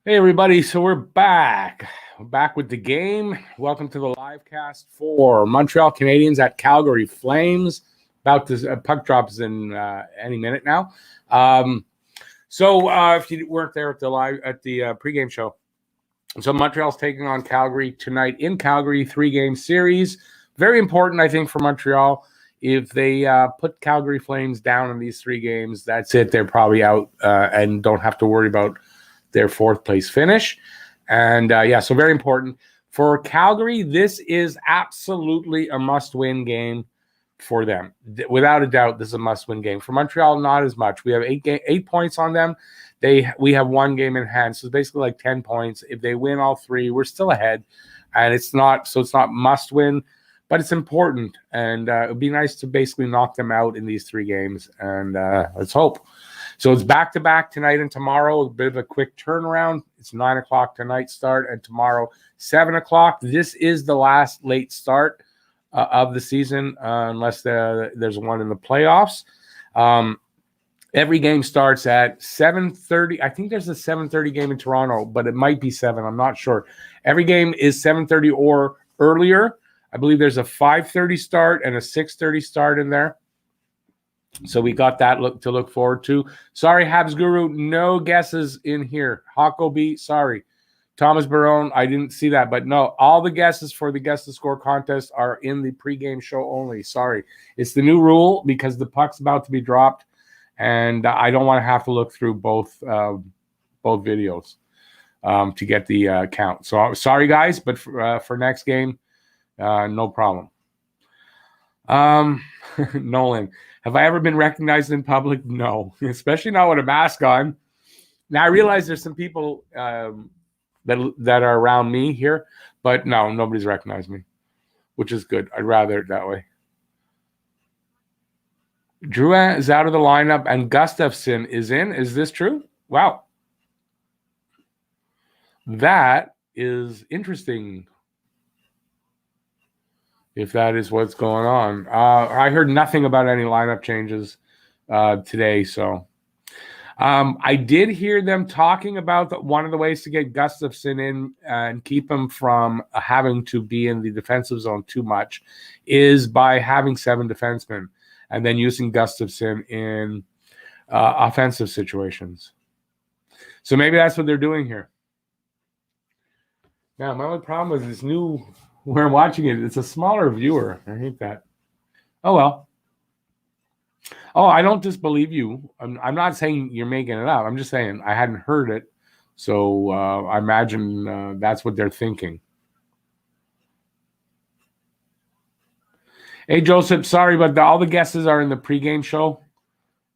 Hey everybody, so we're back. We're back with the game. Welcome to the Livecast for Montreal Canadiens at Calgary Flames. About to puck drops in any minute now. So if you weren't there at the pregame show, so Montreal's taking on Calgary tonight in Calgary, 3-game series. Very important, I think, for Montreal. If they put Calgary Flames down in these 3 games, that's it. They're probably out and don't have to worry about their 4th place finish. And so very important. For Calgary, this is absolutely a must-win game for them. Without a doubt, this is a must-win game. For Montreal, not as much. We have 8 points on them. We have 1 game in hand, so it's basically like 10 points. If they win all 3, we're still ahead. And it's not must-win, but it's important. And it would be nice to basically knock them out in these 3 games. And let's hope. So it's back-to-back tonight and tomorrow, a bit of a quick turnaround. It's 9 o'clock tonight start, and tomorrow, 7 o'clock. This is the last late start of the season, unless there's one in the playoffs. Every game starts at 7:30. I think there's a 7:30 game in Toronto, but it might be 7. I'm not sure. Every game is 7:30 or earlier. I believe there's a 5:30 start and a 6:30 start in there. So we got that to look forward to. Sorry, Habs Guru, no guesses in here. Hako B, sorry. Thomas Barone, I didn't see that. But no, all the guesses for the Guess the Score contest are in the pregame show only. Sorry. It's the new rule because the puck's about to be dropped, and I don't want to have to look through both videos to get the count. So sorry, guys, but for next game, no problem. Nolan, have I ever been recognized in public? No, especially not with a mask on. Now I realize there's some people that are around me here, but no, nobody's recognized me, which is good. I'd rather it that way. Drouin is out of the lineup and Gustafsson is in. Is this true? Wow. That is interesting. If that is what's going on. I heard nothing about any lineup changes today. So I did hear them talking about one of the ways to get Gustafsson in and keep him from having to be in the defensive zone too much is by having 7 defensemen and then using Gustafsson in offensive situations. So maybe that's what they're doing here. Now, my only problem is this new... We're watching it. It's a smaller viewer. I hate that. Oh, well. Oh, I don't disbelieve you. I'm not saying you're making it up. I'm just saying I hadn't heard it. So I imagine that's what they're thinking. Hey, Joseph, sorry, but all the guesses are in the pregame show.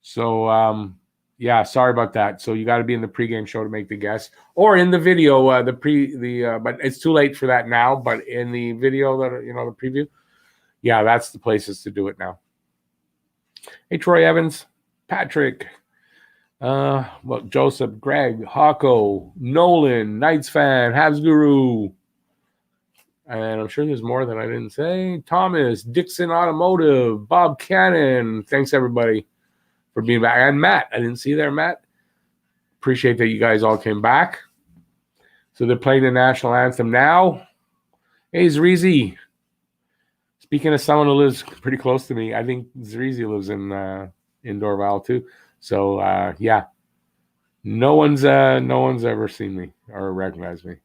So, yeah, sorry about that. So you got to be in the pregame show to make the guess, or in the video. But it's too late for that now. But in the video the preview, yeah, that's the places to do it now. Hey, Troy Evans, Patrick, Joseph, Greg, Hako, Nolan, Knights fan, Habs Guru, and I'm sure there's more that I didn't say. Thomas, Dixon Automotive, Bob Cannon. Thanks everybody for being back. And Matt, I didn't see there, Matt. Appreciate that you guys all came back. So they're playing the national anthem now. Hey, Zreezy. Speaking of someone who lives pretty close to me, I think Zreezy lives in Dorval too. So yeah, no one's ever seen me or recognized me.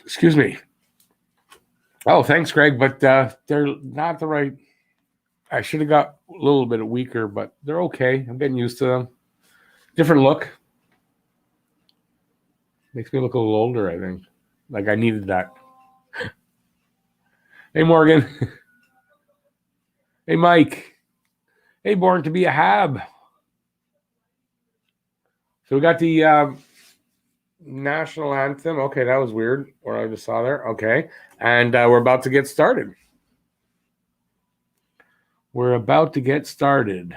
Excuse me. Oh, thanks, Greg. But they're not the right. I should have got a little bit weaker, but they're okay. I'm getting used to them. Different look. Makes me look a little older, I think. Like I needed that. Hey, Morgan. Hey, Mike. Hey, born to be a Hab. So we got the national anthem. Okay, that was weird. What I just saw there. Okay. And we're about to get started. We're about to get started.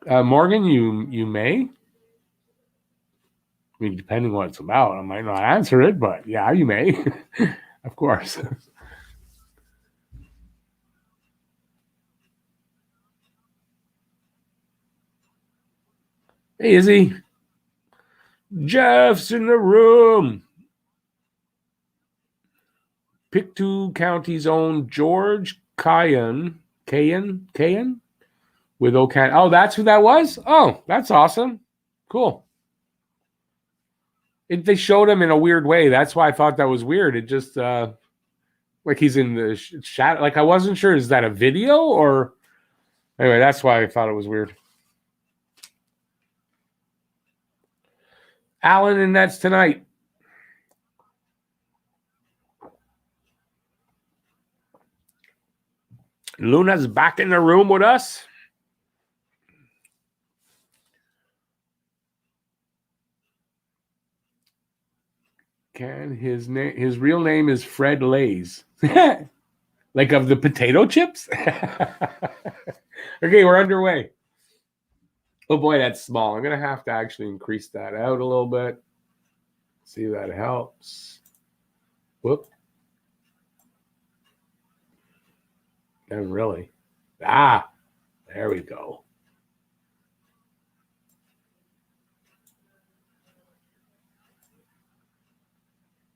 Morgan, you may. I mean, depending what it's about, I might not answer it, but yeah, you may. Of course. Hey, Izzy. Jeff's in the room. Pictou County's own George Cayan with Okan. Oh, that's who that was? Oh, that's awesome. Cool. They showed him in a weird way. That's why I thought that was weird. It just like he's in the shadow. Like I wasn't sure. Is that a video or anyway? That's why I thought it was weird. Allen and Nets tonight. Luna's back in the room with us. His real name is Fred Lays. Like of the potato chips? Okay, we're underway. Oh boy, that's small. I'm gonna have to actually increase that out a little bit. See if that helps. Whoop. And really. Ah, there we go.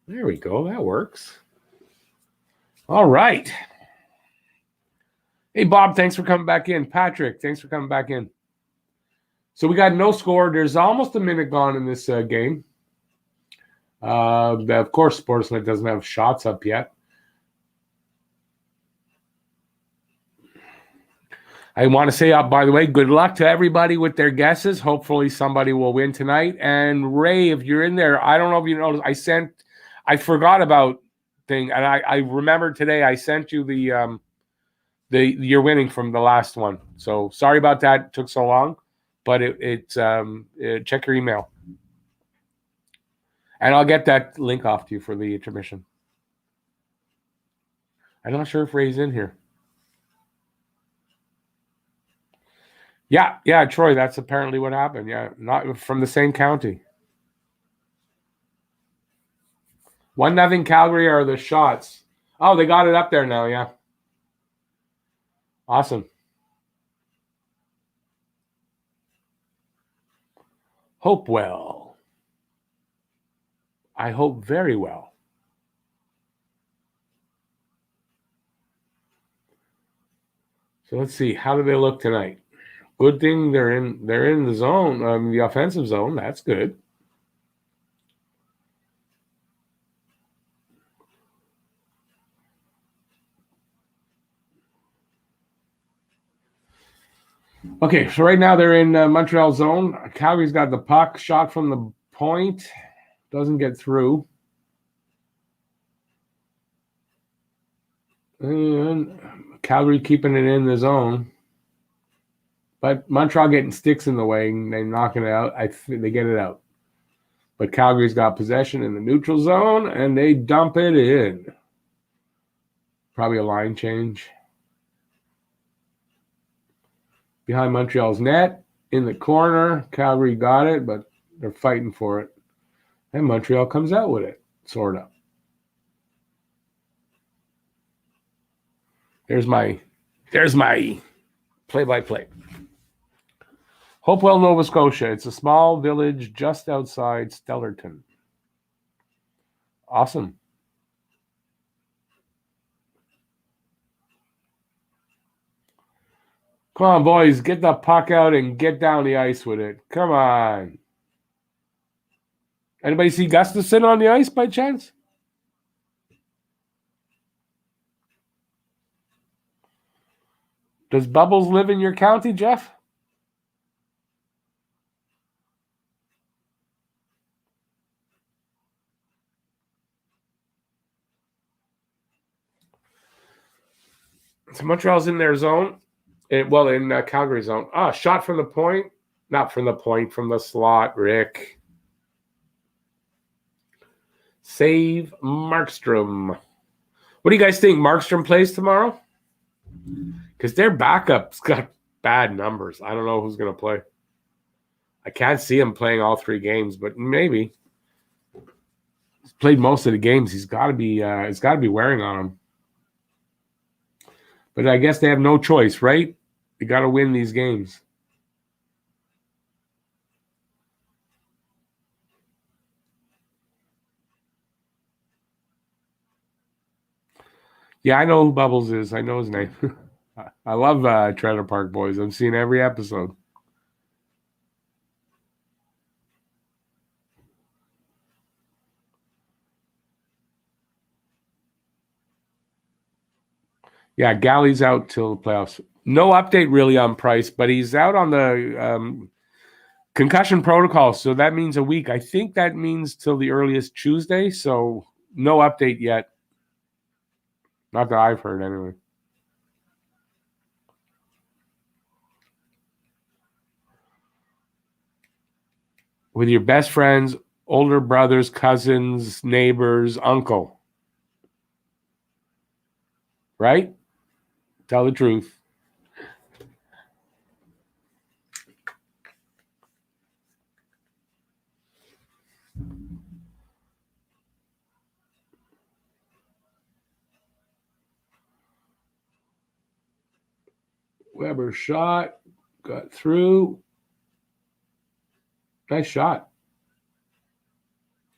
There we go. That works. All right. Hey, Bob, thanks for coming back in. Patrick, thanks for coming back in. So we got no score. There's almost a minute gone in this game. Of course, Sportsnet doesn't have shots up yet. I want to say, by the way, good luck to everybody with their guesses. Hopefully somebody will win tonight. And Ray, if you're in there, I don't know if you noticed, I forgot about thing, and I remembered today I sent you the you're winning from the last one. So sorry about that. It took so long, but check your email. And I'll get that link off to you for the intermission. I'm not sure if Ray's in here. Yeah, Troy, that's apparently what happened. Yeah, not from the same county. 1-0 Calgary are the shots. Oh, they got it up there now, yeah. Awesome. Hope well. I hope very well. So let's see. How do they look tonight? Good thing they're in the zone, the offensive zone. That's good. Okay, so right now they're in Montreal zone. Calgary's got the puck. Shot from the point. Doesn't get through. And Calgary keeping it in the zone. But Montreal getting sticks in the way, and they're knocking it out. They get it out. But Calgary's got possession in the neutral zone, and they dump it in. Probably a line change. Behind Montreal's net, in the corner. Calgary got it, but they're fighting for it. And Montreal comes out with it, sort of. There's my play-by-play. Hopewell, Nova Scotia. It's a small village just outside Stellarton. Awesome. Come on, boys. Get the puck out and get down the ice with it. Come on. Anybody see Gustafson on the ice by chance? Does Bubbles live in your county, Jeff? So Montreal's in their zone. In Calgary zone. Shot from the point. Not from the point, from the slot, Rick. Save Markstrom. What do you guys think? Markstrom plays tomorrow? Because their backup's got bad numbers. I don't know who's going to play. I can't see him playing all 3 games, but maybe. He's played most of the games. He's got to be. It's got to be wearing on him. But I guess they have no choice, right? They got to win these games. Yeah, I know who Bubbles is. I know his name. I love Trailer Park Boys. I've seen every episode. Yeah, Galley's out till the playoffs. No update really on Price, but he's out on the concussion protocol. So that means a week. I think that means till the earliest Tuesday. So no update yet. Not that I've heard anyway. With your best friends, older brothers, cousins, neighbors, uncle. Right? Tell the truth. Weber shot. Got through. Nice shot.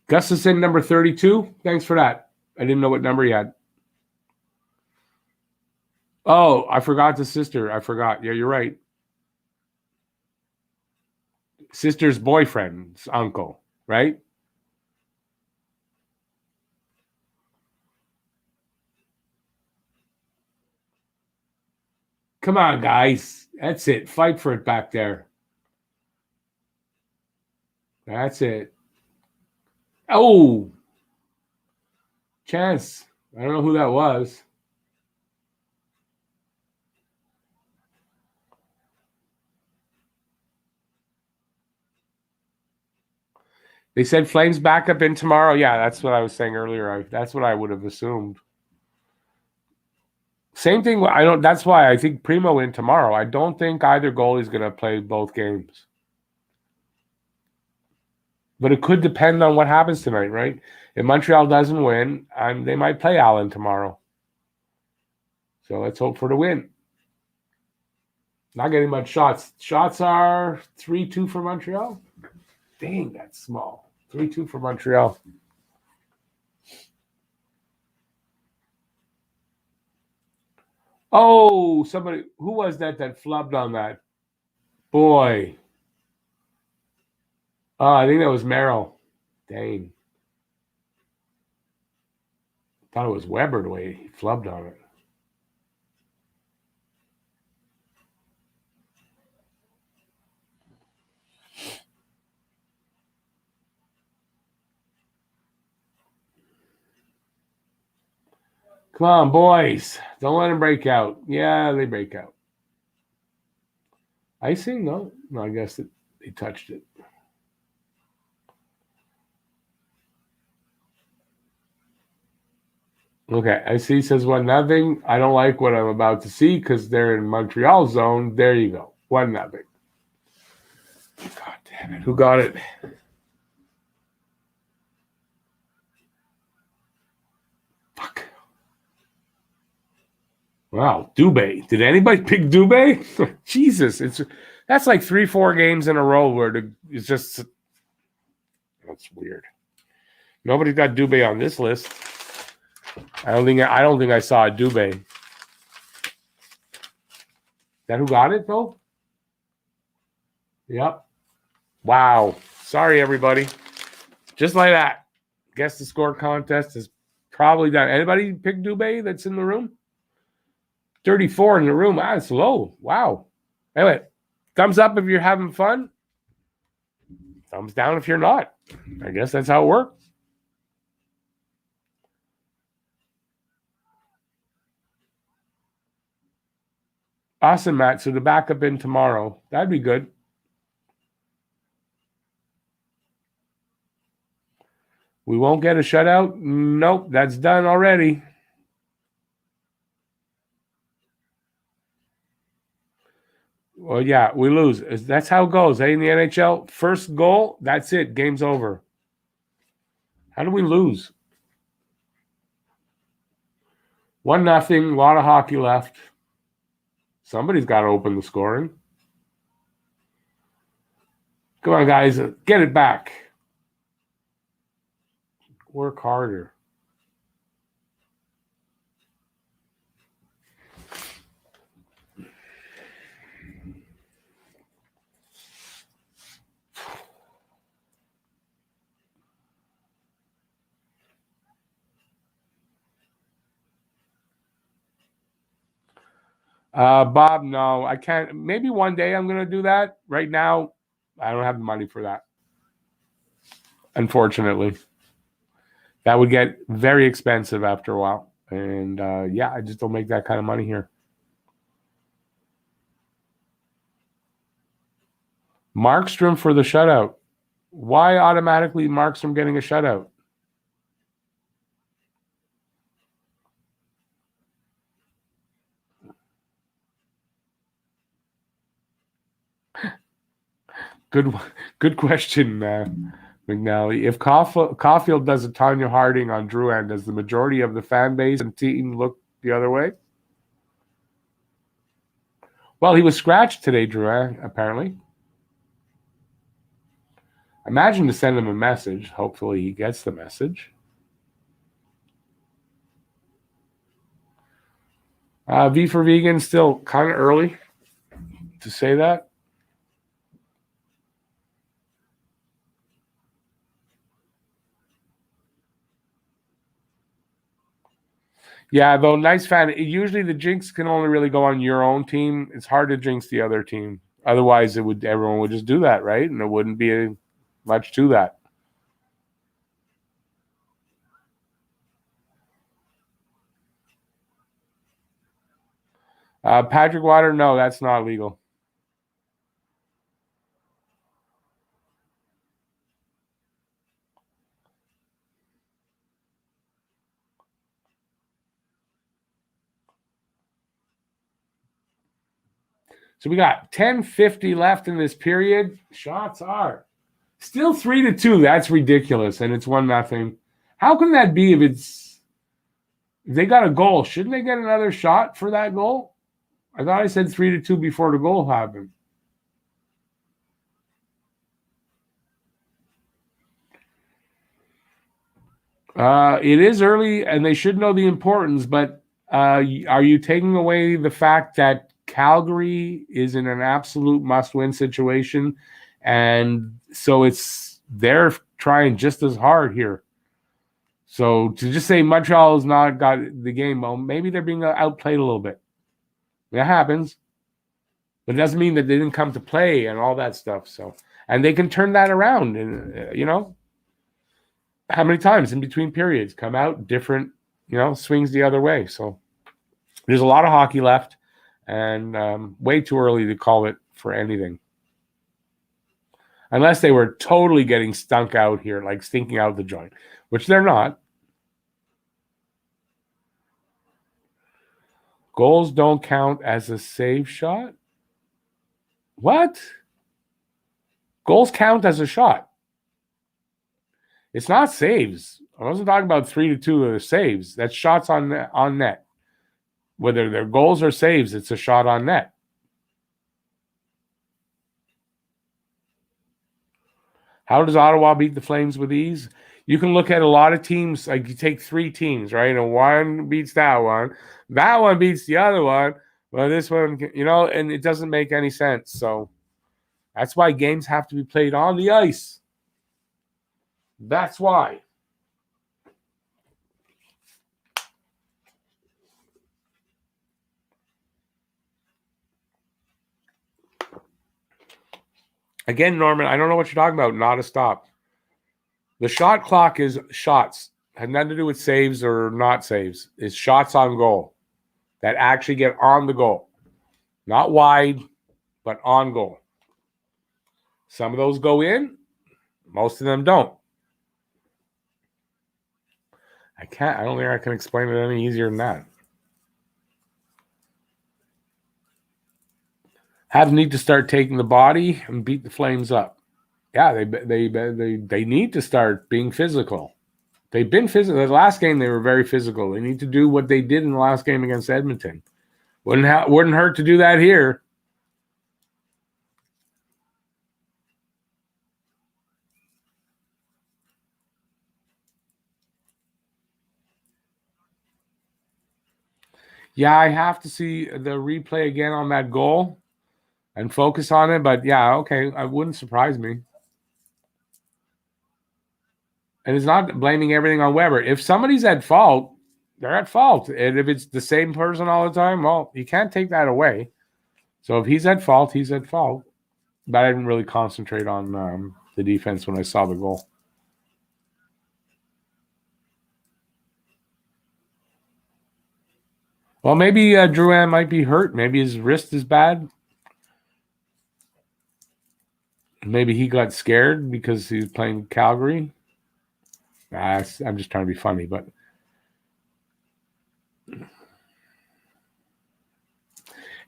Gustafson, number 32. Thanks for that. I didn't know what number he had. Oh, I forgot the sister. I forgot. Yeah, you're right. Sister's boyfriend's uncle, right? Come on, guys. That's it. Fight for it back there. That's it. Oh, chance. I don't know who that was. They said Flames back up in tomorrow. Yeah, that's what I was saying earlier. That's what I would have assumed. Same thing. I don't. That's why I think Primo in tomorrow. I don't think either goalie is going to play both games. But it could depend on what happens tonight, right? If Montreal doesn't win, they might play Allen tomorrow. So let's hope for the win. Not getting much shots. Shots are 3-2 for Montreal. Dang, that's small. 3-2 for Montreal. Oh, somebody. Who was that flubbed on that? Boy. Oh, I think that was Merrill. Dang. Thought it was Weber the way he flubbed on it. Come on, boys. Don't let them break out. Yeah, they break out. Icing? No. No, I guess they touched it. Okay, I see says 1-0. I don't like what I'm about to see because they're in Montreal zone. There you go. 1-0. God damn it. Who got it? Fuck. Wow, Dubé. Did anybody pick Dubé? Jesus, that's like 3-4 games in a row where it's just that's weird. Nobody got Dubé on this list. I don't think I saw a Dubé. Is that who got it though? Yep. Wow. Sorry, everybody. Just like that. Guess the score contest is probably done. Anybody pick Dubé that's in the room? 34 in the room. Ah, it's low. Wow. Anyway, thumbs up if you're having fun. Thumbs down if you're not. I guess that's how it works. Awesome, Matt. So the backup in tomorrow. That'd be good. We won't get a shutout? Nope, that's done already. Well, yeah, we lose. That's how it goes. In the NHL, first goal, that's it. Game's over. How do we lose? 1-0. A lot of hockey left. Somebody's got to open the scoring. Come on, guys. Get it back. Work harder. Bob, no, I can't. Maybe one day I'm going to do that. Right now, I don't have the money for that. Unfortunately, that would get very expensive after a while. And I just don't make that kind of money here. Markstrom for the shutout. Why automatically Markstrom getting a shutout? Good question, McNally. If Caulfield does a Tanya Harding on Drouin, does the majority of the fan base and team look the other way? Well, he was scratched today, Drouin, apparently. Imagine to send him a message. Hopefully he gets the message. V for Vegan, still kind of early to say that. Yeah, though, nice fan. Usually the jinx can only really go on your own team. It's hard to jinx the other team. Otherwise, everyone would just do that, right? And there wouldn't be much to that. Patrick Water, no, that's not legal. So we got 10:50 left in this period. Shots are still 3-2. That's ridiculous, and it's 1-0. How can that be if they got a goal? Shouldn't they get another shot for that goal? I thought I said 3-2 before the goal happened. It is early, and they should know the importance, but are you taking away the fact that Calgary is in an absolute must-win situation, and so they're trying just as hard here? So to just say Montreal has not got the game, well, maybe they're being outplayed a little bit. That happens, but it doesn't mean that they didn't come to play and all that stuff. So, and they can turn that around, and how many times in between periods come out different, swings the other way. So there's a lot of hockey left, and way too early to call it for anything. Unless they were totally getting stunk out here, like stinking out the joint, which they're not. Goals don't count as a save shot? What? Goals count as a shot. It's not saves. I wasn't talking about 3-2 saves. That's shots on net. Whether they're goals or saves, it's a shot on net. How does Ottawa beat the Flames with ease? You can look at a lot of teams, like you take 3 teams, right? And one beats that one beats the other one, well, this one, and it doesn't make any sense. So that's why games have to be played on the ice. That's why. Again, Norman, I don't know what you're talking about. Not a stop. The shot clock is shots. Had nothing to do with saves or not saves. It's shots on goal that actually get on the goal. Not wide, but on goal. Some of those go in. Most of them don't. I don't think I can explain it any easier than that. Habs need to start taking the body and beat the Flames up. Yeah, they need to start being physical. They've been physical. The last game they were very physical. They need to do what they did in the last game against Edmonton. Wouldn't hurt to do that here. Yeah, I have to see the replay again on that goal and focus on it. But yeah, okay, it wouldn't surprise me. And it's not blaming everything on Weber. If somebody's at fault, they're at fault. And if it's the same person all the time, well, you can't take that away. So if he's at fault, he's at fault. But I didn't really concentrate on the defense when I saw the goal. Well, maybe Drouin might be hurt. Maybe his wrist is bad. Maybe he got scared because he was playing Calgary. I'm just trying to be funny, but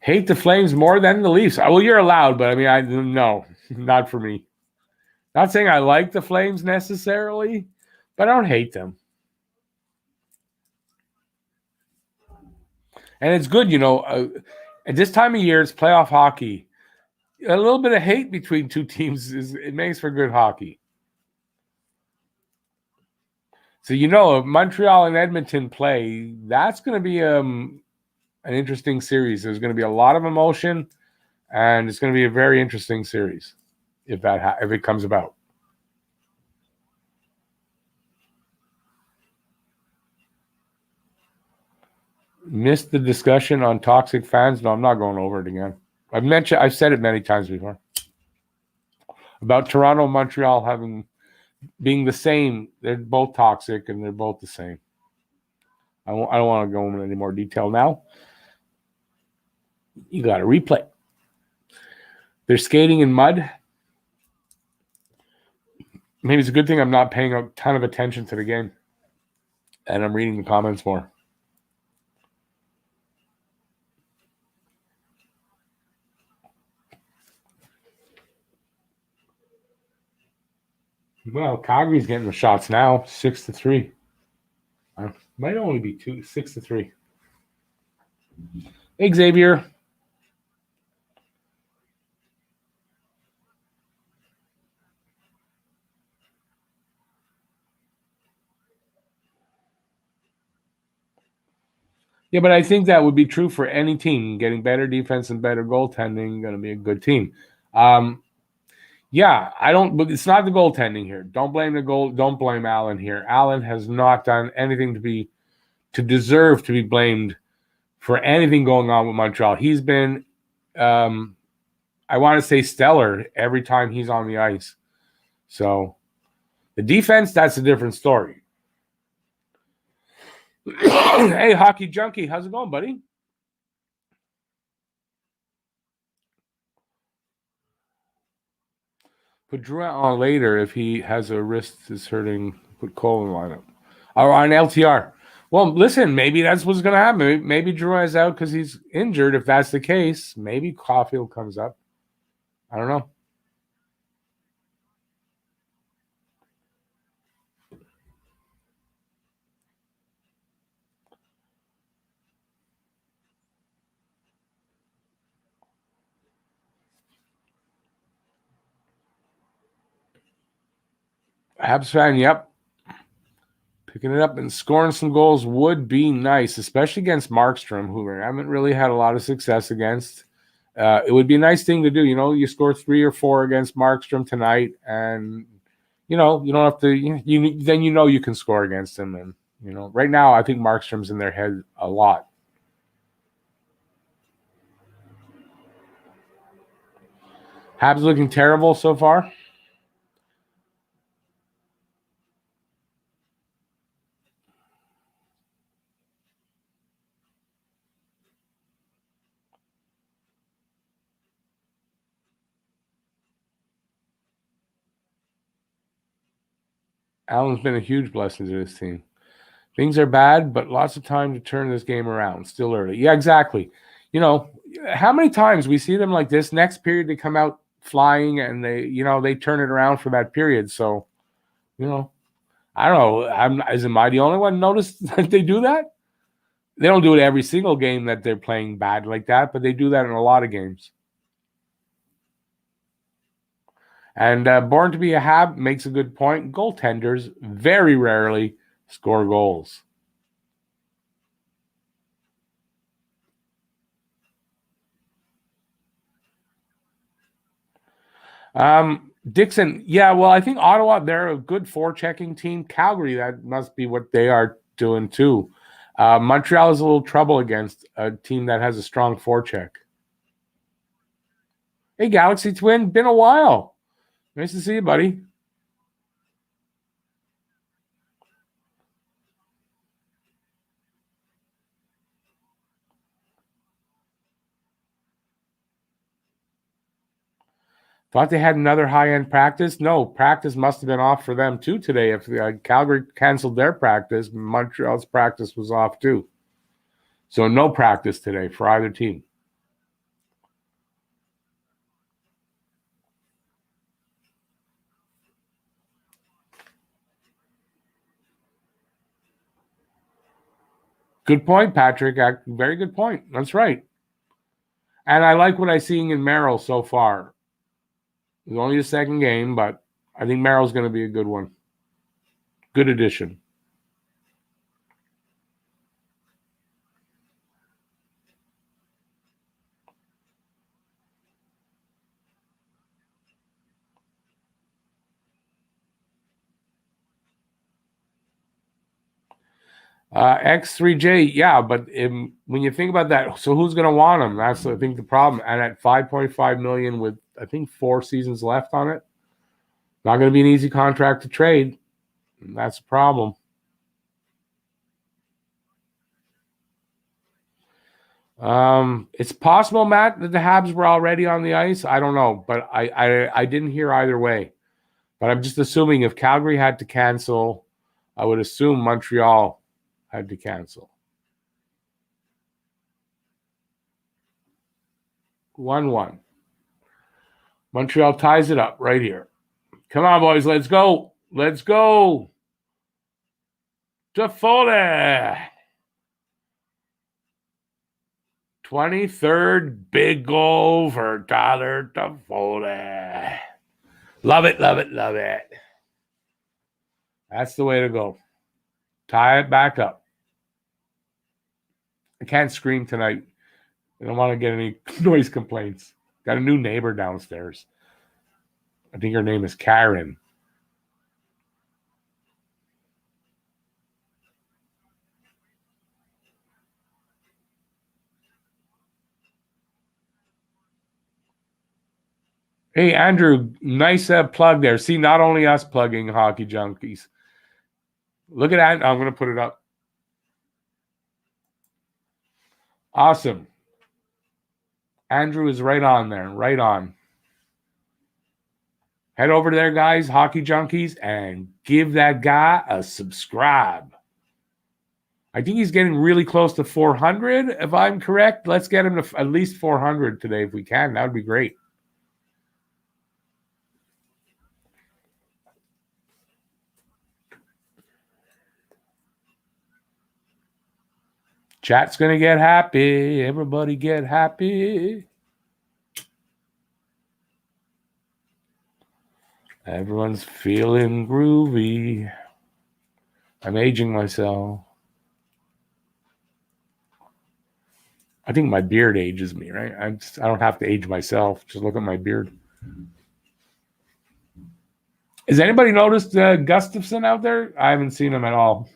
hate the Flames more than the Leafs. Well, you're allowed, but I mean, no, not for me. Not saying I like the Flames necessarily, but I don't hate them. And it's good, at this time of year, it's playoff hockey. A little bit of hate between two teams it makes for good hockey. So if Montreal and Edmonton play, that's going to be an interesting series. There's going to be a lot of emotion, and it's going to be a very interesting series if it comes about. Missed the discussion on toxic fans. No, I'm not going over it again. I've said it many times before about Toronto and Montreal being the same. They're both toxic and they're both the same. I don't want to go into any more detail now. You got to replay. They're skating in mud. Maybe it's a good thing I'm not paying a ton of attention to the game and I'm reading the comments more. Well, Calgary's getting the shots now, 6-3. Might only be 6-3. Hey, Xavier. Yeah, but I think that would be true for any team. Getting better defense and better goaltending, going to be a good team. Yeah, but it's not the goaltending here. Don't blame the goal. Don't blame Allen here. Allen has not done anything to deserve to be blamed for anything going on with Montreal. He's been, I want to say, stellar every time he's on the ice. So the defense, that's a different story. Hey, Hockey Junkie, how's it going, buddy? Put Drouin on later if he has a wrist is hurting. Put Cole in the lineup. Or on LTR. Well, listen, maybe that's what's going to happen. Maybe Drouin is out because he's injured. If that's the case, maybe Caulfield comes up. I don't know. Habs fan, yep. Picking it up and scoring some goals would be nice, especially against Markstrom, who we haven't really had a lot of success against. It would be a nice thing to do. You score 3 or 4 against Markstrom tonight, and you don't have to. Then you can score against him. And right now, I think Markstrom's in their head a lot. Habs looking terrible so far. Allen's been a huge blessing to this team. Things are bad, but lots of time to turn this game around. Still early. Yeah, exactly. How many times we see them like this? Next period, they come out flying and they turn it around for that period. So, I don't know. Am I the only one noticed that they do that? They don't do it every single game that they're playing bad like that, but they do that in a lot of games. And Born to be a Hab makes a good point. Goaltenders very rarely score goals. Dixon, yeah, well, I think Ottawa, they're a good forechecking team. Calgary, that must be what they are doing too. Montreal is a little trouble against a team that has a strong forecheck. Hey, Galaxy Twin, been a while. Nice to see you, buddy. Thought they had another high-end practice. No, practice must have been off for them too today. If Calgary canceled their practice, Montreal's practice was off too. So no practice today for either team. Good point, Patrick. Very good point. That's right. And I like what I'm seeing in Merrill so far. It's only the second game, but I think Merrill's going to be a good one. Good addition. X3J, yeah, but when you think about that, so who's going to want him? That's, I think, the problem. And at $5.5 million with, I think, 4 seasons left on it, not going to be an easy contract to trade. That's a problem. It's possible, Matt, that the Habs were already on the ice. I don't know, but I didn't hear either way. But I'm just assuming if Calgary had to cancel, I would assume Montreal had to cancel. 1-1. Montreal ties it up right here. Come on, boys. Let's go. Let's go. Toffoli. 23rd big goal for Tyler Toffoli. Love it, love it, love it. That's the way to go. Tie it back up. I can't scream tonight. I don't want to get any noise complaints. Got a new neighbor downstairs. I think her name is Karen. Hey, Andrew, nice plug there. See, not only us plugging Hockey Junkies. Look at that. I'm going to put it up. Awesome. Andrew is right on there. Right on. Head over there, guys, Hockey Junkies, and give that guy a subscribe. I think he's getting really close to 400, if I'm correct. Let's get him to at least 400 today if we can. That would be great. Chat's going to get happy. Everybody get happy. Everyone's feeling groovy. I'm aging myself. I think my beard ages me, right? I don't have to age myself. Just look at my beard. Has anybody noticed Gustafson out there? I haven't seen him at all.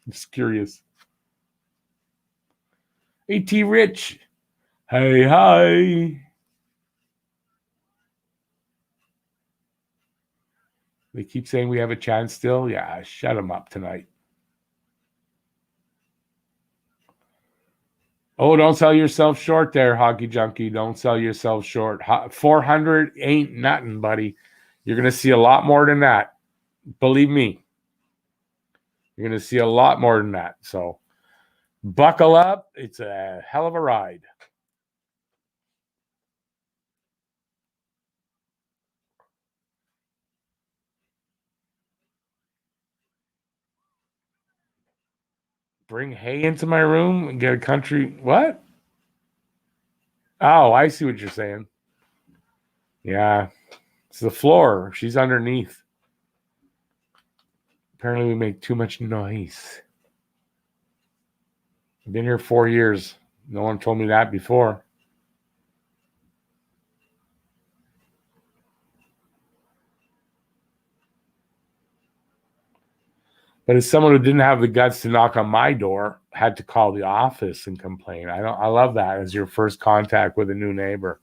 Just curious. AT Rich. Hey, hi. They keep saying we have a chance still. Yeah, shut them up tonight. Oh, don't sell yourself short there, Hockey Junkie. Don't sell yourself short. 400 ain't nothing, buddy. You're going to see a lot more than that. Believe me. You're going to see a lot more than that. So buckle up. It's a hell of a ride. Bring hay into my room and get a country. What? Oh, I see what you're saying. Yeah. It's the floor. She's underneath. Apparently we make too much noise. I've been here 4 years. No one told me that before. But as someone who didn't have the guts to knock on my door, had to call the office and complain. I love that as your first contact with a new neighbor.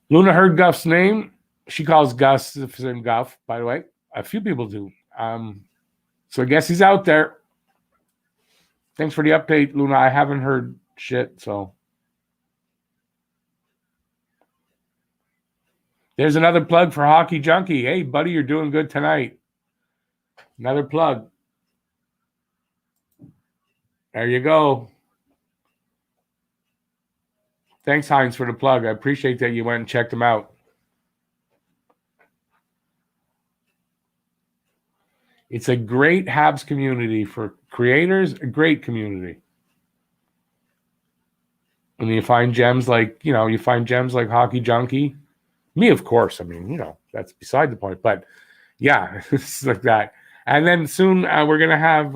Luna heard Guff's name. She calls Gus Guff, by the way. A few people do. So I guess he's out there. Thanks for the update, Luna. I haven't heard shit, so. There's another plug for Hockey Junkie. Hey, buddy, you're doing good tonight. Another plug. There you go. Thanks, Heinz, for the plug. I appreciate that you went and checked him out. It's a great Habs community for creators, a great community. And you find gems like, Hockey Junkie. Me, of course. I mean, that's beside the point. But yeah, it's like that. And then soon we're going to have,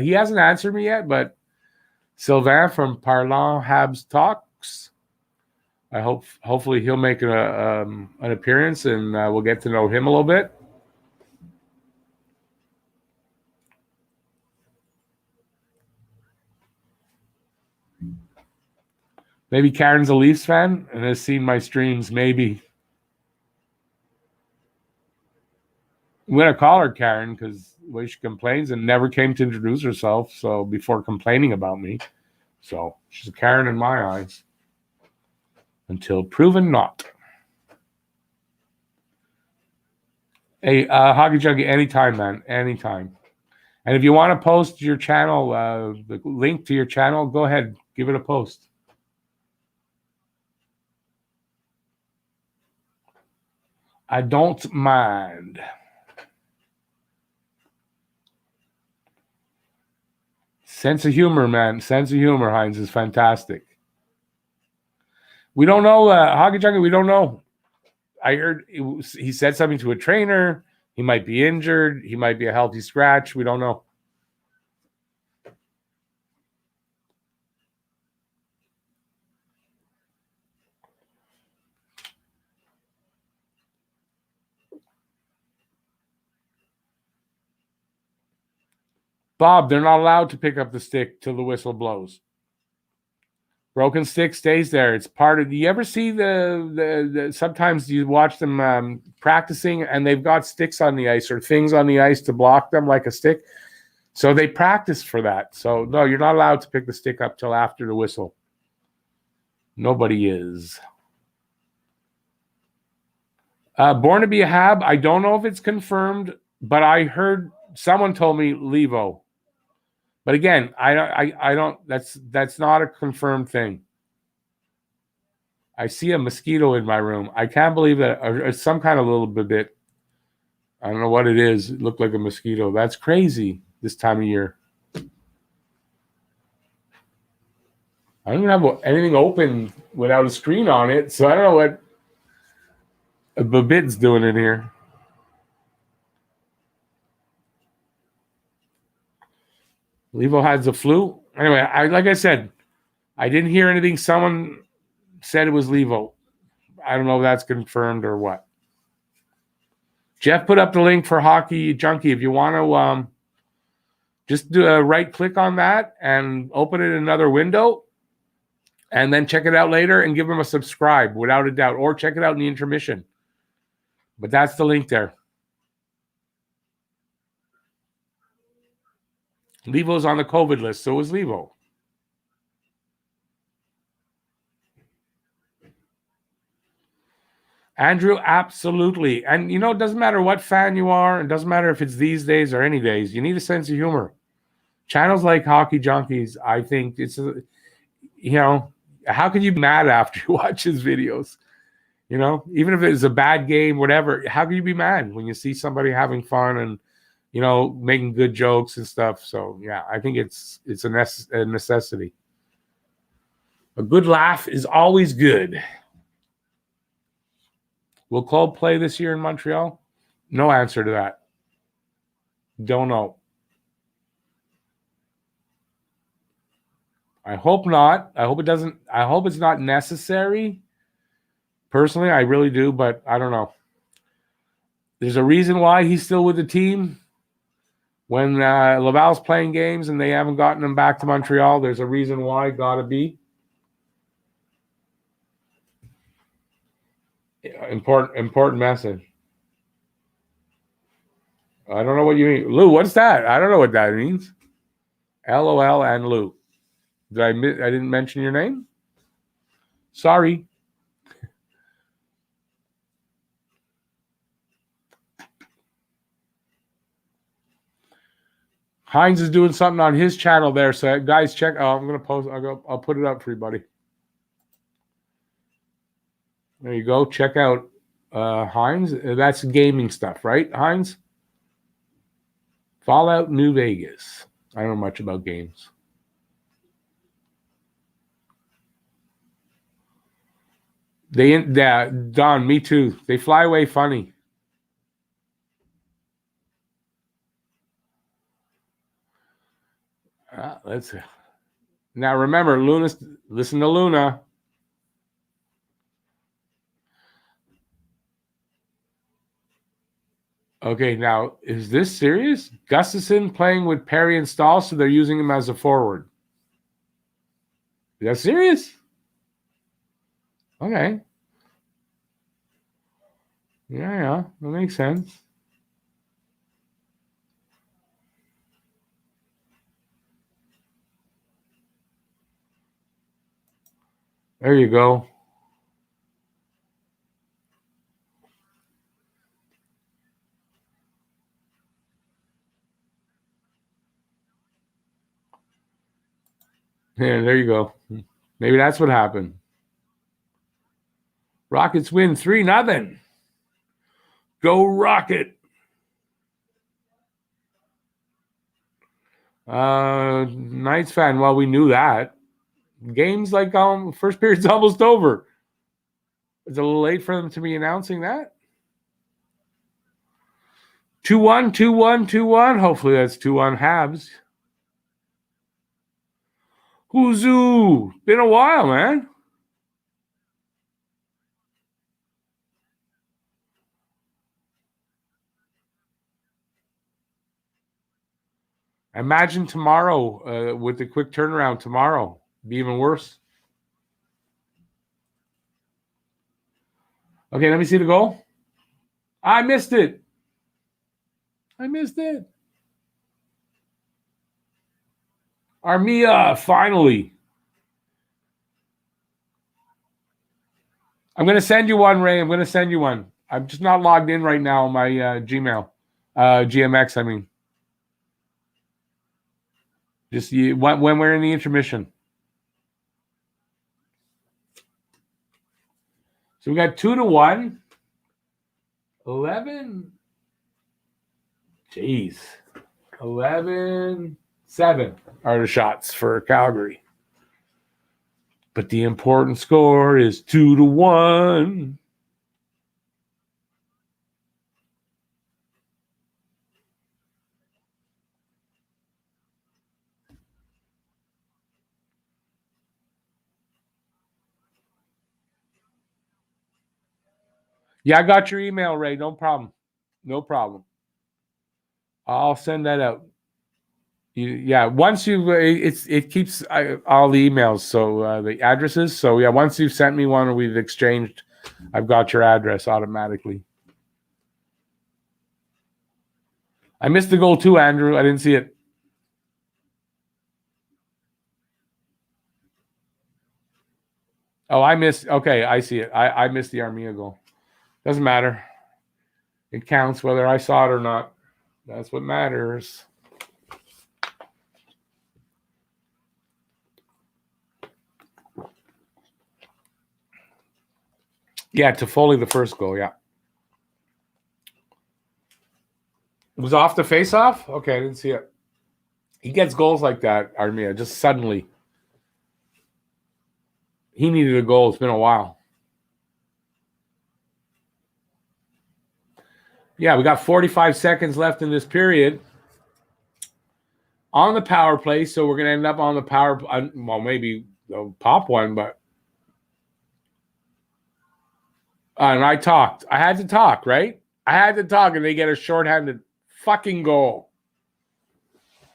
he hasn't answered me yet, but Sylvain from Parlant Habs Talks. Hopefully he'll make an appearance and we'll get to know him a little bit. Maybe Karen's a Leafs fan and has seen my streams, maybe. I'm going to call her Karen because the way she complains and never came to introduce herself, so before complaining about me. So she's a Karen in my eyes. Until proven not. Hey, Hockey Junkie, anytime, man. Anytime. And if you want to post your channel, the link to your channel, go ahead. Give it a post. I don't mind. Sense of humor, man. Sense of humor, Heinz, is fantastic. We don't know, Hockey Junkie, we don't know. I heard he said something to a trainer. He might be injured. He might be a healthy scratch. We don't know. Bob, they're not allowed to pick up the stick till the whistle blows. Broken stick stays there. It's part of. Do you ever see the sometimes you watch them practicing and they've got sticks on the ice or things on the ice to block them like a stick? So they practice for that. So no, you're not allowed to pick the stick up till after the whistle. Nobody is. Born to be a Hab. I don't know if it's confirmed, but I heard someone told me Levo. But again, I don't. That's not a confirmed thing. I see a mosquito in my room. I can't believe that. Or some kind of little bit. I don't know what it is. It looked like a mosquito. That's crazy this time of year. I don't even have anything open without a screen on it, so I don't know what a Babit's doing in here. Levo has the flu. Anyway, like I said, I didn't hear anything. Someone said it was Levo. I don't know if that's confirmed or what. Jeff put up the link for Hockey Junkie. If you want to just do a right click on that and open it in another window and then check it out later and give him a subscribe without a doubt, or check it out in the intermission. But that's the link there. Levo's on the COVID list, so is Levo. Andrew, absolutely. And, it doesn't matter what fan you are. It doesn't matter if it's these days or any days. You need a sense of humor. Channels like Hockey Junkies, I think it's, how can you be mad after you watch his videos? Even if it's a bad game, whatever, how can you be mad when you see somebody having fun and, making good jokes and stuff? So, yeah, I think it's a necessity. A good laugh is always good. Will Claude play this year in Montreal? No answer to that. Don't know. I hope not. I hope it doesn't. I hope it's not necessary. Personally, I really do, but I don't know. There's a reason why he's still with the team. When Laval's playing games and they haven't gotten him back to Montreal, there's a reason why. Gotta be. Important message. I don't know what you mean. Lou, what's that? I don't know what that means. LOL and Lou. I didn't mention your name? Sorry. Hines is doing something on his channel there. So guys, check. Oh, I'm gonna post. I'll put it up for you, buddy. There you go. Check out Hines. That's gaming stuff, right, Hines? Fallout New Vegas. I don't know much about games. Don, me too. They fly away funny. Let's now remember, Luna. Listen to Luna. Okay, now is this serious? Gustafson playing with Perry and Stahl, so they're using him as a forward. Is that serious? Okay. Yeah, that makes sense. There you go. Yeah, there you go. Maybe that's what happened. Rockets win 3-0. Go Rocket. Knights fan. Well, we knew that. Game's like first period's almost over. It's a little late for them to be announcing that. 2-1, 2-1, 2-1. Hopefully that's 2-1 Habs. Whoozoo. Been a while, man. Imagine tomorrow with the quick turnaround tomorrow. Be even worse. Okay, let me see the goal. I missed it. Armia, finally. I'm going to send you one, Ray. I'm going to send you one. I'm just not logged in right now on my Gmail. GMX, I mean. Just when we're in the intermission. So we got 2-1. 11. Jeez. 11-7 are the shots for Calgary. But the important score is 2-1. Yeah, I got your email, Ray. No problem. I'll send that out. Once you, it keeps all the emails, so the addresses. So yeah, once you've sent me one or we've exchanged, I've got your address automatically. I missed the goal too, Andrew. I didn't see it. Oh, I missed. Okay, I see it. I missed the Armia goal. Doesn't matter. It counts whether I saw it or not. That's what matters. Yeah, Toffoli, the first goal, yeah. It was off the face-off? Okay, I didn't see it. He gets goals like that, Armia, just suddenly. He needed a goal. It's been a while. Yeah, we got 45 seconds left in this period. On the power play, so we're going to end up on the power. Well, maybe they'll pop one, but. And I talked. I had to talk, right? I had to talk, and they get a shorthanded fucking goal.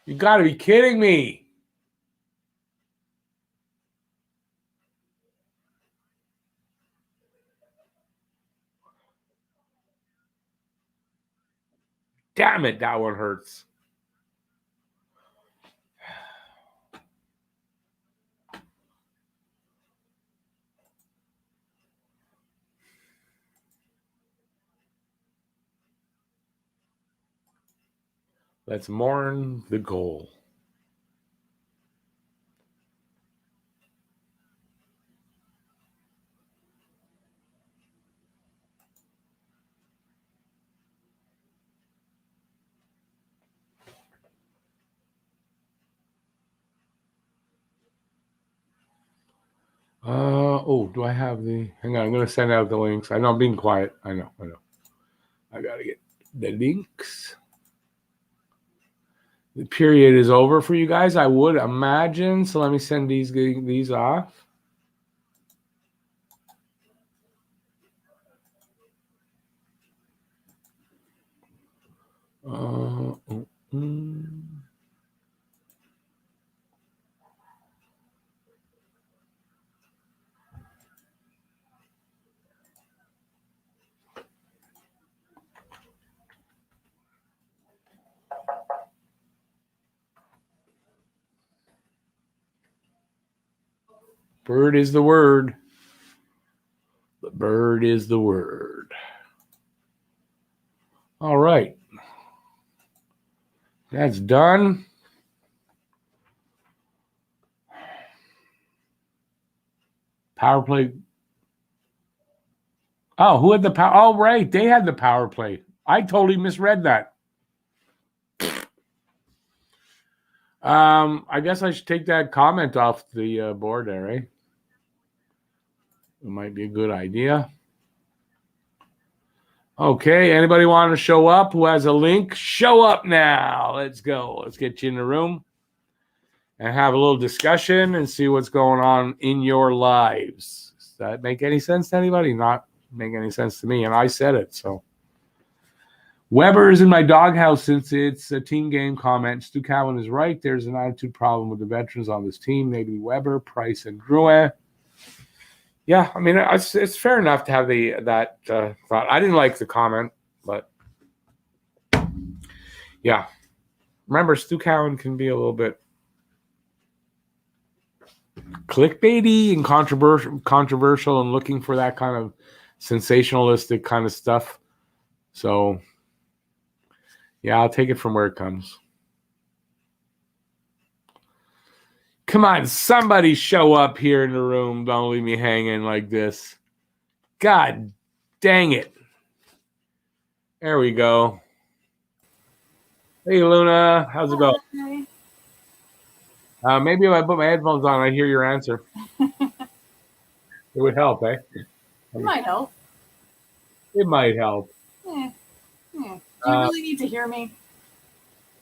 You got to be kidding me. Damn it, that one hurts. Let's mourn the goal. Do I have the... Hang on, I'm going to send out the links. I know I'm being quiet. I know. I got to get the links. The period is over for you guys, I would imagine. So let me send these off. Bird is the word. The bird is the word. All right. That's done. Power play. Oh, who had the power? Oh, right. They had the power play. I totally misread that. I guess I should take that comment off the board there, eh? It might be a good idea. Okay, anybody want to show up who has a link? Show up now. Let's go. Let's get you in the room and have a little discussion and see what's going on in your lives. Does that make any sense to anybody? Not make any sense to me, and I said it, so. Weber is in my doghouse since it's a team game comment. Stu Cowan is right. There's an attitude problem with the veterans on this team. Maybe Weber, Price, and Drouin. Yeah, I mean, it's fair enough to have that thought. I didn't like the comment, but yeah. Remember, Stu Cowan can be a little bit clickbaity and controversial and looking for that kind of sensationalistic kind of stuff. So, yeah, I'll take it from where it comes. Come on, somebody show up here in the room. Don't leave me hanging like this. God dang it. There we go. Hey, Luna. How's it going? Maybe if I put my headphones on, I'd hear your answer. It would help, eh? It might help. It might help. Do you really need to hear me?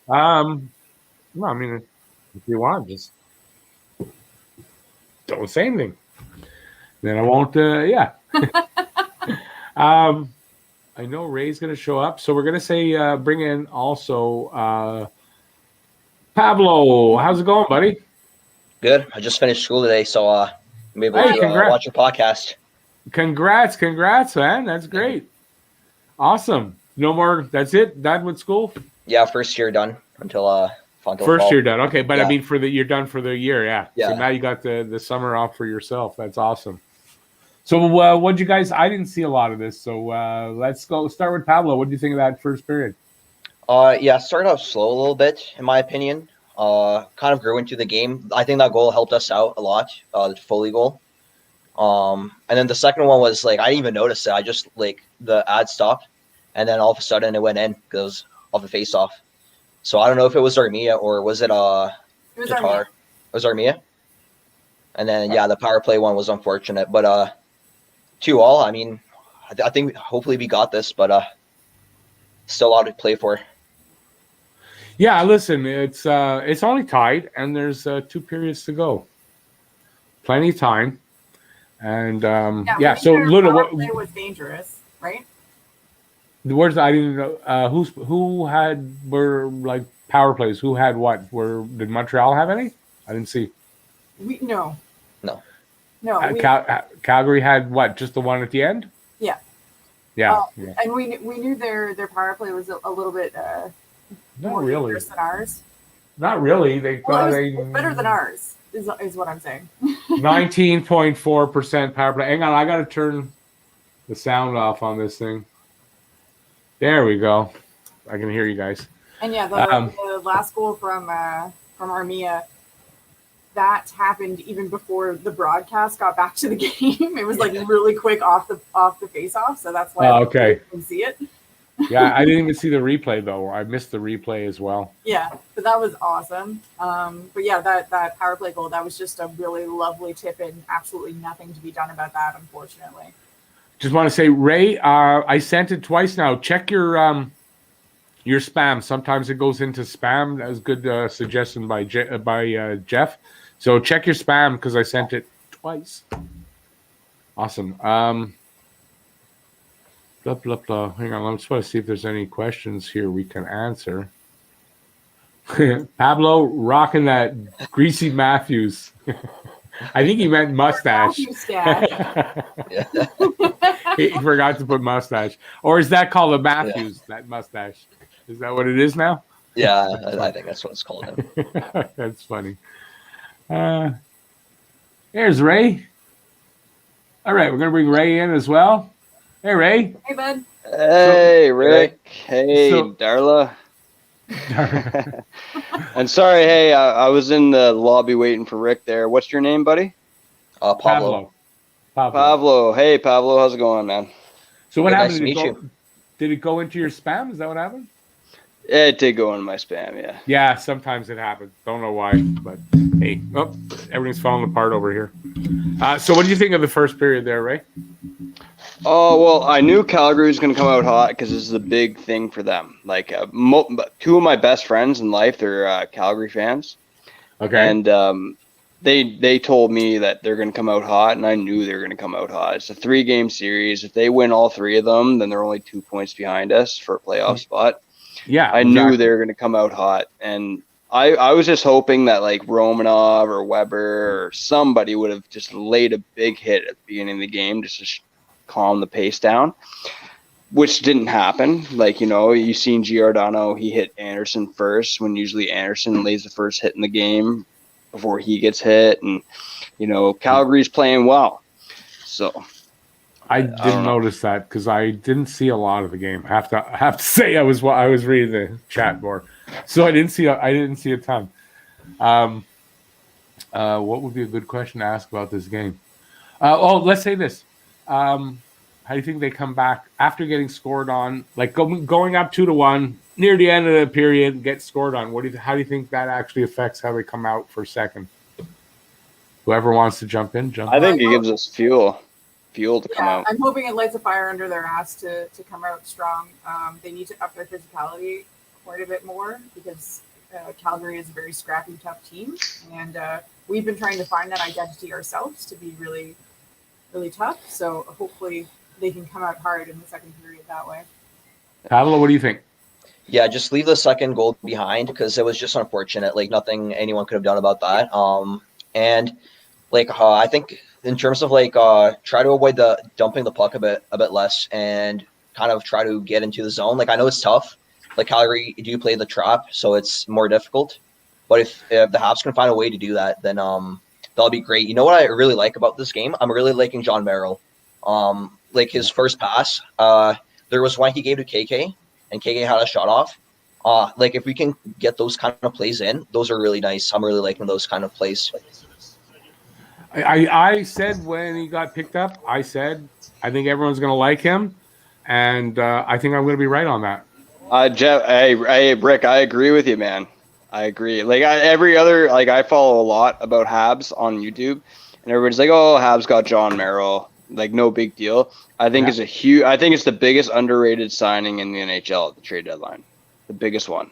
No, I mean, if you want, just don't say anything. Then I won't, yeah. I know Ray's going to show up. So we're going to say bring in also Pablo. How's it going, buddy? Good. I just finished school today, so I'm able to watch your podcast. Congrats, man. That's great. Awesome. No more. That's it? Done with school? Yeah, first year done until first fall. Year done. Okay, but yeah. I mean you're done for the year, yeah. Yeah. So now you got the summer off for yourself. That's awesome. So what'd you guys? I didn't see a lot of this, so let's go start with Pablo. What do you think of that first period? Yeah, started off slow a little bit, in my opinion. Kind of grew into the game. I think that goal helped us out a lot, the Foley goal. And then the second one was I didn't even notice it. I just the ad stopped, and then all of a sudden it went in because of the face-off. So I don't know if it was Armia or was it Tatar? Armia. It was Armia. And then the power play one was unfortunate, but 2-2. I mean, I think hopefully we got this, but still a lot to play for. Yeah, listen, it's only tied, and there's 2 periods to go. Plenty of time, and so Luna, what play was dangerous, right? Where's I didn't know who were like power plays. Who had what? Did Montreal have any? I didn't see. No. No. Calgary had what? Just the one at the end? Yeah. Yeah. And we knew their power play was a little bit Not more really. dangerous than ours. Not really. They got it was better than ours. Is what I'm saying. 19.4% power play. Hang on, I got to turn the sound off on this thing. There we go. I can hear you guys. And yeah, the last goal from Armia, that happened even before the broadcast got back to the game. It was like really quick off the face-off, so that's why I didn't see it. Yeah, I didn't even see the replay though. I missed the replay as well. Yeah, but that was awesome. But yeah, that power play goal, that was just a really lovely tip, and absolutely nothing to be done about that, unfortunately. Just want to say, Ray, I sent it twice now. Check your spam. Sometimes it goes into spam. That was a good suggestion by Jeff. So check your spam because I sent it twice. Awesome. Blah, blah, blah. Hang on. I'm just want to see if there's any questions here we can answer. Pablo rocking that Greasy Matthews. I think he meant mustache. He forgot to put mustache. Or is that called a Matthews, that mustache? Is that what it is now? Yeah, I think that's what it's called now. That's funny. There's Ray. All right, we're going to bring Ray in as well. Hey, Ray. Hey, bud. Hey, Rick. Hey, Darla. I'm sorry. Hey, I was in the lobby waiting for Rick there. What's your name, buddy? Pablo. Pablo. Hey, Pablo. How's it going, man? So what happened? Nice to meet you. Did it go into your spam? Is that what happened? Yeah, it did go into my spam, yeah. Yeah, sometimes it happens. Don't know why, but hey, everything's falling apart over here. So what do you think of the first period there, Ray? Oh, well, I knew Calgary was going to come out hot because this is a big thing for them. Like, two of my best friends in life, they're Calgary fans. Okay. And they told me that they're going to come out hot, and I knew they were going to come out hot. It's a 3-game series. If they win all 3 of them, then they're only 2 points behind us for a playoff spot. Yeah, I knew they were going to come out hot, and I was just hoping that like Romanov or Weber or somebody would have just laid a big hit at the beginning of the game just to calm the pace down, which didn't happen. Like, you know, you seen Giordano, he hit Anderson first when usually Anderson lays the first hit in the game before he gets hit, and you know, Calgary's playing well. So I didn't notice that because I didn't see a lot of the game. I have to say I was reading the chat more, so I didn't see a ton. What would be a good question to ask about this game? Let's say this. How do you think they come back after getting scored on, like going up 2-1 near the end of the period, get scored on? How do you think that actually affects how they come out for second? Whoever wants to jump in. I think it gives us fuel to come out. I'm hoping it lights a fire under their ass to come out strong. They need to up their physicality quite a bit more because Calgary is a very scrappy, tough team, and we've been trying to find that identity ourselves to be really, really tough. So hopefully they can come out hard in the second period that way. Pablo, what do you think? Yeah, just leave the second goal behind because it was just unfortunate. Like nothing anyone could have done about that. And like I think in terms of like try to avoid the dumping the puck a bit less and kind of try to get into the zone. Like I know it's tough. Like Calgary do play the trap, so it's more difficult. But if the Habs can find a way to do that, then that'll be great. You know what I really like about this game? I'm really liking John Merrill. Like his first pass, there was one he gave to KK, and KK had a shot off. Like if we can get those kind of plays in, those are really nice. I'm really liking those kind of plays. I said when he got picked up, I said I think everyone's going to like him, and I think I'm going to be right on that. Jeff, hey, Rick, I agree with you, man. I agree. Like I follow a lot about Habs on YouTube, and everybody's like, "Oh, Habs got John Merrill." Like no big deal. I think it's the biggest underrated signing in the NHL at the trade deadline. The biggest one.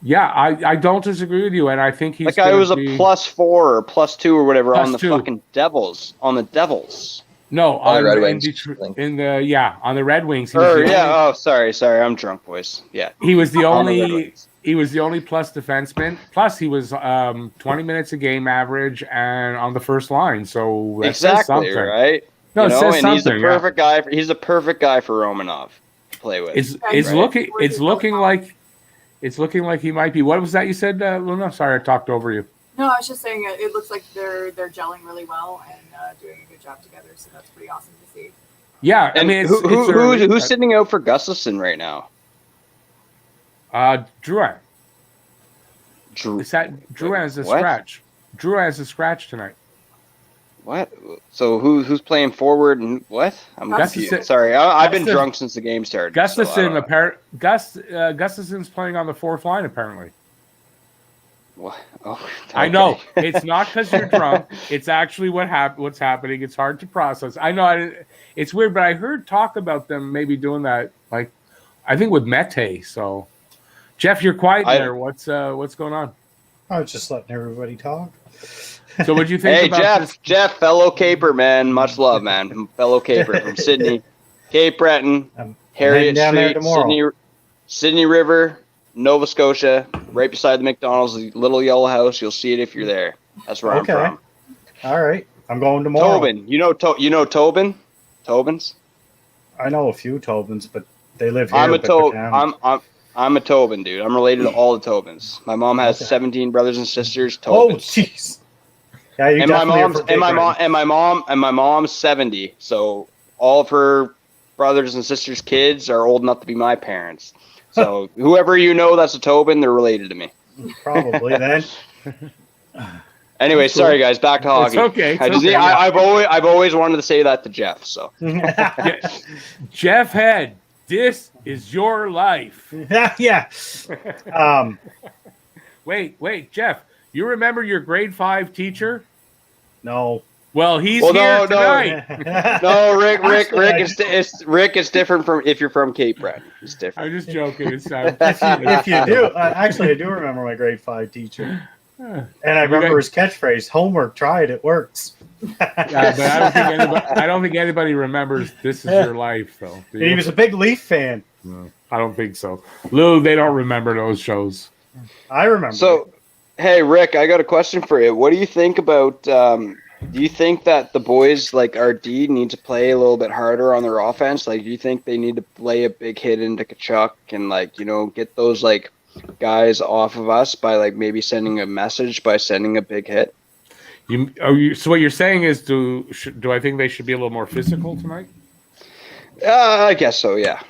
Yeah, I don't disagree with you, and I think he was a +4 or +2 or whatever on the +2. fucking Devils. On the Devils. No, On the Red in Wings, Detroit, I think. on the Red Wings. He was the only, Oh, sorry, I'm drunk, boys. Yeah, he was the On the Red only Wings. he was the only plus defenseman. Plus, he was 20 minutes a game average and on the first line. So that says exactly something. right. No, You it know, says and something. he's the yeah. perfect guy. He's the perfect guy for Romanov to play with. It's Right. looking like he might be. What was that you said, Luna? Sorry, I talked over you. No, I was just saying it looks like they're gelling really well and doing a good job together. So that's pretty awesome to see. Yeah, I And mean, it's early, who's but, sitting out for Gustafson right now? Drouin. Drew. It's that Drouin has a What? scratch. Drouin has a scratch tonight. What? So who's playing forward and what? I'm Gustafson. confused. Sorry, I've been Gustafson. drunk since the game started. so I Gustafson, don't- Gustafson's playing on the fourth line apparently. What? Oh, I know okay. it's not because you're drunk. It's actually what's happening. It's hard to process. I know it's weird, but I heard talk about them maybe doing that. Like I think with Mete. So, Jeff, you're quiet there. What's going on? I was just letting everybody talk. So, what do you think Hey, about this? Jeff, fellow Caper, man. Much love, man. Fellow Caper from Sydney, Cape Breton, I'm Harriet heading down there Street, tomorrow. Sydney River, Nova Scotia, right beside the McDonald's, the little yellow house. You'll see it if you're there. That's where Okay. I'm from. All right, I'm going tomorrow. Tobin, you know Tobin? Tobin's? I know a few Tobins, but they live here. I'm a but they're down. I'm a Tobin, dude. I'm related to all the Tobins. My mom has Okay. 17 brothers and sisters. Oh, Tobins. jeez. Yeah, you and my definitely are mom's from Big Red. and my mom's 70. So all of her brothers and sisters' kids are old enough to be my parents. So whoever you know that's a Tobin, they're related to me. Probably then. Anyway, That's cool. sorry guys, back to hockey. It's okay. I just, I've always wanted to say that to Jeff. So Jeff Head, this is your life. yeah. Wait, Jeff. You remember your grade 5 teacher? No. Well, he's Well, here no. tonight. no, Rick, Actually, it's different from if you're from Cape Breton. It's different. I'm just joking. It's, If you do, actually, I do remember my grade 5 teacher, and I remember his catchphrase: "Homework, try it, it works." Yeah, but I don't think anybody remembers "This Is Your Life," though. Do And he you? was a big Leaf fan. No, I don't think so. Lou, they don't remember those shows. I remember. So, hey, Rick, I got a question for you. What do you think about? Do you think that the boys like our D need to play a little bit harder on their offense? Like, do you think they need to play a big hit into Kachuk and get those like guys off of us by like maybe sending a message by sending a big hit? So what you're saying is, do I think they should be a little more physical tonight? I guess so. Yeah.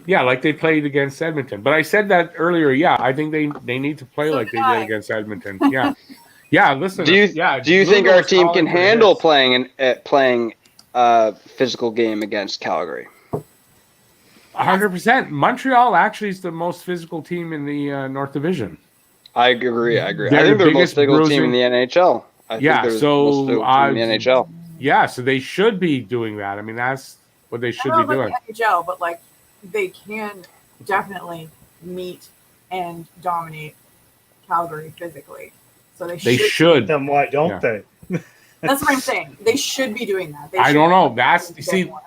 Yeah, like they played against Edmonton. But I said that earlier. Yeah, I think they need to play So like they did I. did against Edmonton. Yeah, yeah. Listen. Do you think Lou our was team calling can for the handle hits. playing a physical game against Calgary? 100%. Montreal actually is the most physical team in the North Division. I agree. I They're think the they're the most biggest physical team in bruising- the NHL. I Yeah, think they're so the most physical team in the NHL. Yeah, so they should be doing that. I mean, that's what they should I be don't know doing. about the NHL, but like they can definitely meet and dominate Calgary physically. So They should. should. then why don't Yeah. they? That's what I'm saying. They should be doing that. They I should don't know. be That's doing see, more.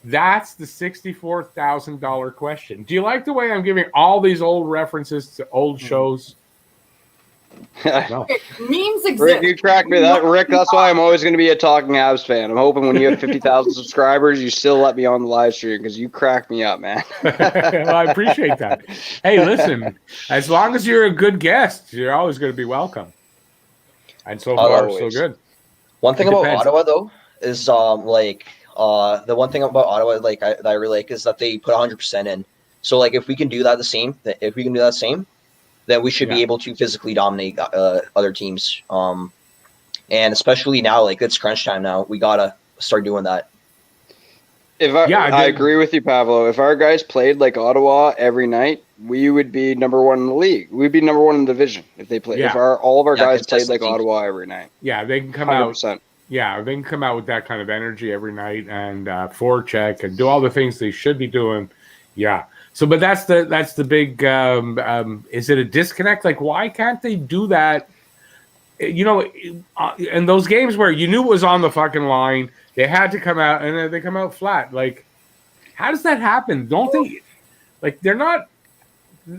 that's the $64,000 question. Do you like the way I'm giving all these old references to old shows? No. Okay, memes exist. Rick, you crack me. Rick, that's why I'm always going to be a Talking Habs fan. I'm hoping when you have 50,000 subscribers, you still let me on the live stream because you crack me up, man. Well, I appreciate that. Hey, listen, as long as you're a good guest, you're always going to be welcome. And so far, so Always. good. One thing It about depends. Ottawa though is the one thing about Ottawa that I really like is that they put 100% in. So like if we can do that then we should be Yeah. able to physically dominate other teams. And especially now, like it's crunch time now. We gotta start doing that. I agree with you, Pavlo. If our guys played like Ottawa every night, we would be number one in the league. We'd be number one in the division if they played. Yeah. If all of our guys played like consistency. Ottawa every night. Yeah, they can come out. 100%. Yeah, they can come out with that kind of energy every night and forecheck and do all the things they should be doing. Yeah. So, but that's the big. Is it a disconnect? Like, why can't they do that? and those games where you knew it was on the fucking line, they had to come out, and then they come out flat. Like, how does that happen? Don't they? Like, they're not.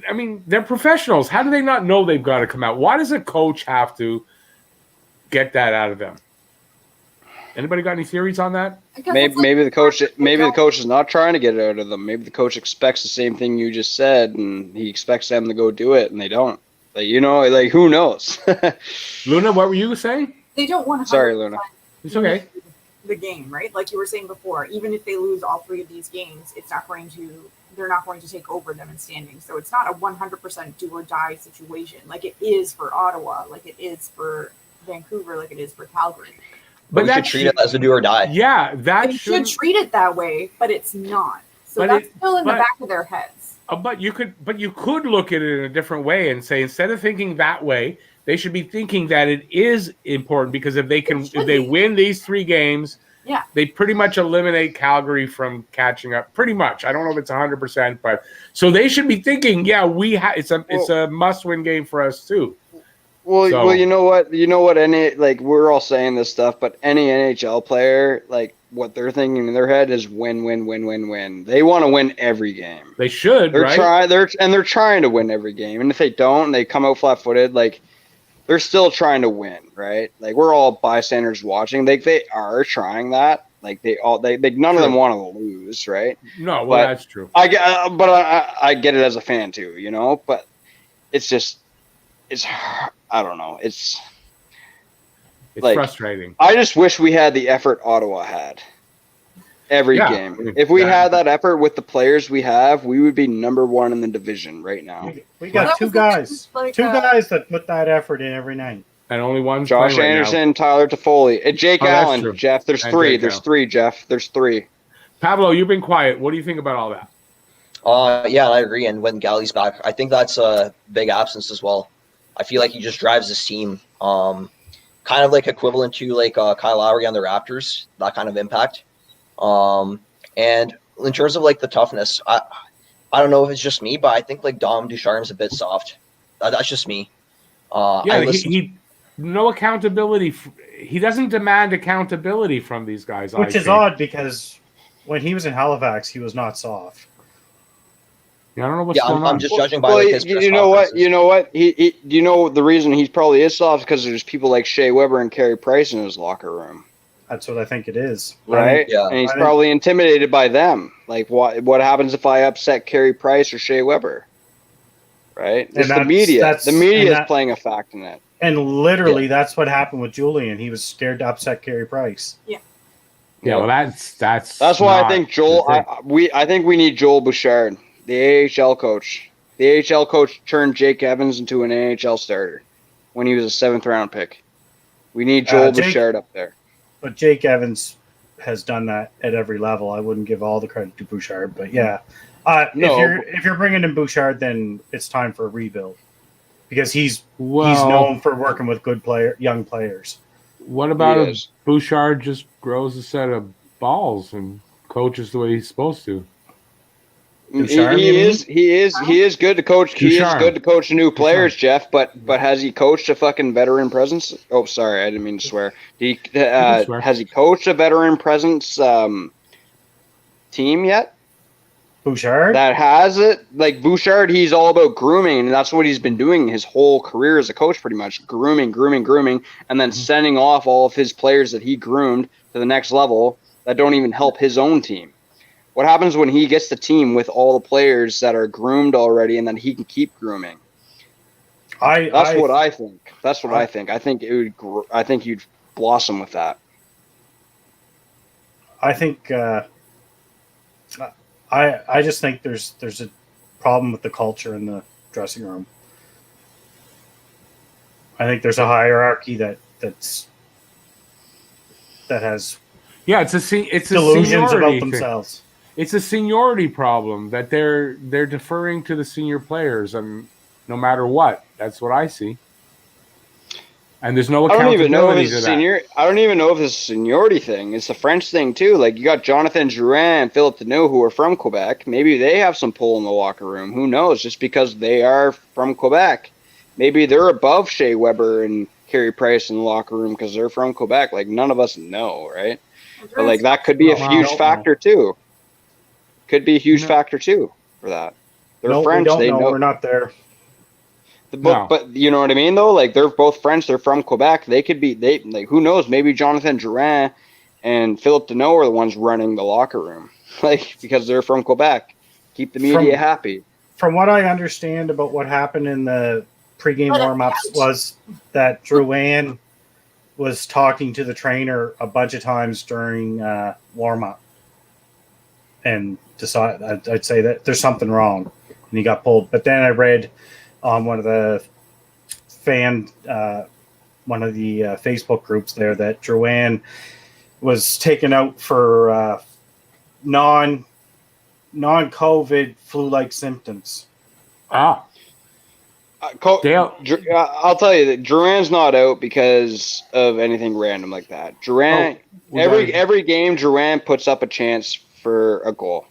I mean, they're professionals. How do they not know they've got to come out? Why does a coach have to get that out of them? Anybody got any theories on that? Maybe the coach is not trying to get it out of them. Maybe the coach expects the same thing you just said, and he expects them to go do it, and they don't. Like, who knows? Luna, what were you saying? They don't want to. Sorry, Luna. It's okay. The game, right? Like you were saying before, even if they lose all 3 of these games, they're not going to take over them in standings. So it's not a 100% do or die situation, like it is for Ottawa, like it is for Vancouver, like it is for Calgary. But we should treat it as a do or die. Yeah, they should treat it that way, but it's not. So that's still in the back of their heads. But you could look at it in a different way and say, instead of thinking that way, they should be thinking that it is important, because if they win these 3 games, they pretty much eliminate Calgary from catching up. Pretty much. I don't know if it's 100%, but so they should be thinking, it's a must-win game for us too. Well, you know what? We're all saying this stuff, but any NHL player, like, what they're thinking in their head is win, win, win, win, win. They want to win every game. They should, right? They're trying to win every game, and if they don't, they come out flat-footed. Like, they're still trying to win, right? Like, we're all bystanders watching. They are trying that. Like, none of them want to lose, right? No, well, that's true. I get it as a fan too, But it's just, I don't know. It's like, frustrating. I just wish we had the effort Ottawa had every game. If we had that effort with the players we have, we would be number 1 in the division right now. We got 2 guys. 2 guys that put that effort in every night. And only one. Josh Anderson, Tyler Toffoli, and Jake Allen. True. Jeff, there's 3. There's 3, Jeff. There's 3. Pablo, you've been quiet. What do you think about all that? Yeah, I agree. And when Galley's back, I think that's a big absence as well. I feel like he just drives this team, kind of like equivalent to like Kyle Lowry on the Raptors, that kind of impact. And in terms of like the toughness, I don't know if it's just me, but I think like Dom Ducharme's a bit soft. That's just me. He no accountability. He doesn't demand accountability from these guys, which is odd, because when he was in Halifax, he was not soft. Yeah, I don't know what's going on. I'm just judging by his you know what? The reason he probably is soft is because there's people like Shea Weber and Carey Price in his locker room. That's what I think it is. Right? Yeah. And he's probably intimidated by them. Like, what happens if I upset Carey Price or Shea Weber? Right? It's the media. The media is playing a fact in that. And literally, that's what happened with Julian. He was scared to upset Carey Price. Yeah. Yeah, well, that's why I think Joel. I think we need Joel Bouchard, the AHL coach. The AHL coach turned Jake Evans into an AHL starter when he was a 7th round pick. We need Joel Bouchard up there. But Jake Evans has done that at every level. I wouldn't give all the credit to Bouchard, but yeah. If you're bringing in Bouchard, then it's time for a rebuild, because he's known for working with good young players. What about if Bouchard just grows a set of balls and coaches the way he's supposed to? He is good to coach. He is good to coach new players, Jeff. But has he coached a fucking veteran presence? Oh, sorry, I didn't mean to swear. Has he coached a veteran presence team yet? Bouchard? That has it. Like Bouchard, he's all about grooming, and that's what he's been doing his whole career as a coach, pretty much. Grooming, and then sending off all of his players that he groomed to the next level that don't even help his own team. What happens when he gets the team with all the players that are groomed already, and then he can keep grooming? That's what I think. I think it would. I think you'd blossom with that. I think. I just think there's a problem with the culture in the dressing room. I think there's a hierarchy that has it's delusions about themselves. Thing. It's a seniority problem that they're deferring to the senior players, and no matter what, that's what I see. And there's no accountability to that. I don't even know if it's a seniority thing. It's a French thing too. Like you got Jonathan Drouin and Philippe Deneau who are from Quebec. Maybe they have some pull in the locker room. Who knows? Just because they are from Quebec, maybe they're above Shea Weber and Carey Price in the locker room because they're from Quebec. Like, none of us know, right? That's But right. like that could be a Well, huge don't factor too. Could be a huge No. factor too for that. They're No, we French. don't They know. know. We're not there. No. But you know what I mean though. Like they're both French. They're from Quebec. They could be. They like who knows? Maybe Jonathan Drouin and Philip Deneau are the ones running the locker room. Like because they're from Quebec. Keep the media happy. From what I understand about what happened in the pregame warm-ups was that Drouin was talking to the trainer a bunch of times during warm-up and decided I'd say that there's something wrong and he got pulled. But then I read on one of the Facebook groups there that Drouin was taken out for non-COVID flu-like symptoms. Ah, Dale. I'll tell you that Drouin's not out because of anything random like that. Drouin, every game, Drouin puts up a chance for a goal.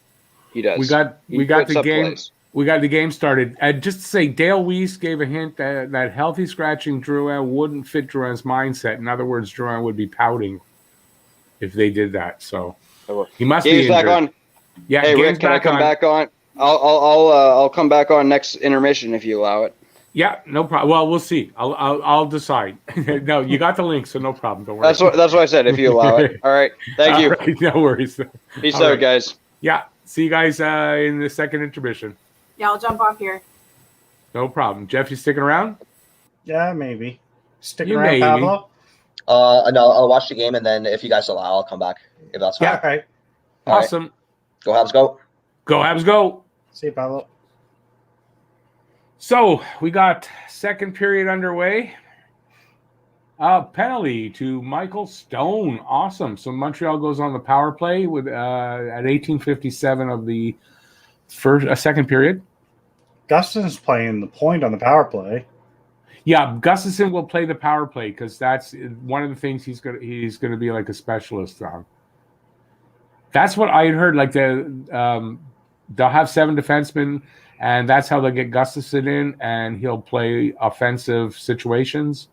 He does. We got the game. Plays. We got the game started. Just to say, Dale Weiss gave a hint that healthy scratching Drouin wouldn't fit Drouin's mindset. In other words, Drouin would be pouting if they did that. So he must Game's be injured. back on. Yeah, hey game's Rick, can I come back on? I'll come back on next intermission if you allow it. Yeah, no problem. Well, we'll see. I'll decide. No, you got the link, so no problem. Don't worry. That's what I said. If you allow it. All right. Thank you. Right, no worries. Peace All out, right. guys. Yeah. See you guys in the second intermission. Yeah, I'll jump off here. No problem. Jeff, you sticking around? Yeah, maybe. Sticking You around, maybe. Pablo? No, I'll watch the game, and then if you guys allow, I'll come back if that's fine. Yeah. Okay. All right. Awesome. Go Habs, go. Go Habs, go. See you, Pablo. So we got second period underway. Penalty to Michael Stone. Awesome. So Montreal goes on the power play with at 18:57 of the second period. Gustafson's playing the point on the power play. Yeah, Gustafson will play the power play because that's one of the things he's gonna be like a specialist on. That's what I had heard. Like they'll have 7 defensemen, and that's how they'll get Gustafson in, and he'll play offensive situations,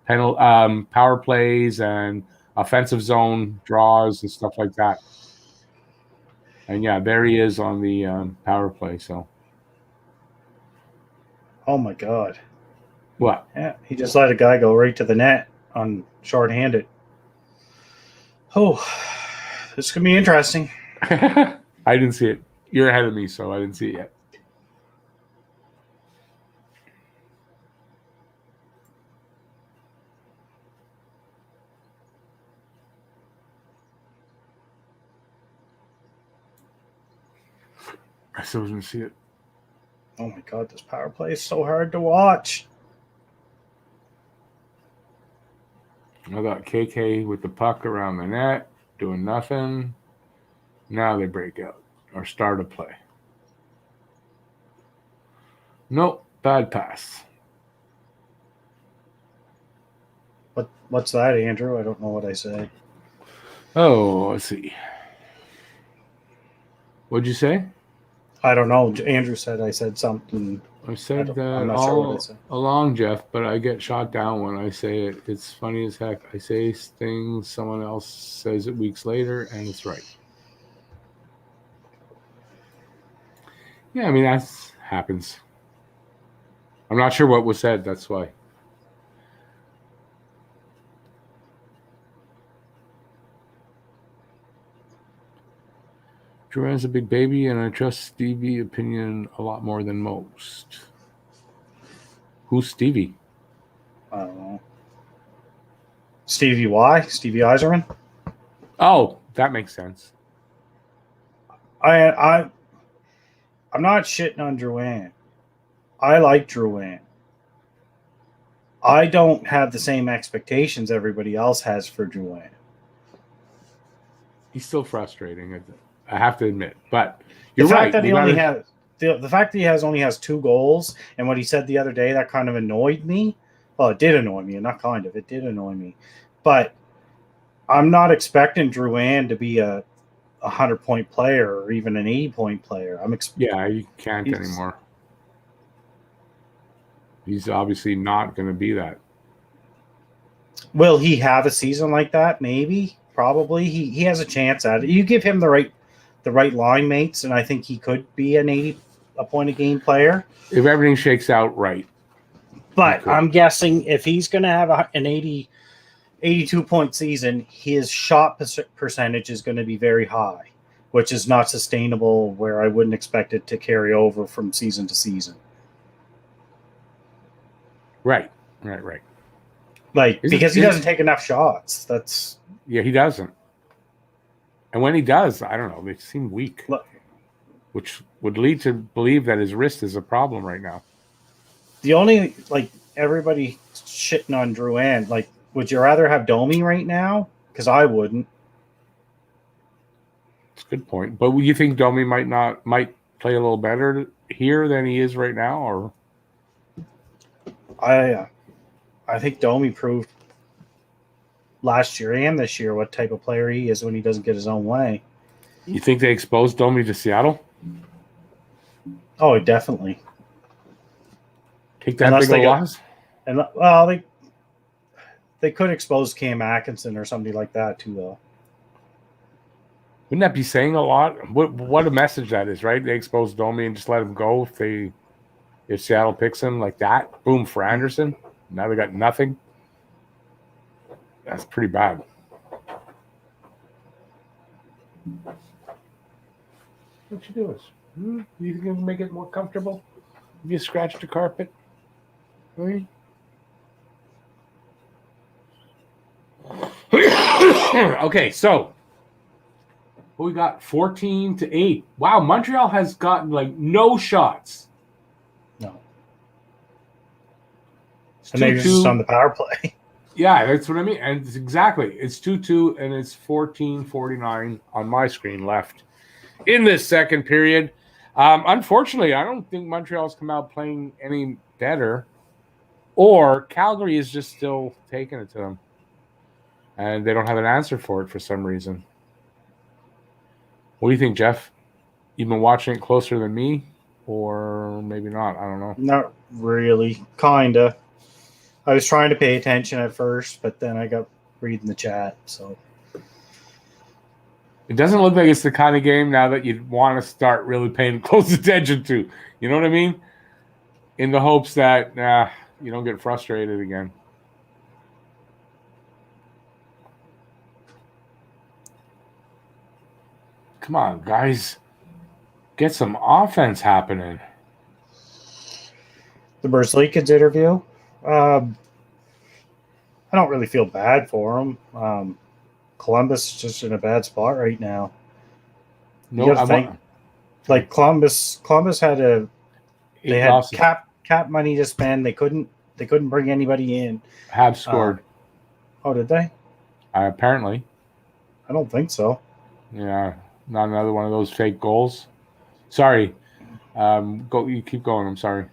power plays, and offensive zone draws and stuff like that. And yeah, there he is on the power play. So, Oh my God. what? Yeah, he just let a guy go right to the net on shorthanded. Oh, this is going to be interesting. I didn't see it. You're ahead of me, so I didn't see it yet. I still didn't see it. Oh my God, this power play is so hard to watch. I got KK with the puck around the net, doing nothing. Now they break out or start a play. Nope, bad pass. What's that, Andrew? I don't know what I say. Oh, let's see. What'd you say? I don't know. Andrew said I said something. I said I'm that not sure what I all said. along, Jeff, but I get shot down when I say it. It's funny as heck. I say things, someone else says it weeks later, and it's right. Yeah, I mean, that happens. I'm not sure what was said, that's why. Duran's a big baby, and I trust Stevie's opinion a lot more than most. Who's Stevie? I don't know. Stevie Y? Stevie Eiserman? Oh, that makes sense. I'm not shitting on Drouin. I like Drouin. I don't have the same expectations everybody else has for Drouin. He's still frustrating, I have to admit. But you're right. The fact that he only has 2 goals, and what he said the other day, that kind of annoyed me. Well, it did annoy me, and not kind of. It did annoy me. But I'm not expecting Drouin to be a 100-point player or even an 80-point player. Yeah, you can't anymore. He's obviously not going to be that. Will he have a season like that? Maybe, probably. He has a chance at it. You give him the right line mates, and I think he could be an 80 a point a game player. If everything shakes out right. But I'm guessing if he's going to have an 82 point season, his shot percentage is going to be very high, which is not sustainable, where I wouldn't expect it to carry over from season to season. Right. Like, because he doesn't take enough shots. Yeah, he doesn't. And when he does, I don't know, they seem weak, which would lead to believe that his wrist is a problem right now. The only, like, everybody shitting on Drouin, like, would you rather have Domi right now? Because I wouldn't. It's a good point. But you think Domi might play a little better here than he is right now, or? I think Domi proved last year and this year what type of player he is when he doesn't get his own way. You think they exposed Domi to Seattle? Oh, definitely. Take that big loss? And well, they could expose Cam Atkinson or somebody like that too, though. Wouldn't that be saying a lot? What a message that is, right? They expose Domi and just let him go if Seattle picks him like that. Boom for Anderson. Now they got nothing. That's pretty bad. What you do is, you think you can make it more comfortable? If you scratch the carpet? Really? Okay, so we got 14-8. Wow, Montreal has gotten like no shots. No. It's and they're just on the power play. Yeah, that's what I mean. And it's 2-2, and it's 14-49 on my screen left in this second period. Unfortunately, I don't think Montreal's come out playing any better, or Calgary is just still taking it to them, and they don't have an answer for it for some reason. What do you think, Jeff? You've been watching it closer than me, or maybe not? I don't know. Not really. Kinda. I was trying to pay attention at first, but then I got reading the chat. So it doesn't look like it's the kind of game now that you'd want to start really paying close attention to. You know what I mean? In the hopes that you don't get frustrated again. Come on, guys. Get some offense happening. The Berzlikins interview. I don't really feel bad for him. Columbus is just in a bad spot right now. No, like Columbus had they had cap money to spend. They couldn't bring anybody in. Habs scored. Oh, did they? Apparently. I don't think so. Yeah, not another one of those fake goals. Sorry. You keep going. I'm sorry.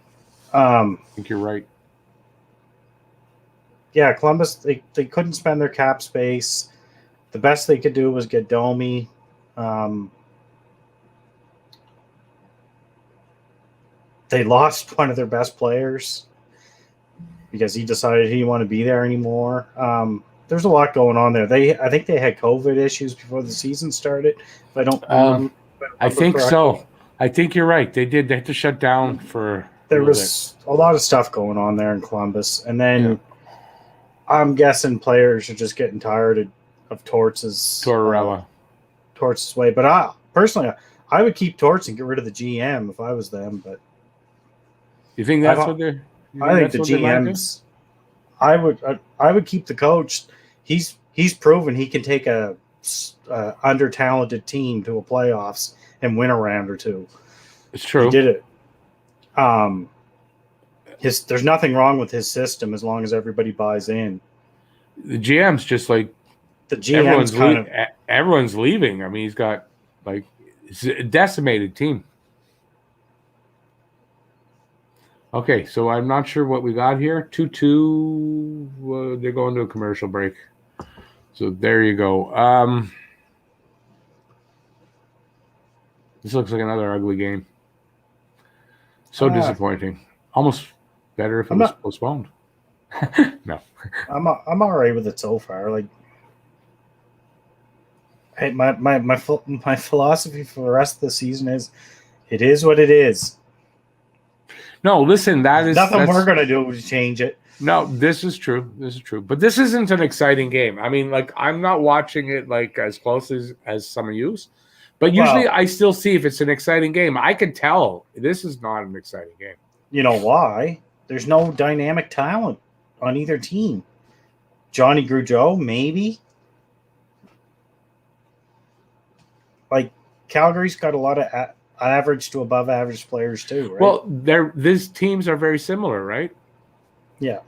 I think you're right. Yeah, Columbus, they couldn't spend their cap space. The best they could do was get Domi. They lost one of their best players because he decided he didn't want to be there anymore. There's a lot going on there. I think they had COVID issues before the season started. If I don't remember I think correctly. So. I think you're right. They did. They had to shut down for. There was a lot of stuff going on there in Columbus, and then I'm guessing players are just getting tired of Torts' way. But personally, I would keep Torts and get rid of the GM if I was them. But you think that's what they're? I think the GMs. I would keep the coach. He's proven he can take a under talented team to a playoffs and win a round or two. It's true. He did it. There's nothing wrong with his system as long as everybody buys in. The GM's just like the GM's everyone's leaving. I mean, he's got it's a decimated team. Okay, so I'm not sure what we got here. 2-2. They're going to a commercial break. So there you go. This looks like another ugly game. So disappointing. Almost better if it was postponed. No. I'm all right with it so far. Like, hey, my philosophy for the rest of the season is what it is. No, listen, Nothing we're gonna do to change it. No, this is true. But this isn't an exciting game. I mean, like, I'm not watching it like as close as some of yous. But usually I still see if it's an exciting game. I can tell this is not an exciting game. You know why? There's no dynamic talent on either team. Johnny Gaudreau, maybe. Like, Calgary's got a lot of average to above average players too, right? Well, these teams are very similar, right? Yeah.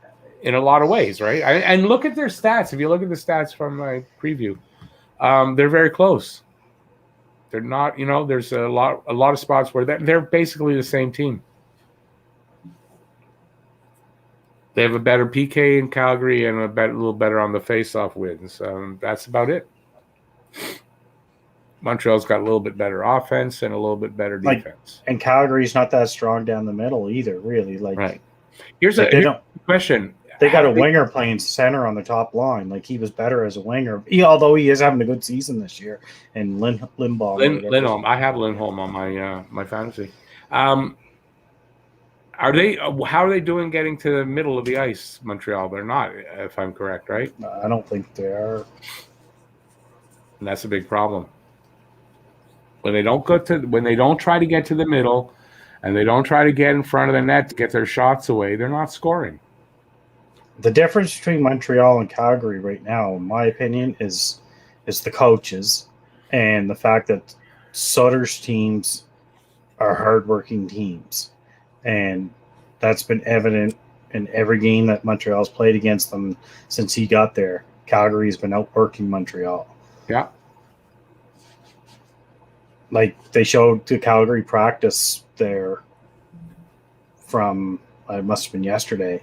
In a lot of ways, right? And look at their stats. If you look at the stats from my preview, they're very close. They're not, there's a lot of spots where they're basically the same team. They have a better PK in Calgary and a little better on the face-off wins. That's about it. Montreal's got a little bit better offense and a little bit better defense. And Calgary's not that strong down the middle either, really. Like, right. Here's a question. They got a winger playing center on the top line. Like, he was better as a winger, although he is having a good season this year. And Lindholm. I have Lindholm on my fantasy. How are they doing getting to the middle of the ice, Montreal? They're not, if I'm correct, right? I don't think they are. And that's a big problem. When they don't try to get to the middle and they don't try to get in front of the net to get their shots away, they're not scoring. The difference between Montreal and Calgary right now, in my opinion, is the coaches and the fact that Sutter's teams are hardworking teams. And that's been evident in every game that Montreal's played against them since he got there. Calgary's been outworking Montreal. Yeah. Like, they showed the Calgary practice there from, it must have been yesterday,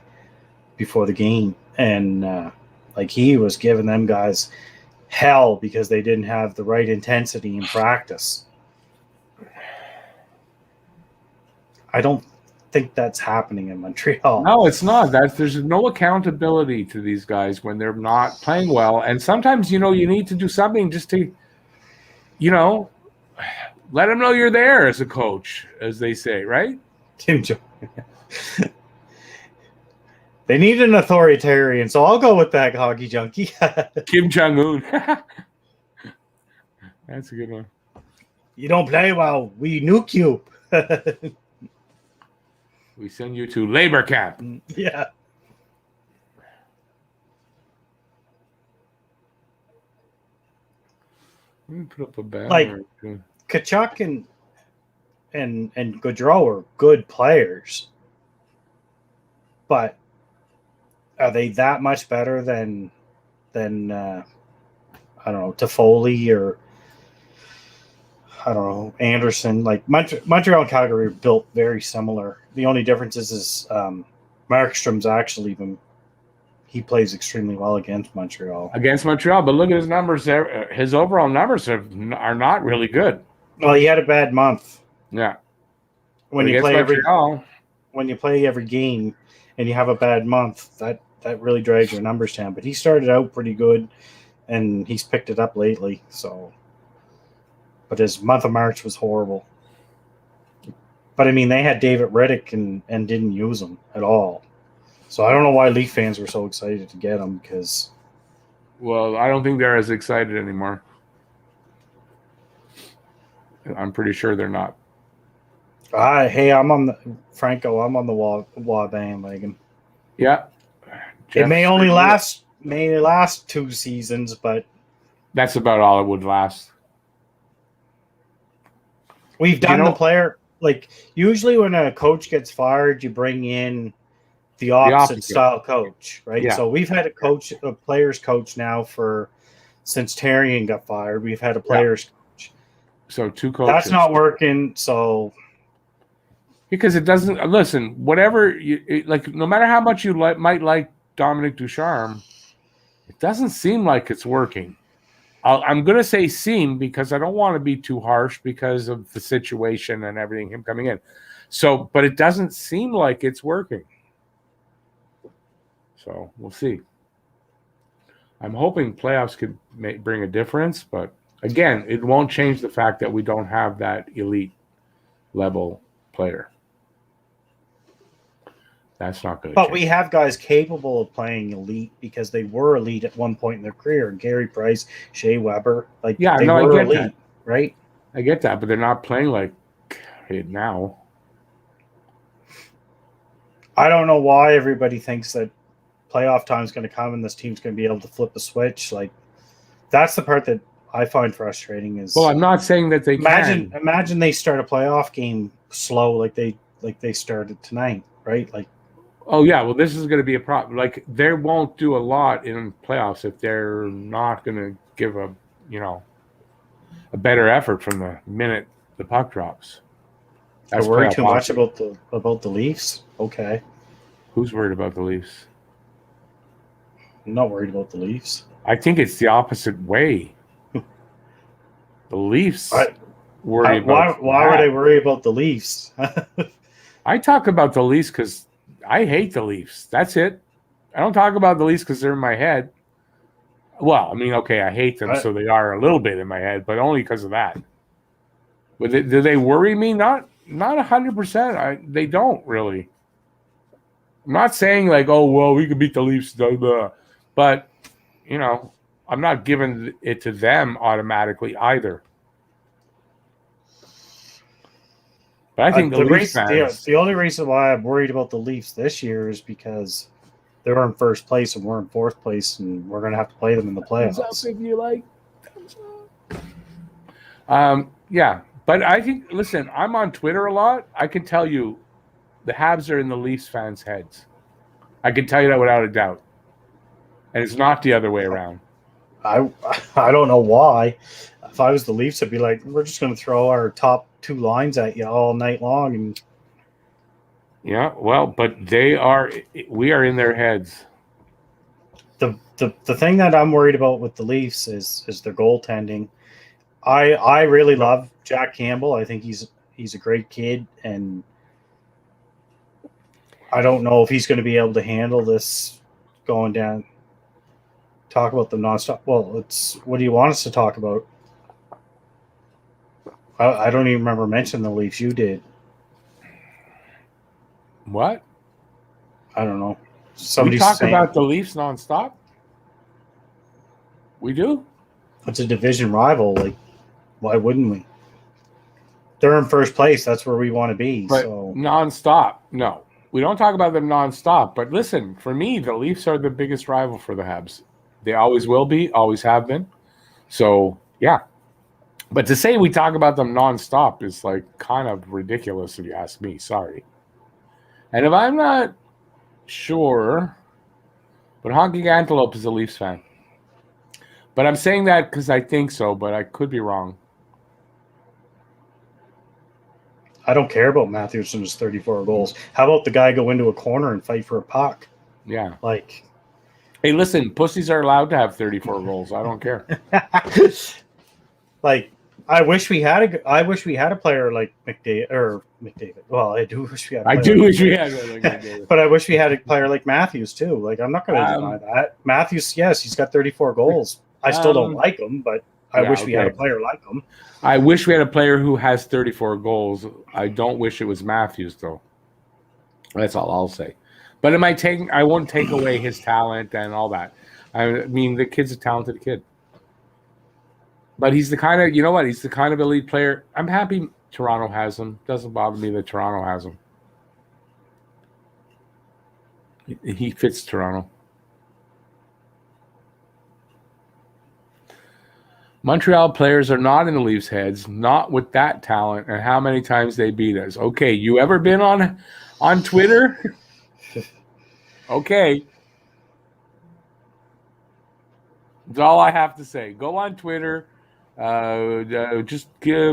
before the game. And, he was giving them guys hell because they didn't have the right intensity in practice. I don't think that's happening in Montreal. No, it's not. There's no accountability to these guys when they're not playing well. And sometimes, you need to do something just to, let them know you're there as a coach, as they say, right? Kim Jong. They need an authoritarian, so I'll go with that, Hockey Junkie. Kim Jong-un. That's a good one. You don't play well, we nuke you. We send you to labor camp. Yeah. Let me put up a banner. Like, Kachuk and Gaudreau are good players, but are they that much better than I don't know, Toffoli or I don't know, Anderson? Like, Montreal and Calgary are built very similar. The only difference is Markstrom's actually he plays extremely well against Montreal. But look at his numbers there. His overall numbers are not really good. Well, he had a bad month. Yeah. When you play every game and you have a bad month, that really drags your numbers down. But he started out pretty good, and he's picked it up lately. So, but his month of March was horrible. But I mean, they had David Riddick and didn't use him at all. So I don't know why Leaf fans were so excited to get him because. Well, I don't think they're as excited anymore. I'm pretty sure they're not. Hey, I'm on the Wah bandwagon. Yeah. It may only last 2 seasons, but that's about all it would last. We've done the player, like, usually when a coach gets fired, you bring in the opposite style coach, right? Yeah. So we've had a player's coach now since Therrien got fired. We've had a player's coach. So 2 coaches. That's not working. So because it doesn't listen. Whatever you like, no matter how much you might like Dominic Ducharme, it doesn't seem like it's working. I'm going to say seem because I don't want to be too harsh because of the situation and everything, him coming in. So, but it doesn't seem like it's working. So we'll see. I'm hoping playoffs could bring a difference, but again, it won't change the fact that we don't have that elite level player. That's not going to change. But we have guys capable of playing elite because they were elite at one point in their career. Gary Price, Shea Weber, like Yeah, they no, I were get elite, that. right? I get that, but they're not playing like it now. I don't know why everybody thinks that playoff time is going to come and this team's going to be able to flip a switch. Like that's the part that I find frustrating. Is Well, I'm not saying that they can. Imagine they start a playoff game slow like they started tonight, right? Like, oh yeah, well this is going to be a problem. Like they won't do a lot in playoffs if they're not going to give a better effort from the minute the puck drops. I worry too much about the Leafs. Okay, who's worried about the Leafs? I'm not worried about the Leafs. I think it's the opposite way. The Leafs worry about. Why would I worry about the Leafs? I talk about the Leafs because I hate the Leafs. That's it. I don't talk about the Leafs because they're in my head. Well, I mean, okay, I hate them, so they are a little bit in my head, but only because of that. But do they worry me? Not 100%. They don't really. I'm not saying like, oh well, we could beat the Leafs, blah, blah. But I'm not giving it to them automatically either. But I think the only reason why I'm worried about the Leafs this year is because they're in first place and we're in fourth place, and we're going to have to play them in the playoffs. If you like. Yeah, but I think. Listen, I'm on Twitter a lot. I can tell you, the Habs are in the Leafs fans' heads. I can tell you that without a doubt, and it's not the other way around. I don't know why. If I was the Leafs, I'd be like, we're just going to throw our top two lines at you all night long. And yeah, well, but we are in their heads. The thing that I'm worried about with the Leafs is their goaltending. I really love Jack Campbell. I think he's a great kid, and I don't know if he's going to be able to handle this going down. Talk about them nonstop. Well, what do you want us to talk about? I don't even remember mentioning the Leafs. You did. What? I don't know. We talk about the Leafs nonstop. We do. It's a division rival. Like, why wouldn't we? They're in first place. That's where we want to be. But so nonstop, no. We don't talk about them nonstop. But listen, for me, the Leafs are the biggest rival for the Habs. They always will be, always have been. So, yeah. But to say we talk about them nonstop is like kind of ridiculous if you ask me. Sorry. And if I'm not sure, but Honking Antelope is a Leafs fan. But I'm saying that because I think so, but I could be wrong. I don't care about Matthews and his 34 goals. How about the guy go into a corner and fight for a puck? Yeah. Like, hey, listen, pussies are allowed to have 34 goals. I don't care. Like, I wish we had a player like McDavid. Well, I do wish we had. I do wish we had one like McDavid. But I wish we had a player like Matthews too. Like, I'm not going to deny that. Matthews, yes, he's got 34 goals. I still don't like him, but I wish we had a player like him. I wish we had a player who has 34 goals. I don't wish it was Matthews, though. That's all I'll say. But I won't take away his talent and all that. I mean, the kid's a talented kid. But he's the kind of, he's the kind of elite player. I'm happy Toronto has him. Doesn't bother me that Toronto has him. He fits Toronto. Montreal players are not in the Leafs' heads, not with that talent and how many times they beat us. Okay, you ever been on Twitter? Okay. That's all I have to say. Go on Twitter. Just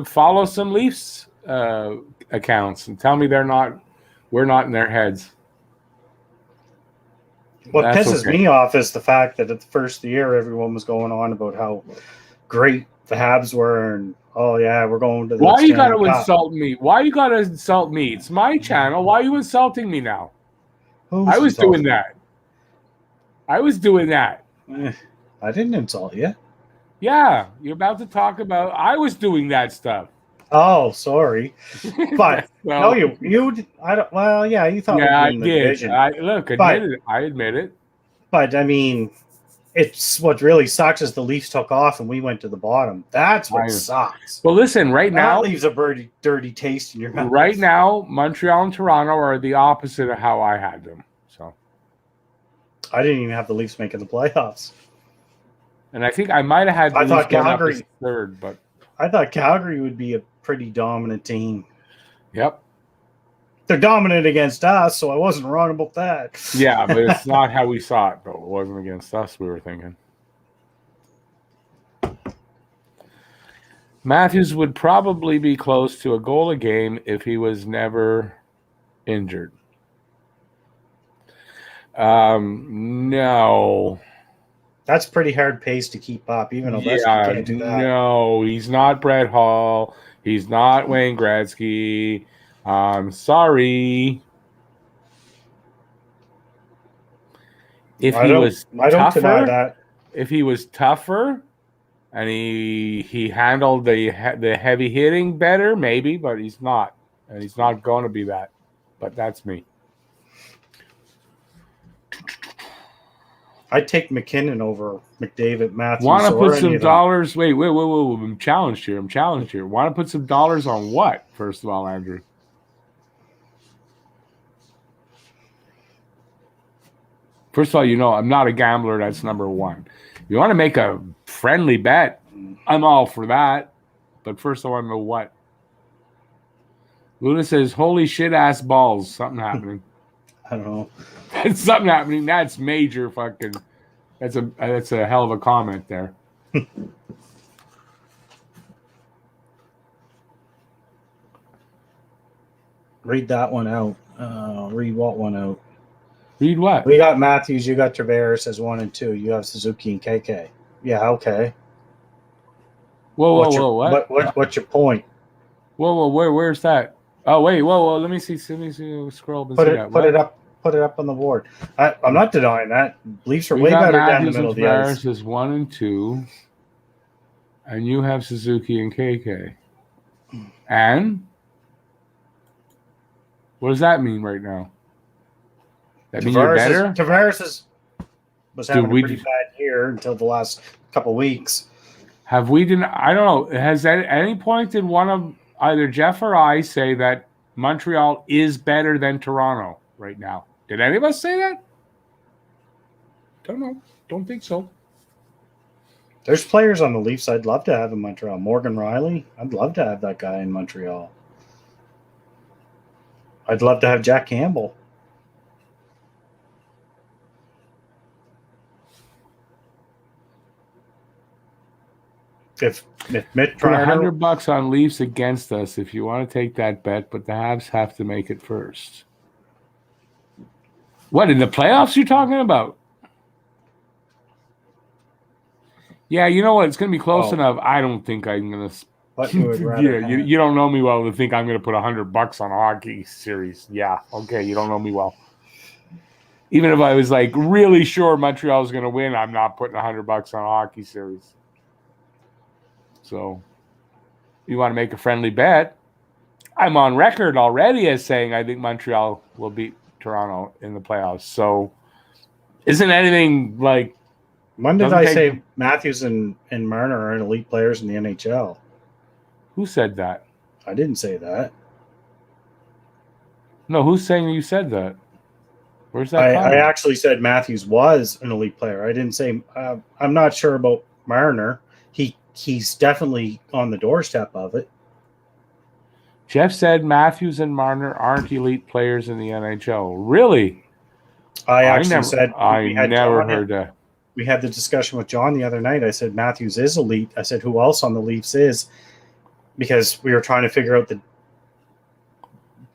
follow some Leafs accounts and tell me we're not in their heads. What pisses me off is the fact that at the first of the year, everyone was going on about how great the Habs were, and oh yeah, we're going to the Why you got to insult me? Why you got to insult me? It's my channel. Why are you insulting me now? I was doing that. I was doing that. I didn't insult you. Yeah, you're about to talk about. I was doing that stuff. Oh, sorry. But So, no, you. I don't. Well, yeah, you thought yeah, I we'd win the did. division. I But- admit it. I admit it. But I mean, it's what really sucks is the Leafs took off and we went to the bottom. That's what sucks. Well, listen, right now, That leaves a dirty taste in your mouth. right now, Montreal and Toronto are the opposite of how I had them. So, I didn't even have the Leafs making the playoffs. and I think I might have had. I thought going up Calgary- as third, but I thought Calgary would be a pretty dominant team. yep, They're dominant against us, so I wasn't wrong about that. yeah, but it's not how we saw it. Though it wasn't against us. We were thinking. Matthews would probably be close to a goal a game if he was never injured. No. That's pretty hard pace to keep up, even though can't do that. No, he's not Brett Hall. He's not Wayne Gretzky. Sorry. If I he don't- was I don't deny tougher, that. if he was tougher, and he handled the heavy hitting better, maybe, but he's not, and he's not going to be that. But that's me. I'd take McKinnon over McDavid, Matthews. Want to or put any some of them. dollars? Wait. I'm challenged here. Want to put some dollars on what? First of all, Andrew. First of all, I'm not a gambler. That's number one. You want to make a friendly bet? I'm all for that. But first, I want to know what. Luna says, "Holy shit, ass balls! Something happening." I don't know. That's something happening. That's major fucking. That's a hell of a comment there. Read that one out. Read what one out? Read what? We got Matthews. You got Tavares as 1 and 2. You have Suzuki and KK. Yeah, okay. Whoa! What? What's your point? Whoa! Where's that? Oh wait! Whoa! Let me see. Scroll up and Put see it. that. Put it up. Put it up on the board. I'm not denying that. Leafs are We way got better down the Matthews middle of and the ice. Tavares as 1 and 2, and you have Suzuki and KK. And what does that mean right now? That mean you're better? Tavares was having a we pretty just- bad year until the last couple weeks. Have we? I don't know. Has at any point did one of either Jeff or I say that Montreal is better than Toronto right now? Did any of us say that? Don't know. Don't think so. There's players on the Leafs I'd love to have in Montreal. Morgan Riley, I'd love to have that guy in Montreal. I'd love to have Jack Campbell. If Mitch Put Marner, $100 on Leafs against us if you want to take that bet, but the Habs have to make it first. What, in the playoffs you're talking about? Yeah, you know what? It's going to be close enough. I don't think I'm going to. what you would rather Yeah, have. you don't know me well to think I'm going to put $100 on a hockey series. Yeah, okay, you don't know me well. Even if I was like really sure Montreal is going to win, I'm not putting $100 on a hockey series. So, you want to make a friendly bet? I'm on record already as saying I think Montreal will beat Toronto in the playoffs. So, isn't anything like? When did doesn't I take- say Matthews and Marner are elite players in the NHL? Who said that? I didn't say that. No, who's saying you said that? Where's that? I comment? actually said Matthews was an elite player. I didn't say I'm not sure about Marner. He's definitely on the doorstep of it. Jeff said Matthews and Marner aren't elite players in the NHL. Really? I actually said I we had never John- heard that. We had the discussion with John the other night. I said Matthews is elite. I said who else on the Leafs is, because we were trying to figure out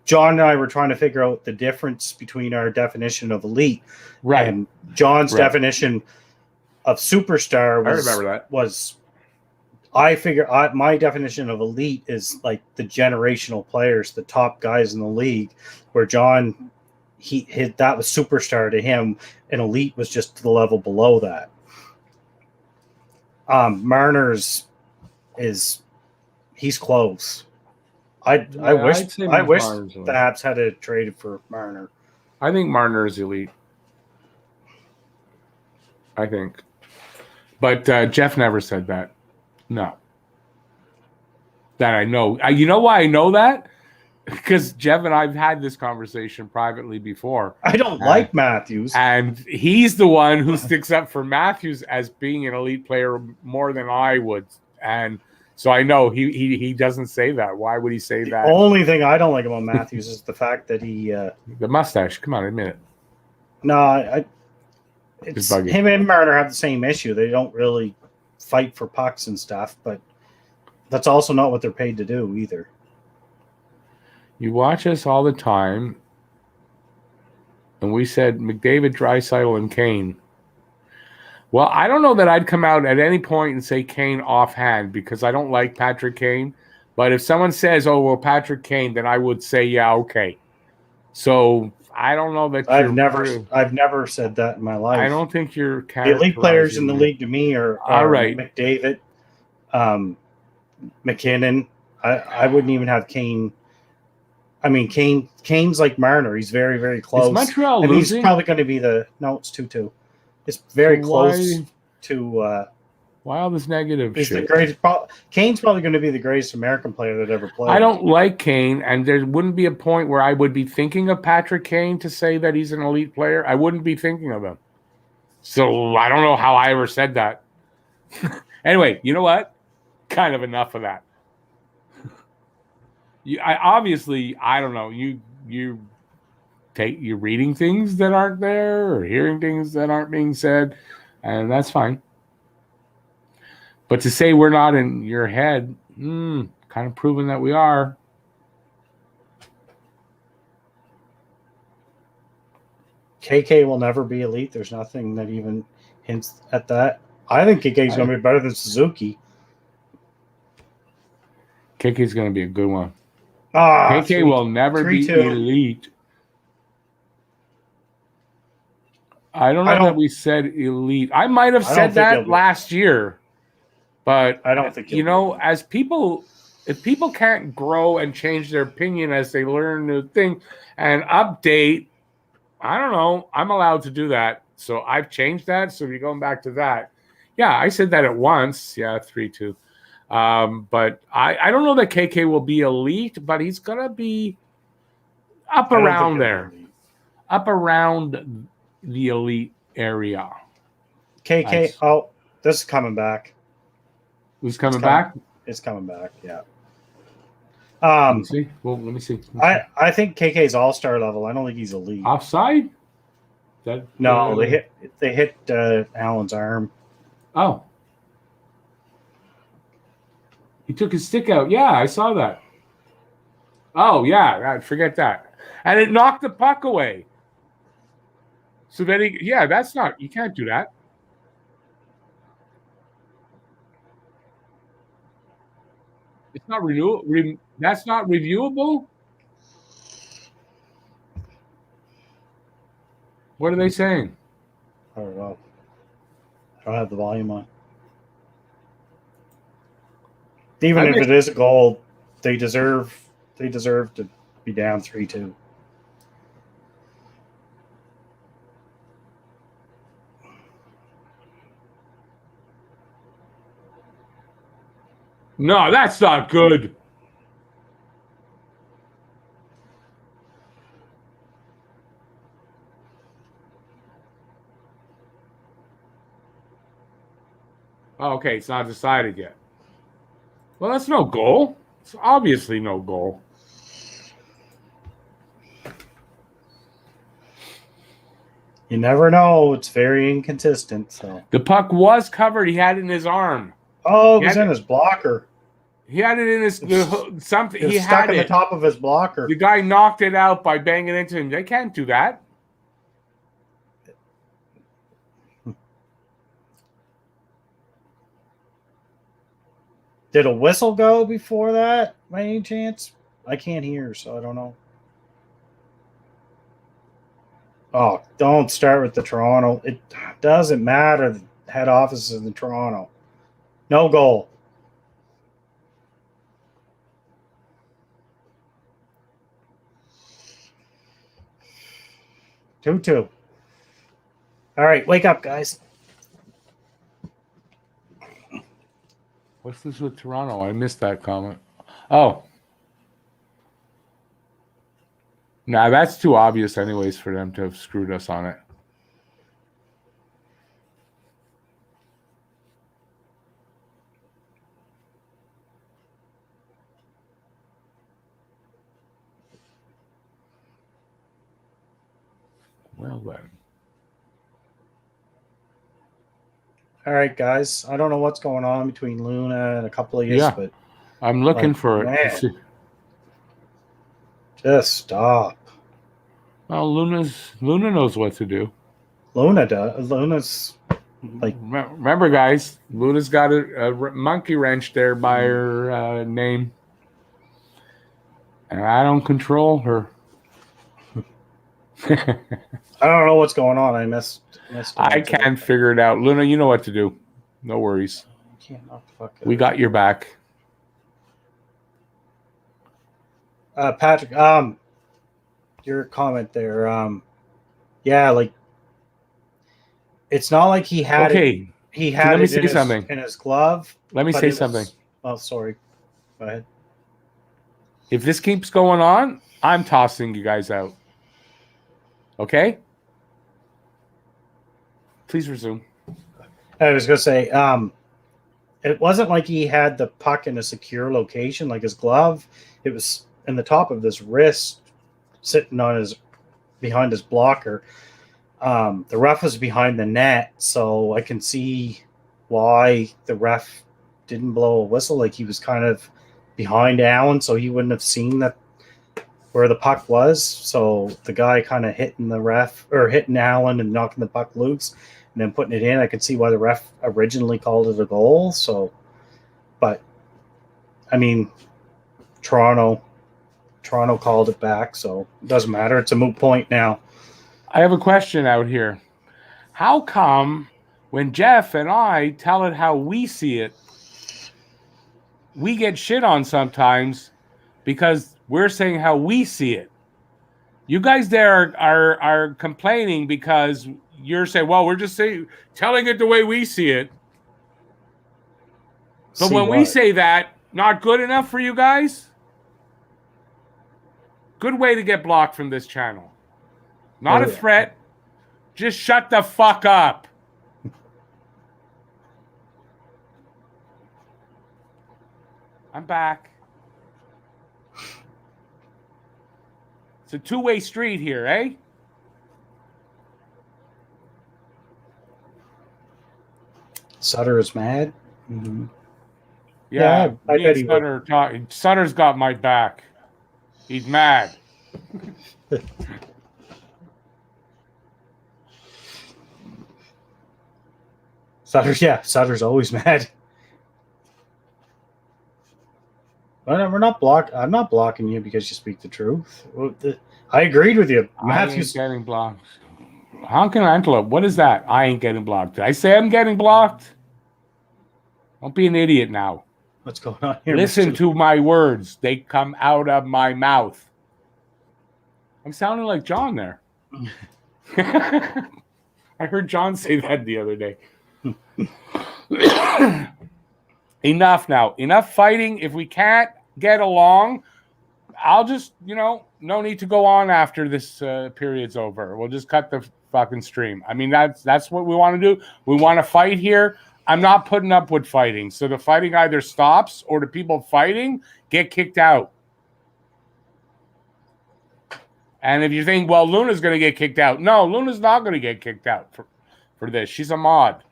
John and I were trying to figure out the difference between our definition of elite. Right. And John's Right. definition of superstar was I figure my definition of elite is like the generational players, the top guys in the league, where John that was superstar to him, and elite was just the level below that. Marner's he's close. I wish I'd say the Marner's elite. Habs had traded for Marner. I think Marner is elite. I think. But Jeff never said that. No. That I know. You know why I know that? Because Jeff and I've had this conversation privately before. I don't like Matthews. And he's the one who sticks up for Matthews as being an elite player more than I would. And so I know he doesn't say that. Why would he say that? The only thing I don't like about Matthews is the fact that he the mustache. Come on, admit it. No, it's him and Marner have the same issue. They don't really fight for pucks and stuff, but that's also not what they're paid to do either. You watch us all the time, and we said McDavid, Draisaitl, and Kane. Well, I don't know that I'd come out at any point and say Kane offhand because I don't like Patrick Kane. But if someone says, "Oh, well, Patrick Kane," then I would say, "Yeah, okay." So I don't know that I've never said that in my life. I don't think you're the elite players in the league to me are all right. McDavid, McKinnon. I wouldn't even have Kane. I mean, Kane's like Marner. He's very, very close. Is Montreal and losing? He's probably going to be no, it's 2-2. It's very close to. Why all this negative he's shit? The greatest. Kane's probably going to be the greatest American player that ever played. I don't like Kane, and there wouldn't be a point where I would be thinking of Patrick Kane to say that he's an elite player. I wouldn't be thinking of him. So I don't know how I ever said that. Anyway, you know what? Kind of enough of that. I don't know. You're reading things that aren't there or hearing things that aren't being said, and that's fine. But to say we're not in your head, kind of proving that we are. KK will never be elite. There's nothing that even hints at that. I think KK is going to be better than Suzuki. KK is going to be a good one. KK will never be elite. I don't know that we said elite. I might have said that last year. But I don't think as people, if people can't grow and change their opinion as they learn new things and update, I don't know. I'm allowed to do that, so I've changed that. So if you're going back to that, yeah, I said that at once. Yeah, 3-2. But I don't know that KK will be elite, but he's gonna be up around there, up around the elite area. KK, this is coming back. Who's coming back? It's coming back, yeah. Let me see. Well, let me see. I think KK's all-star level. I don't think he's elite. Offside? No, they hit Allen's arm. Oh. He took his stick out. Yeah, I saw that. Oh, yeah, forget that. And it knocked the puck away. So then that's not, you can't do that. It's not that's not reviewable? What are they saying? I don't know. I don't have the volume on. Even if it is a goal, they deserve to be down 3-2. No, that's not good. Oh, okay, it's not decided yet. Well, that's no goal. It's obviously no goal. You never know. It's very inconsistent. So the puck was covered. He had it in his arm. Oh, it was in his blocker. He had it in his something. He stuck in the top of his blocker. The guy knocked it out by banging into him. They can't do that. Did a whistle go before that, by any chance? I can't hear, so I don't know. Oh, don't start with the Toronto. It doesn't matter. The head office is in Toronto. No goal. Two. All right, wake up, guys. What's this with Toronto? I missed that comment. Oh. Nah, that's too obvious anyways for them to have screwed us on it. Well then. All right, guys. I don't know what's going on between Luna and a couple of you, but I'm looking for man, it. To see. Just stop. Well, Luna knows what to do. Luna does. Luna's like. Remember, guys, Luna's got a monkey wrench there by her name, and I don't control her. I don't know what's going on. I missed. I can't figure it out. Luna, you know what to do. No worries. I can't knock the fuck out. We got your back. Patrick, your comment there. Yeah, like it's not like he had it. He had let me it say something in his glove. Let me say something. Oh, sorry. Go ahead. If this keeps going on, I'm tossing you guys out. Okay? Please resume. I was going to say, it wasn't like he had the puck in a secure location, like his glove. It was in the top of his wrist, sitting on behind his blocker. The ref was behind the net, so I can see why the ref didn't blow a whistle. Like he was kind of behind Allen, so he wouldn't have seen that where the puck was. So the guy kind of hitting Allen and knocking the puck loose and then putting it in. I could see why the ref originally called it a goal. So, but I mean, Toronto called it back, so it doesn't matter. It's a moot point now. I have a question out here. How come when Jeff and I tell it how we see it, we get shit on sometimes because we're saying how we see it? You guys there are complaining because you're saying, well, we're just telling it the way we see it. But when we say that, not good enough for you guys? Good way to get blocked from this channel. Not a threat. Just shut the fuck up. I'm back. It's a two-way street here, eh? Sutter is mad. Mm-hmm. Yeah, I bet he would. Sutter's got my back. He's mad. Sutter's always mad. But I'm not blocking you because you speak the truth. I agreed with you. Matthew's getting blocked. Honkin' Antelope, what is that? I ain't getting blocked. Did I say I'm getting blocked? Don't be an idiot now. What's going on here? Listen to my words. They come out of my mouth. I'm sounding like John there. I heard John say that the other day. Enough now. Enough fighting. If we can't get along, I'll just, no need to go on after this period's over. We'll just cut the fucking stream. I mean, that's what we want to do. We want to fight here. I'm not putting up with fighting. So the fighting either stops or the people fighting get kicked out. And if you think, well, Luna's going to get kicked out. No, Luna's not going to get kicked out for this. She's a mod.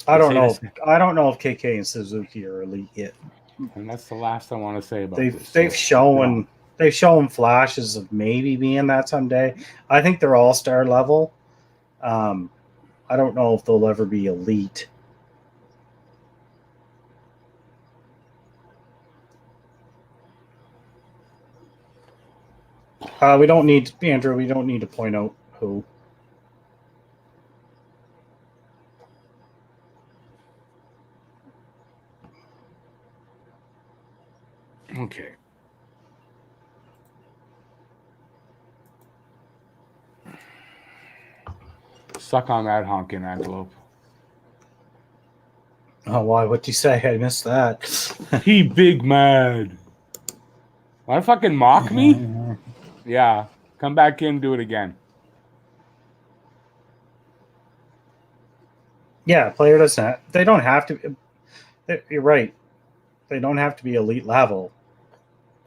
I don't know if KK and Suzuki are elite yet. And that's the last I want to say about this. They've shown flashes of maybe being that someday. I think they're all-star level. I don't know if they'll ever be elite. We don't need Andrew. We don't need to point out who. Okay. Suck on that honking antelope. Oh, why? What'd you say? I missed that. He big mad. Want to fucking mock me? Yeah. Come back in, do it again. Yeah, player doesn't. They don't have to. You're right. They don't have to be elite level,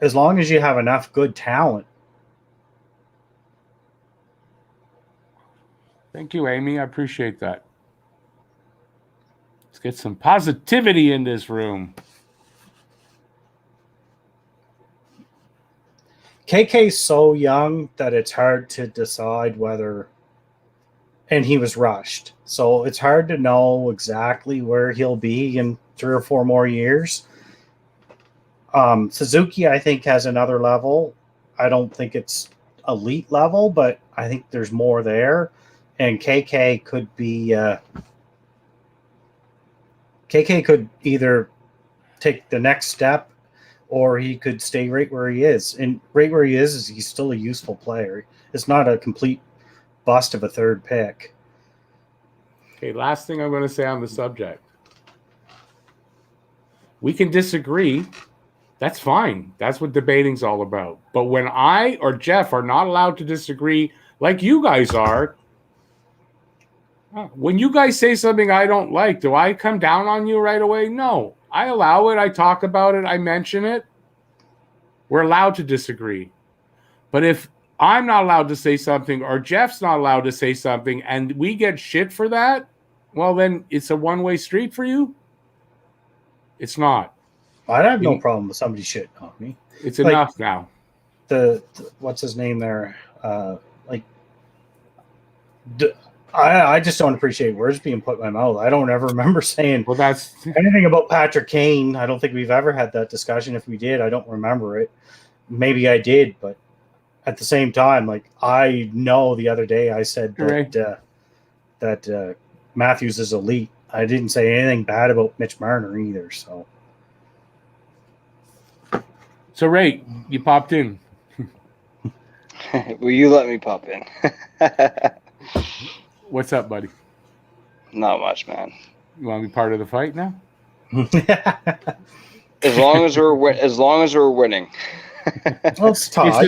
as long as you have enough good talent. Thank you, Amy. I appreciate that. Let's get some positivity in this room. KK's so young that it's hard to decide whether. And he was rushed, so it's hard to know exactly where he'll be in 3 or 4 more years. Suzuki, I think, has another level. I don't think it's elite level, but I think there's more there. And KK could be. KK could either take the next step, or he could stay right where he is. And right where he is he's still a useful player. It's not a complete bust of a third pick. Okay, last thing I'm going to say on the subject. We can disagree. That's fine. That's what debating's all about. But when I or Jeff are not allowed to disagree like you guys are, when you guys say something I don't like, do I come down on you right away? No. I allow it. I talk about it. I mention it. We're allowed to disagree. But if I'm not allowed to say something or Jeff's not allowed to say something and we get shit for that, well, then it's a one-way street for you? It's not. I have no problem with somebody shitting on me. It's enough now. The what's his name there? I just don't appreciate words being put in my mouth. I don't ever remember saying that's anything about Patrick Kane. I don't think we've ever had that discussion. If we did, I don't remember it. Maybe I did, but at the same time, I know the other day I said that Matthews is elite. I didn't say anything bad about Mitch Marner either. So Ray, you popped in. Will you let me pop in? What's up, buddy? Not much, man. You want to be part of the fight now? As long as we're winning. Let's talk.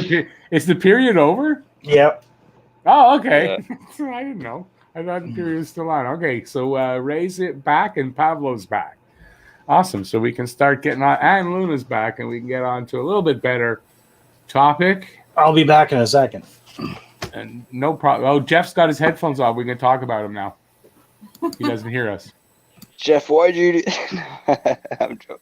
Is the period over? Yep. Oh, okay. Yeah. I didn't know. I thought the period was still on. Okay, so Ray's it back and Pavlo's back. Awesome. So we can start getting on, and Luna's back, and we can get on to a little bit better topic. I'll be back in a second. And no problem. Oh, Jeff's got his headphones off. We can talk about him now. He doesn't hear us. Jeff, why'd you do? I'm joking.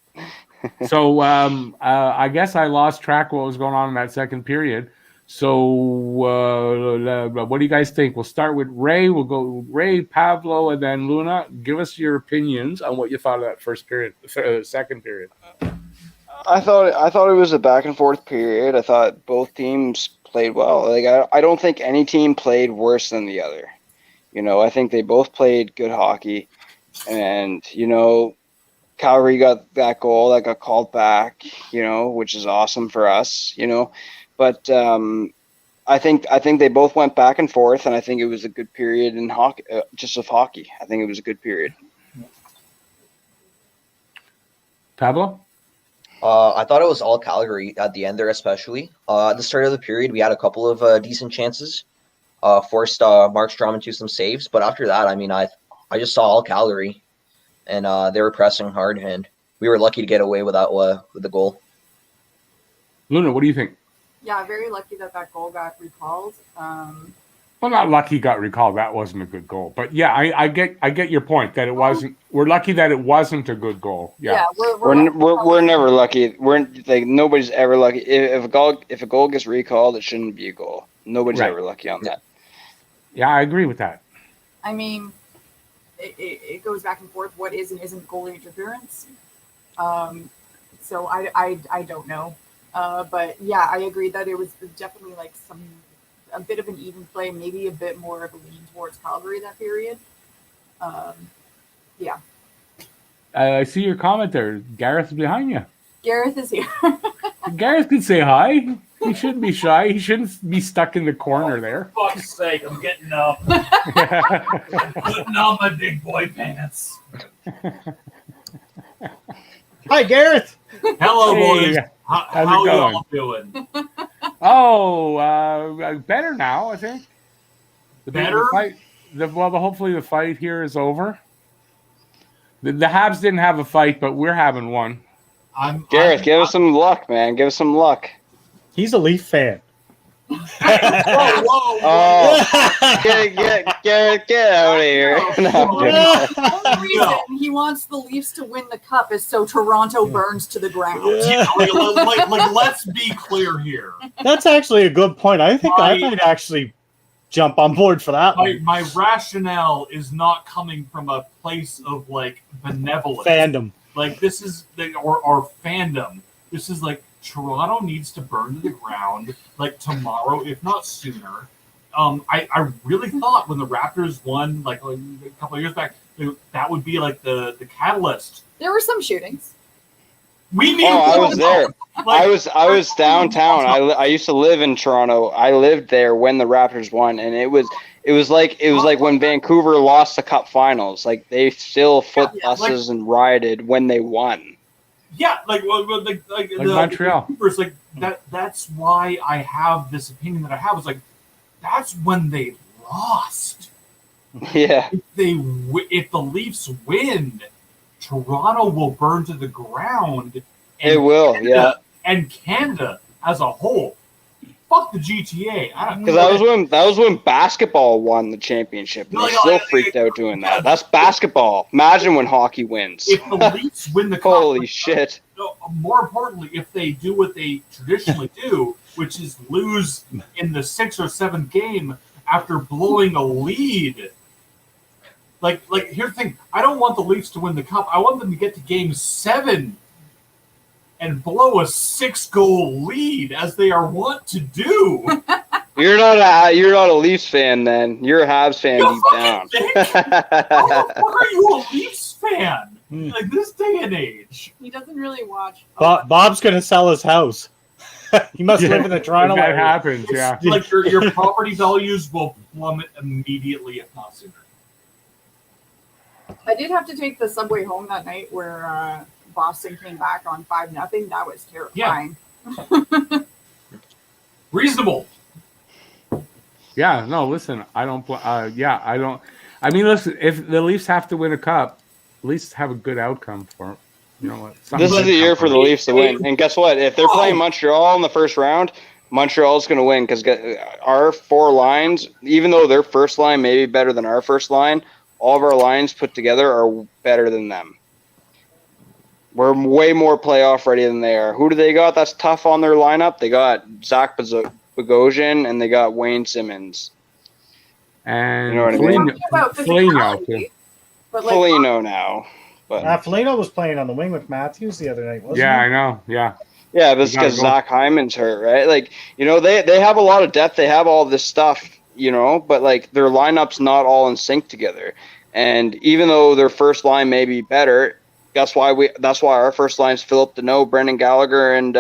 So I guess I lost track of what was going on in that second period. So what do you guys think? We'll start with Ray. We'll go Ray, Pavlo, and then Luna. Give us your opinions on what you thought of that first period, second period. I thought it was a back and forth period. I thought both teams played well. I don't think any team played worse than the other. I think they both played good hockey, and Calgary got that goal that got called back. Which is awesome for us. But I think they both went back and forth, and I think it was a good period in hockey, just of hockey. I think it was a good period. Pablo? I thought it was all Calgary at the end there, especially. At the start of the period, we had a couple of decent chances, forced Markstrom into some saves. But after that, I just saw all Calgary, and they were pressing hard, and we were lucky to get away with that with the goal. Luna, what do you think? Yeah, very lucky that goal got recalled. Well, not lucky got recalled. That wasn't a good goal. But yeah, I get your point that it wasn't. We're lucky that it wasn't a good goal. Yeah, we're never lucky. We're nobody's ever lucky. If a goal gets recalled, it shouldn't be a goal. Nobody's ever lucky on that. Yeah, I agree with that. I mean, it goes back and forth. What is and isn't goalie interference? So I don't know. But yeah, I agree that it was definitely like a bit of an even play, maybe a bit more of a lean towards Calgary that period. Yeah. I see your comment there. Gareth is behind you. Gareth is here. Gareth can say hi. He shouldn't be shy. He shouldn't be stuck in the corner there. For fuck's sake, I'm getting up. I'm putting on my big boy pants. Hi, Gareth. Hello, Hey, boys. how's How it going? y'all doing? Better now, I think. Better? The fight, hopefully the fight here is over. The Habs didn't have a fight, but we're having one. Gareth, give us some luck, man. Give us some luck. He's a Leaf fan. Whoa. Oh, get out of here. No, The only reason he wants the Leafs to win the cup is so Toronto burns to the ground. Yeah, like, let's be clear here. That's actually a good point. I think I might actually jump on board for that one. My rationale is not coming from a place of like benevolence. Fandom. Like this is or fandom. This is like Toronto needs to burn to the ground like tomorrow, if not sooner. I really thought when the Raptors won like a couple of years back, that would be like the catalyst. There were some shootings. We need. I was there. I was downtown. I used to live in Toronto. I lived there when the Raptors won, and it was like when Vancouver lost the Cup Finals. Like they still foot buses and rioted when they won. Yeah, like Montreal. Like that's why I have this opinion that I have. Is like that's when they lost. Yeah. If the Leafs win, Toronto will burn to the ground. It will, Canada, and Canada as a whole. Fuck the GTA. Because that was when basketball won the championship. And they still freaked out doing that. That's basketball. Imagine when hockey wins. If the Leafs win the cup, holy shit. More importantly, if they do what they traditionally do, which is lose in the 6th or 7th game after blowing a lead. Like here's the thing. I don't want the Leafs to win the cup. I want them to get to game 7 and blow a 6-goal lead as they are wont to do. You're not a Leafs fan then. You're a Habs fan deep down. How the fuck are you a Leafs fan? Like this day and age. He doesn't really watch. Bob's gonna sell his house. He must live in the Toronto That area. happens, yeah. Like your property values will plummet immediately, if not sooner. I did have to take the subway home that night where Boston came back on 5-0. That was terrifying. Yeah. Reasonable. Yeah, no, listen, I don't. I don't. I mean, listen, if the Leafs have to win a cup, at least have a good outcome for it. You know what? This is the year for the Leafs to win. And guess what? If they're playing Montreal in the first round, Montreal's going to win because our 4 lines, even though their first line may be better than our first line, all of our lines put together are better than them. We're way more playoff ready than they are. Who do they got that's tough on their lineup? They got Zach Bogosian and they got Wayne Simmons. And you know what I mean? Foligno too. Foligno now. But Foligno was playing on the wing with Matthews the other night, wasn't he? Yeah, I know. Yeah. Yeah, but it's because Zach Hyman's hurt, right? Like, you know, they have a lot of depth. They have all this stuff, you know, but like their lineup's not all in sync together. And even though their first line may be better, that's why our first line is Philip Deneau, Brendan Gallagher, and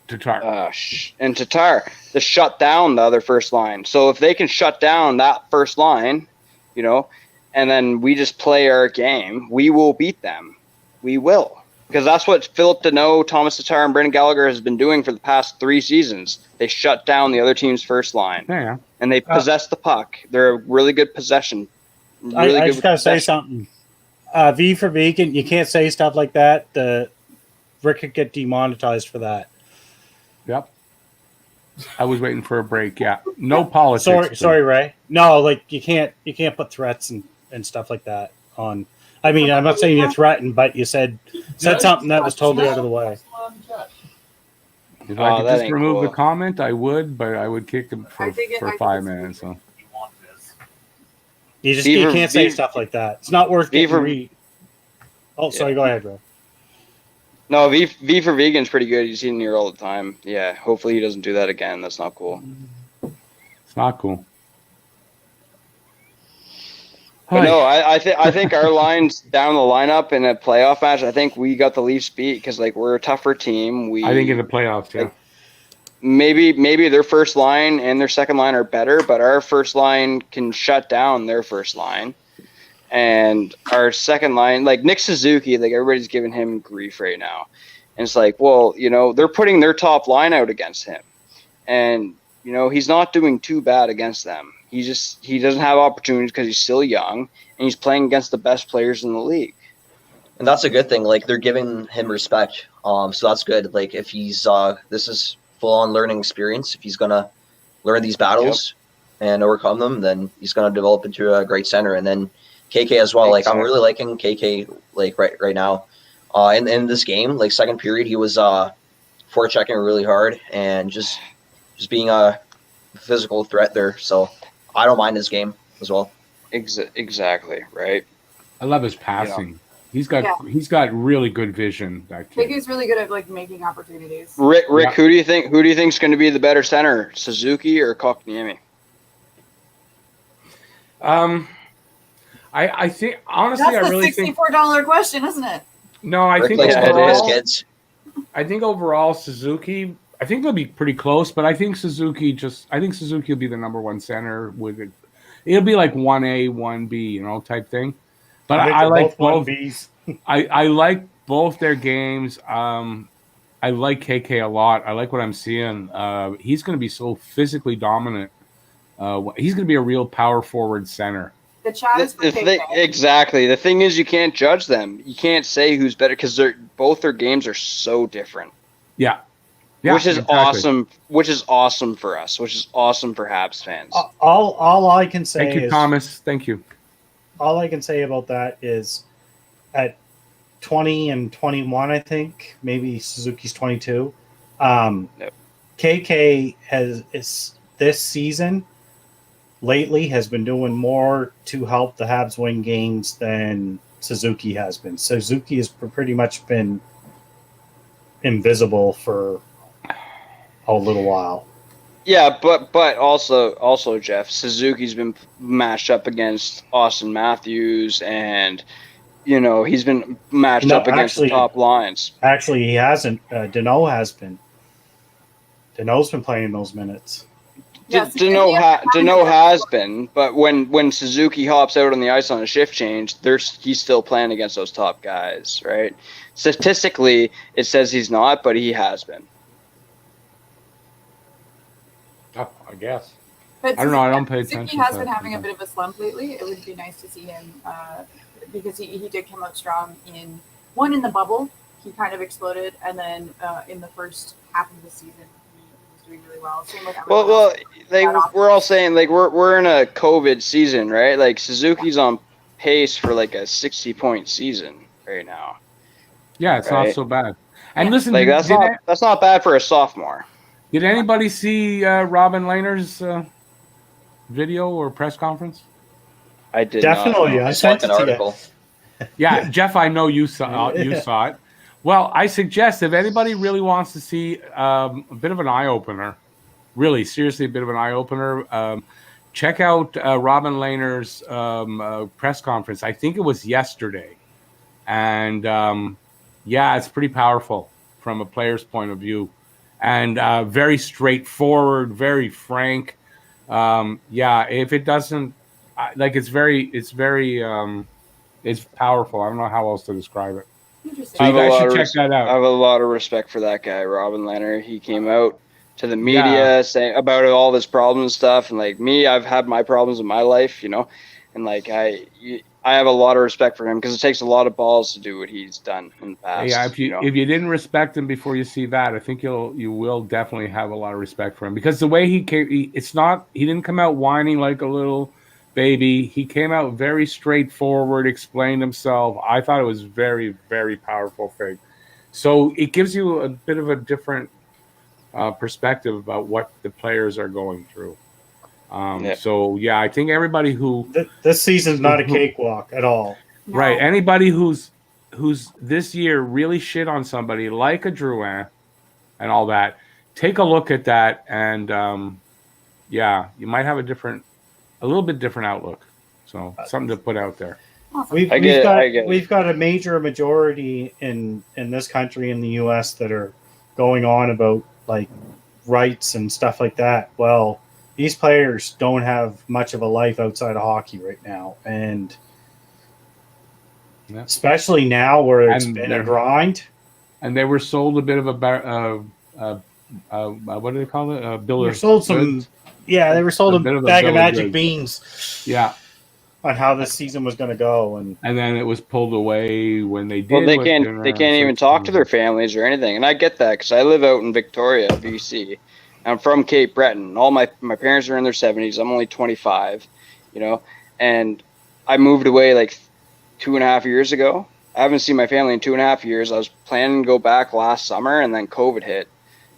Tatar. And Tatar to shut down the other first line. So if they can shut down that first line, you know, and then we just play our game, we will beat them. We will. Because that's what Philip Deneau, Thomas Tatar, and Brendan Gallagher has been doing for the past 3 seasons. They shut down the other team's first line. Yeah. And they possess the puck. They're a really good possession. Really I just got to say something. V for Vegan, you can't say stuff like that. Rick could get demonetized for that. Yep. I was waiting for a break. Yeah. No politics. Sorry, Ray. No, like you can't put threats and stuff like that on. I mean, I'm not saying you threatened, but you said something that was totally out of the way. If I could just remove the comment, I would, but I would kick him for 5 minutes. So you can't say stuff like that. It's not worth getting read. Oh, sorry. Go ahead, bro. No, V for Vegan's pretty good. He's eating here all the time. Yeah, hopefully he doesn't do that again. That's not cool. It's not cool. But no, I think our lines down the lineup in a playoff match, I think we got the Leafs beat because like we're a tougher team. I think in the playoffs, yeah. Like, maybe their first line and their second line are better, but our first line can shut down their first line. And our second line, like Nick Suzuki, like everybody's giving him grief right now. And it's like, well, you know, they're putting their top line out against him. And, you know, he's not doing too bad against them. He doesn't have opportunities because he's still young and he's playing against the best players in the league. And that's a good thing. Like they're giving him respect. So that's good. Like if he's this is full on learning experience. If he's gonna learn these battles and overcome them, then he's gonna develop into a great center. And then KK as well. Like I'm really liking KK like right now. In this game, like second period, he was forechecking really hard and just being a physical threat there. So I don't mind his game as well. Exactly, right? I love his passing. He's got really good vision. That kid. KK's really good at like making opportunities. Rick, who do you think's going to be the better center, Suzuki or Kotkaniemi? I think honestly, That's I really the $64 question, isn't it? No, I think his kids. I think overall Suzuki. I think they'll be pretty close, but I think Suzuki will be the number one center with it. It'll be like 1A, 1B, type thing. But I like both. I like both their games. I like KK a lot. I like what I'm seeing. He's going to be so physically dominant. He's going to be a real power forward center. The chat is for KK. Exactly. The thing is, you can't judge them. You can't say who's better because both their games are so different. Yeah. Which is awesome. Which is awesome for us. Which is awesome for Habs fans. All I can say Thank you, Thomas. Thank you. All I can say about that is at 20 and 21, I think, maybe Suzuki's 22. KK is this season lately has been doing more to help the Habs win games than Suzuki has been. Suzuki has pretty much been invisible for a little while. Yeah, but also Jeff, Suzuki's been matched up against Austin Matthews, and he's been matched up against the top lines. Actually, he hasn't. Danault has been. Danault's been playing those minutes. Danault has been, but when Suzuki hops out on the ice on a shift change, he's still playing against those top guys, right? Statistically, it says he's not, but he has been. Oh, I guess. But I don't know. I don't pay attention. Suzuki has been having a bit of a slump lately. It would be nice to see him because he did come out strong in the bubble. He kind of exploded, and then in the first half of the season, he was doing really well. Same with we're all saying we're in a COVID season, right? Like Suzuki's on pace for like a 60-point season right now. Yeah, it's not so bad. And listen, that's not bad for a sophomore. Did anybody see Robin Lehner's video or press conference? I did. Definitely, I sent an article. Yeah, Jeff, I know you saw it. Well, I suggest if anybody really wants to see a bit of an eye opener, really seriously a bit of an eye opener, check out Robin Lehner's press conference. I think it was yesterday, and it's pretty powerful from a player's point of view. And very straightforward, very frank. If it doesn't, it's powerful. I don't know how else to describe it. So you guys should check that out. I have a lot of respect for that guy, Robin Lehner. He came out to the media saying about all his problems and stuff. And like me, I've had my problems in my life, and like I have a lot of respect for him because it takes a lot of balls to do what he's done in the past. Yeah, if you didn't respect him before you see that, I think you will definitely have a lot of respect for him because the way he came, he didn't come out whining like a little baby. He came out very straightforward, explained himself. I thought it was very, very powerful thing. So it gives you a bit of a different perspective about what the players are going through. So I think everybody who this season's not a cakewalk at all. Right. Anybody who's who's this year really shit on somebody like a Drouin and all that, take a look at that, and you might have a little bit different outlook. So something to put out there. Awesome. We've got a majority in this country, in the U.S., that are going on about like rights and stuff like that. Well, these players don't have much of a life outside of hockey right now, and especially now where it's been a grind. And they were sold a bit of what do they call it? A bill of sold some. goods. Yeah, they were sold a bag of magic goods. beans. Yeah. On how this season was going to go, and then it was pulled away when they did. Well, they can't even talk to their families or anything, and I get that because I live out in Victoria, BC. I'm from Cape Breton. All my parents are in their 70s. I'm only 25, and I moved away like 2.5 years ago. I haven't seen my family in 2.5 years. I was planning to go back last summer, and then COVID hit.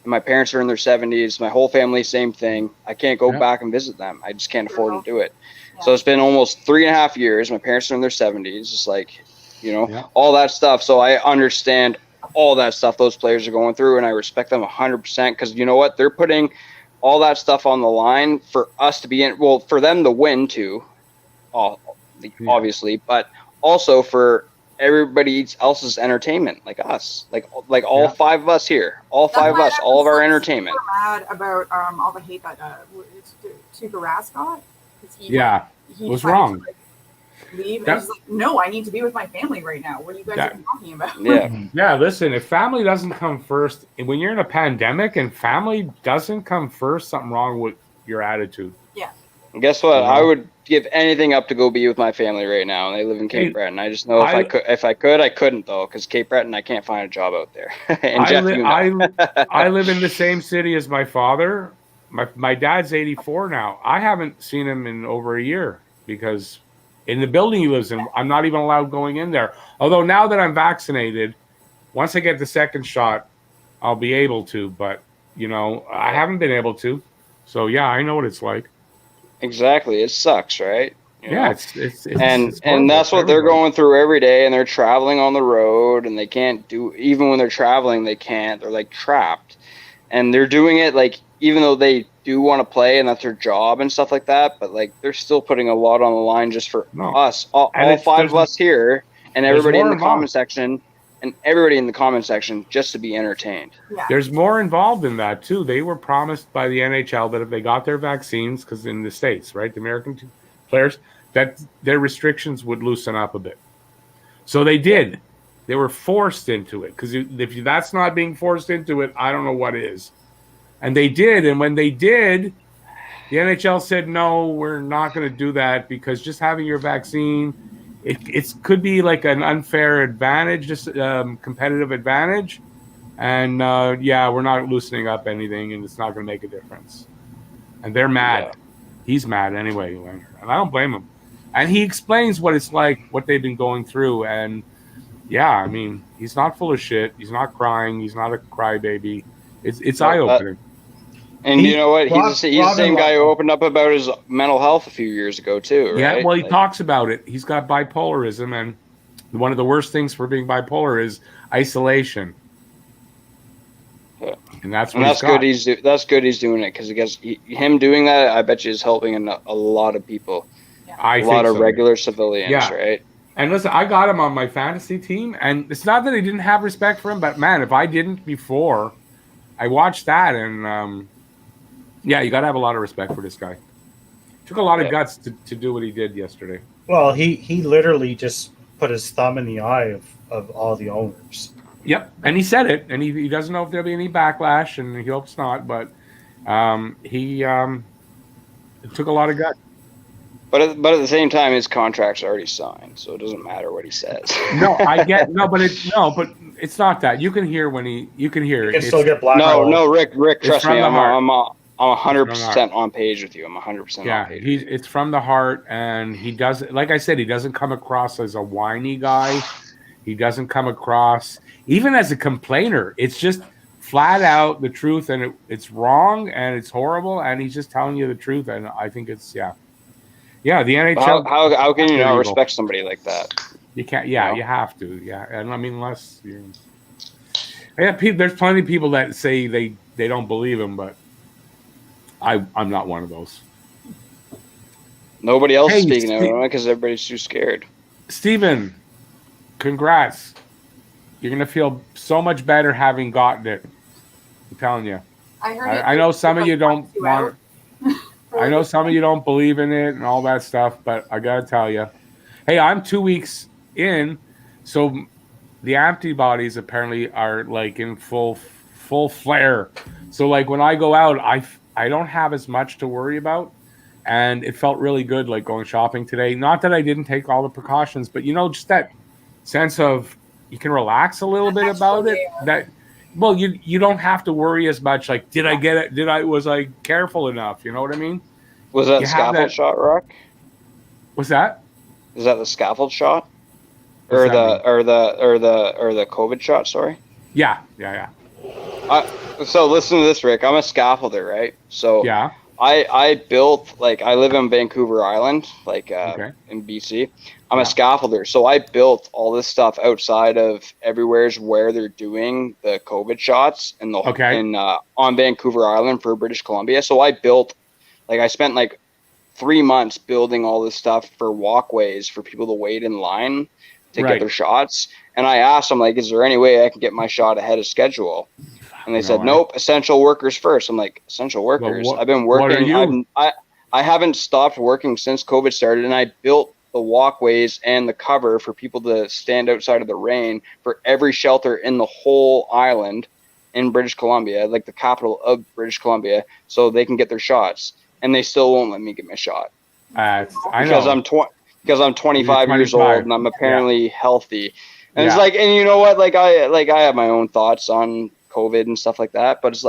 And my parents are in their 70s. My whole family, same thing. I can't go back and visit them. I just can't afford to do it. So it's been almost 3.5 years. My parents are in their 70s. It's like, all that stuff. So I understand all that stuff those players are going through, and I respect them 100% because you know what? They're putting all that stuff on the line for us to be in. Well, for them to win too, obviously, but also for everybody else's entertainment, like us, like all 5 of us here, all of our entertainment. I'm mad about all the hate that Tuukka Rask got. He was wrong. Leave. And he's like, no, I need to be with my family right now. What are you guys talking about? Yeah. Listen, if family doesn't come first, when you're in a pandemic and family doesn't come first, something wrong with your attitude. Yeah. And guess what? I would give anything up to go be with my family right now, and they live in Cape Breton. I just know if I could, I couldn't though, because Cape Breton, I can't find a job out there. And I live in the same city as my father. My dad's 84 now. I haven't seen him in over a year because in the building he lives in, I'm not even allowed going in there. Although now that I'm vaccinated, once I get the second shot, I'll be able to. But, I haven't been able to. So, yeah, I know what it's like. Exactly. It sucks, right? It's and that's what they're going through every day, and they're traveling on the road, and they can't do, even when they're traveling, they can't. They're, like, trapped. And they're doing it, like, even though they do want to play and that's their job and stuff like that, but like they're still putting a lot on the line just for us, all 5 of us here, and everybody in the comment section, just to be entertained. Yeah. There's more involved in that too. They were promised by the NHL that if they got their vaccines, because in the States, right, the American players, that their restrictions would loosen up a bit. So they did. They were forced into it, because if that's not being forced into it, I don't know what is. And they did, and when they did, the NHL said, no, we're not going to do that, because just having your vaccine, it could be like an unfair advantage, just competitive advantage. And, we're not loosening up anything, and it's not going to make a difference. And they're mad. Yeah. He's mad anyway, and I don't blame him. And he explains what it's like, what they've been going through, and I mean, he's not full of shit. He's not crying. He's not a crybaby. It's eye-opening. And you know what? He's the same guy who opened up about his mental health a few years ago, too, right? Yeah, well, he talks about it. He's got bipolarism, and one of the worst things for being bipolar is isolation. Yeah. And that's good. That's good he's doing it, because him doing that, I bet you, is helping a lot of people. Yeah. A lot of regular civilians, right? And listen, I got him on my fantasy team, and it's not that I didn't have respect for him, but man, if I didn't before, I watched that, and you got to have a lot of respect for this guy. Took a lot of guts to do what he did yesterday. Well, he literally just put his thumb in the eye of all the owners. Yep, and he said it, and he doesn't know if there'll be any backlash, and he hopes not, but he took a lot of guts. But at the same time, his contract's already signed, so it doesn't matter what he says. But it's not that. You can hear when you can hear. You can still get black. No, Rick, trust me, I'm 100% on page with you. I'm 100% on page. It's from the heart, and he doesn't. Like I said, he doesn't come across as a whiny guy. He doesn't come across even as a complainer. It's just flat out the truth, and it's wrong, and it's horrible, and he's just telling you the truth, and I think it's. Yeah, the NHL. How can you not respect somebody like that? You can't. Yeah, No. you have to. Yeah, and I mean, unless you. Yeah, there's plenty of people that say they don't believe him, but I'm not one of those. Nobody else Hey, is speaking out because everybody's too scared. Steven, congrats. You're gonna feel so much better having gotten it. I'm telling you. I heard. I know some of you don't want. I know some of you don't believe in it and all that stuff, but I gotta tell you, hey, I'm 2 weeks in, so the antibodies apparently are like in full flare. So like when I go out, I don't have as much to worry about, and it felt really good like going shopping today. Not that I didn't take all the precautions, but just that sense of you can relax a little bit about it. That well, you don't have to worry as much. Like, did I get it? Was I careful enough? You know what I mean? Was that scaffold shot, Rock? What's that? Is that the scaffold shot? What's Or that the COVID shot, sorry? Yeah. So listen to this, Rick. I'm a scaffolder, right? So Yeah. I built, I live on Vancouver Island, in BC. I'm a scaffolder. So I built all this stuff outside of everywhere's where they're doing the COVID shots on Vancouver Island for British Columbia. So I built, I spent 3 months building all this stuff for walkways for people to wait in line to get their shots. And I asked them, is there any way I can get my shot ahead of schedule? And they said, nope, essential workers first. I'm like, essential workers? I've been working. I haven't stopped working since COVID started, and I built the walkways and the cover for people to stand outside of the rain for every shelter in the whole island in British Columbia, the capital of British Columbia, so they can get their shots. And they still won't let me get my shot. I because know. I'm 25 years old and I'm apparently healthy. And it's and you know what? I have my own thoughts on COVID and stuff like that, but it's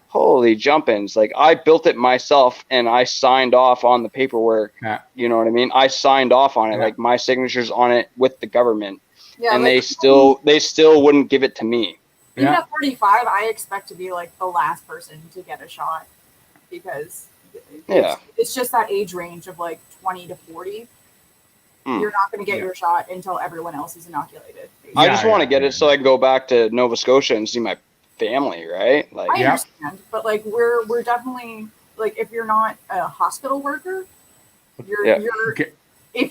holy jumpins. I built it myself and I signed off on the paperwork. Yeah. You know what I mean? I signed off on it. My signature's on it with the government. Yeah, and they still wouldn't give it to me. Even at 35, I expect to be the last person to get a shot because it's just that age range of 20 to 40. You're not going to get your shot until everyone else is inoculated. I just want to get it so I can go back to Nova Scotia and see my family, right? I understand, but we're definitely if you're not a hospital worker, if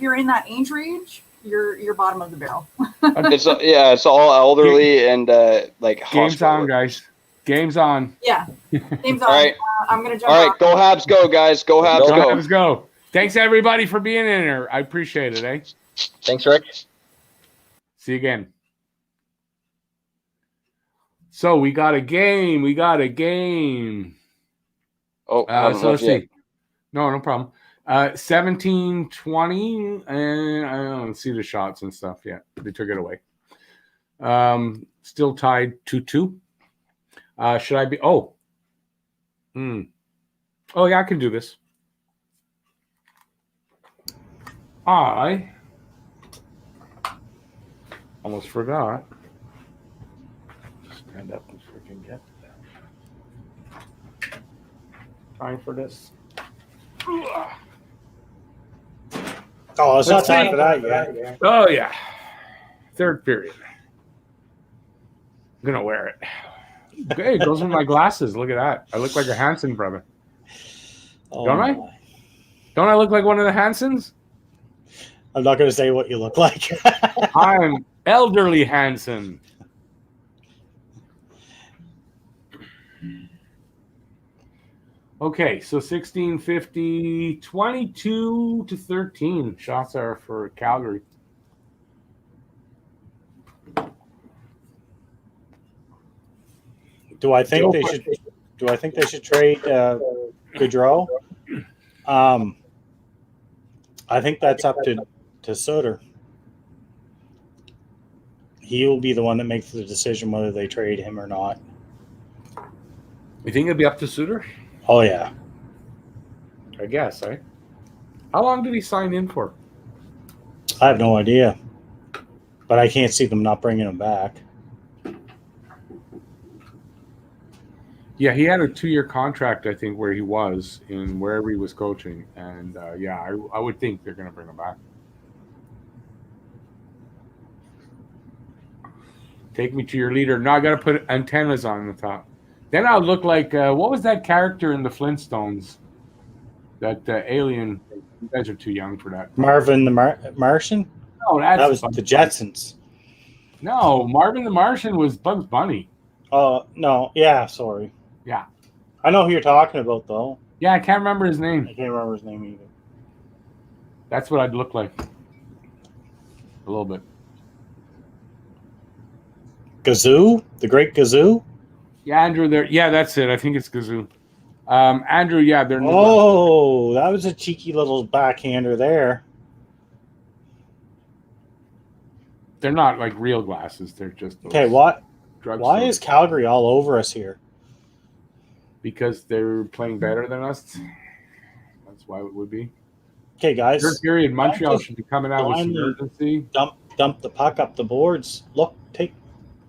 you're in that age range, you're bottom of the barrel. It's all elderly and game's on, guys. Game's on. Yeah, game's on. All right. I'm gonna jump. All right, go Habs, go guys, go Habs, go. Habs, go. Thanks everybody for being in here. I appreciate it. Eh? Thanks, Rick. See you again. So we got a game. Oh, so let's see. No problem. 17-20, and I don't see the shots and stuff yet. They took it away. Still tied 2-2. Should I be? Oh, yeah, I can do this. I almost forgot. Stand up and freaking get time for this. Oh, it's not time for that yet. Oh yeah, third period. I'm gonna wear it. Hey, it goes with my glasses. Look at that. I look like a Hansen brother. Don't I? Don't I look like one of the Hansens? I'm not going to say what you look like. I'm elderly Hansen. Okay, so 16-50, 22-13 shots are for Calgary. Do I think they should trade Gaudreau? I think that's up to Sutter. He will be the one that makes the decision whether they trade him or not. You think it'll be up to Sutter? Oh yeah, I guess. Right? How long did he sign in for? I have no idea, but I can't see them not bringing him back. Yeah, he had a 2-year contract, I think, where he was in wherever he was coaching, and I would think they're going to bring him back. Take me to your leader. No, I got to put antennas on the top. Then I'll look like what was that character in the Flintstones? That alien. You guys are too young for that. Marvin the Martian? No, That was the Jetsons. No, Marvin the Martian was Bugs Bunny. Oh, no. Yeah, sorry. Yeah. I know who you're talking about, though. Yeah, I can't remember his name. I can't remember his name either. That's what I'd look like. A little bit. Gazoo? The Great Gazoo? Yeah, Andrew, there. Yeah, that's it. I think it's Gazoo. Andrew, yeah, they're. Oh, that was a cheeky little backhander there. They're not like real glasses. They're just. Okay, what? Why Why is Calgary all over us here? Because they're playing better than us. That's why it would be. Okay, guys. Third period, Montreal just should be coming out with some blindly urgency. Dump the puck up the boards. Look,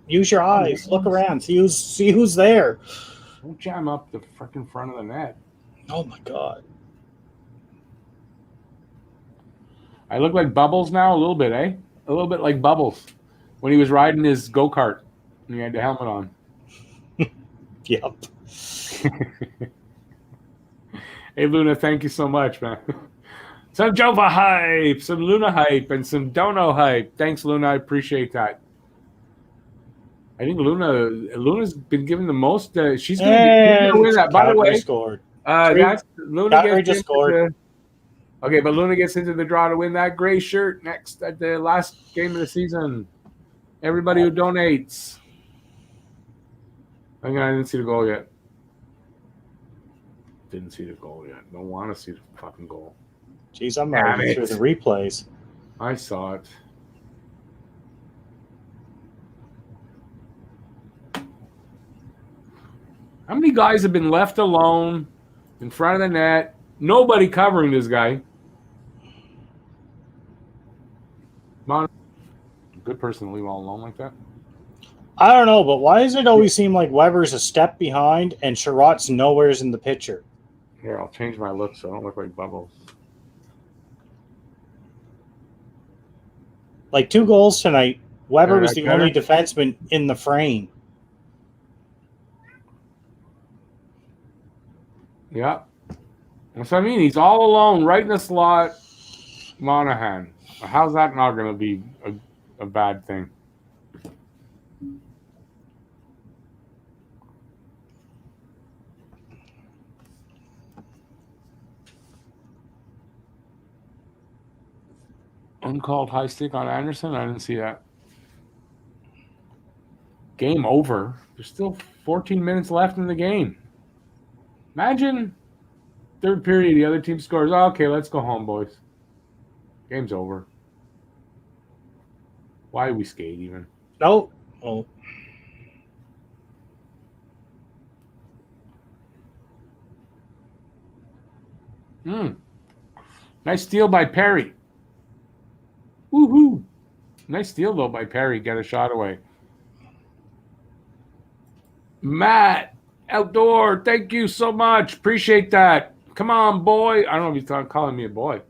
use your eyes. Look around. See who's there. Don't jam up the freaking front of the net. Oh my God. I look like Bubbles now, a little bit, eh? A little bit like Bubbles when he was riding his go-kart and he had the helmet on. Yep. Hey, Luna, thank you so much, man. Some Jova hype, some Luna hype, and some Dono hype. Thanks, Luna. I appreciate that. I think Luna's been given the most. She's going to win that. By the way, scored. that's Luna Calgary gets just scored. Okay, but Luna gets into the draw to win that gray shirt next at the last game of the season. Everybody who donates. I didn't see the goal yet. Didn't see the goal yet. Don't want to see the fucking goal. Jeez, I'm running through the replays. I saw it. How many guys have been left alone in front of the net? Nobody covering this guy. Good person to leave all alone like that. I don't know, but why does it always seem like Weber's a step behind and Sherratt's nowhere's in the picture? Here, I'll change my look so I don't look like Bubbles. Like 2 goals tonight, Weber was the better? only defenseman in the frame. Yeah. That's what I mean. He's all alone, right in the slot. Monahan. How's that not going to be a bad thing? Uncalled high stick on Anderson? I didn't see that. Game over. There's still 14 minutes left in the game. Imagine third period, the other team scores. Oh, okay, let's go home, boys. Game's over. Why do we skate even? No. Oh. Nice steal by Perry. Woohoo! Nice steal, though, by Perry. Get a shot away. Matt, outdoor, thank you so much. Appreciate that. Come on, boy. I don't know if he's calling me a boy.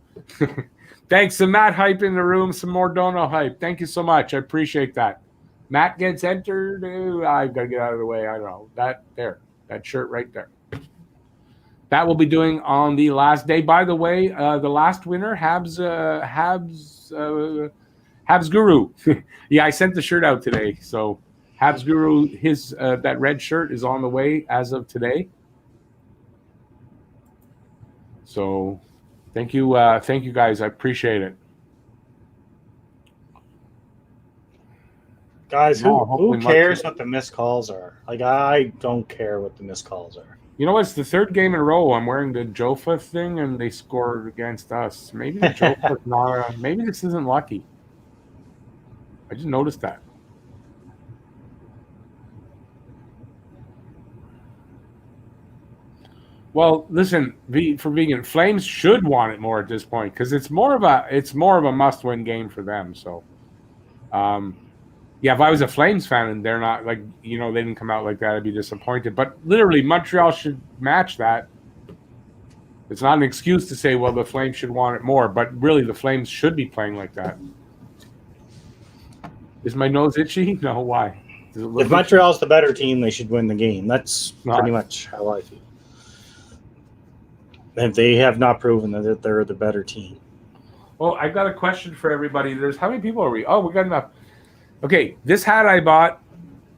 Thanks to Matt hype in the room. Some more Dono hype. Thank you so much. I appreciate that. Matt gets entered. I've got to get out of the way. I don't know. That shirt right there. That we'll be doing on the last day. By the way, the last winner, Habs Guru. Yeah, I sent the shirt out today. So Habs Guru, his that red shirt is on the way as of today. So thank you guys. I appreciate it. Guys, No, who hopefully cares what the missed calls are? Like, I don't care what the missed calls are. You know what? It's the third game in a row. I'm wearing the Jofa thing, and they scored against us. Maybe the Jofa's not. Maybe this isn't lucky. I just noticed that. Well, listen, for vegan, Flames should want it more at this point because it's more of a must-win game for them. So, yeah, if I was a Flames fan and they're not they didn't come out like that, I'd be disappointed. But literally, Montreal should match that. It's not an excuse to say, well, the Flames should want it more, but really, the Flames should be playing like that. Is my nose itchy? No, why? If Montreal's the better team, they should win the game. That's pretty much how I feel. And they have not proven that they're the better team. Well, I got a question for everybody. There's how many people are we? Oh, we got enough. Okay, this hat I bought,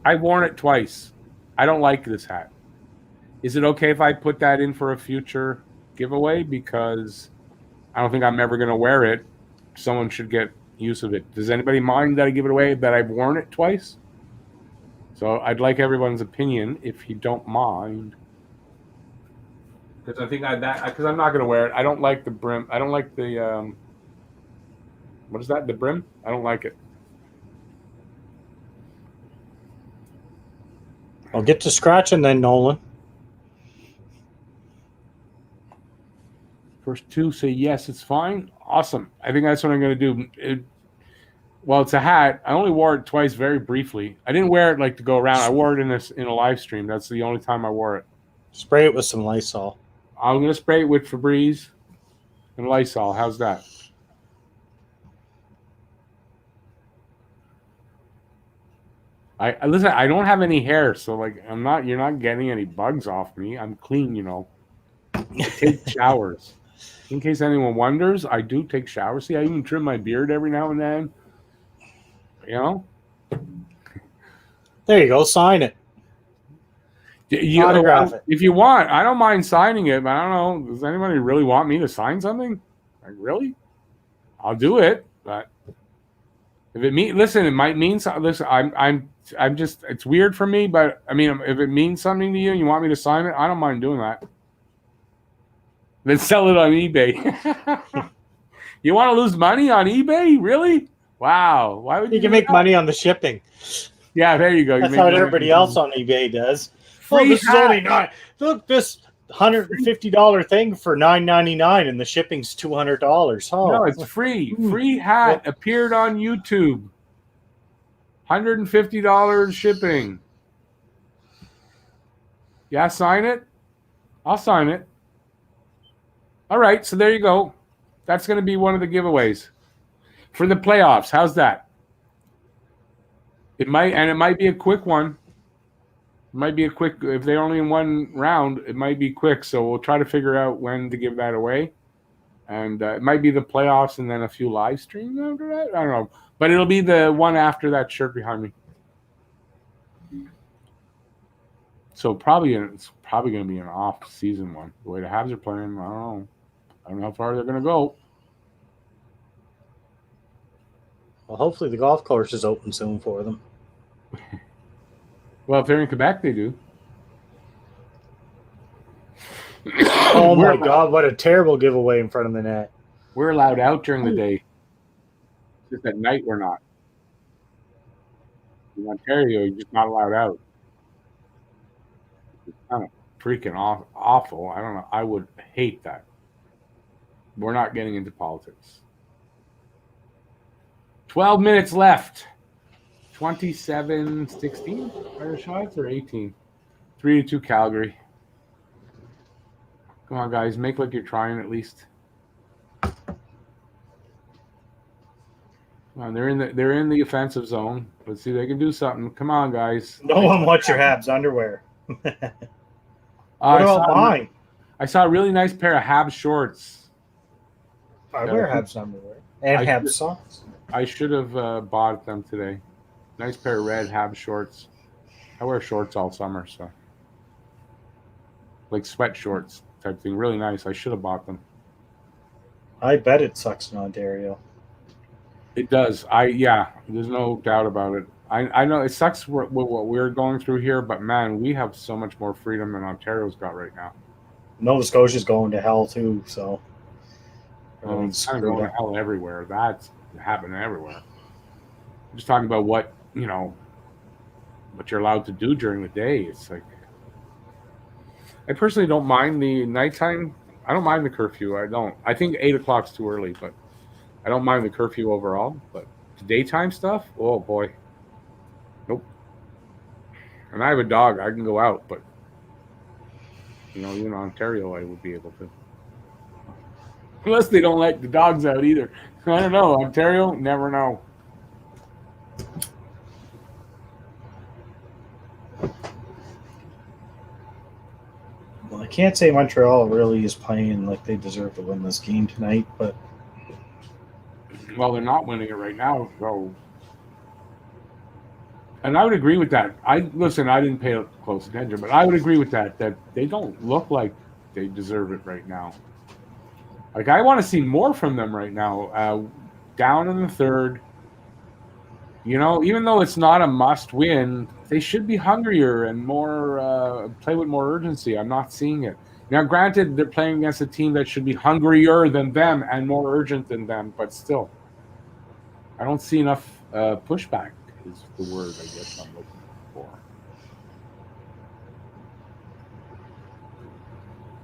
I've worn it twice. I don't like this hat. Is it okay if I put that in for a future giveaway? Because I don't think I'm ever going to wear it. Someone should get use of it. Does anybody mind that I give it away that I've worn it twice? So I'd like everyone's opinion if you don't mind. Because I think because I'm not going to wear it. I don't like the brim. I don't like the what is that? The brim? I don't like it. I'll get to scratching then, Nolan. First two say yes, it's fine. Awesome. I think that's what I'm going to do. Well, it's a hat. I only wore it twice, very briefly. I didn't wear it like to go around. I wore it in a live stream. That's the only time I wore it. Spray it with some Lysol. I'm going to spray it with Febreze and Lysol. How's that? Listen, I don't have any hair, so like you're not getting any bugs off me. I'm clean, you know. I take showers. In case anyone wonders, I do take showers. See, I even trim my beard every now and then. You know? There you go. Sign it. Autograph it. If you want. I don't mind signing it, but I don't know. Does anybody really want me to sign something? Like, really? I'll do it, but if it it might mean something. Listen, I'm just, it's weird for me, but I mean, if it means something to you and you want me to sign it, I don't mind doing that. Then sell it on eBay. You want to lose money on eBay? Really? Wow. Why would you can make money on the shipping. Yeah, there you go. That's how everybody else on eBay does. This is only look, this $150 thing for $9.99 and the shipping's $200. Oh. No, it's free. Free hat appeared on YouTube. $150 shipping. Yeah, sign it? I'll sign it. All right, so there you go. That's going to be one of the giveaways for the playoffs. How's that? It might be a quick one. It might be a quick, if they're only in one round, it might be quick. So we'll try to figure out when to give that away. And it might be the playoffs and then a few live streams after that. I don't know. But it'll be the one after that shirt behind me. So it's probably going to be an off-season one. The way the Habs are playing, I don't know. I don't know how far they're going to go. Well, hopefully the golf course is open soon for them. Well, if they're in Quebec, they do. Oh, my God. What a terrible giveaway in front of the net. We're allowed out during the day. Just at night, we're not. In Ontario, you're just not allowed out. It's kind of freaking awful. I don't know. I would hate that. We're not getting into politics. 12 minutes left. 27-16 Irish shots or 18? 3-2 Calgary. Come on, guys. Make like you're trying at least. Come on, they're in the offensive zone. Let's see if they can do something. Come on, guys. No one wants your Habs underwear. What about mine? I saw a really nice pair of Habs shorts. I wear Habs underwear and Habs socks. I should have bought them today. Nice pair of red Habs shorts. I wear shorts all summer, so like sweat shorts type thing. Really nice. I should have bought them. I bet it sucks in Ontario. It does. There's no doubt about it. I know it sucks with what we're going through here, but man, we have so much more freedom than Ontario's got right now. Nova Scotia's going to hell too, so. It's kind of going to hell everywhere. That's happening everywhere. I'm just talking about what you're allowed to do during the day. It's like, I personally don't mind the nighttime. I don't mind the curfew. I don't. I think 8 o'clock's too early, but I don't mind the curfew overall. But the daytime stuff, oh boy, nope. And I have a dog. I can go out, but even in Ontario, I would be able to. Unless they don't let the dogs out either. I don't know. Ontario, never know. can't say Montreal really is playing like they deserve to win this game tonight, but Well, they're not winning it right now, so. And I would agree with that. I didn't pay close attention, but I would agree with that they don't look like they deserve it right now. Like, I want to see more from them right now. Down in the third, even though it's not a must win, they should be hungrier and more play with more urgency. I'm not seeing it. Now, granted, they're playing against a team that should be hungrier than them and more urgent than them, but still, I don't see enough pushback is the word I guess I'm looking for.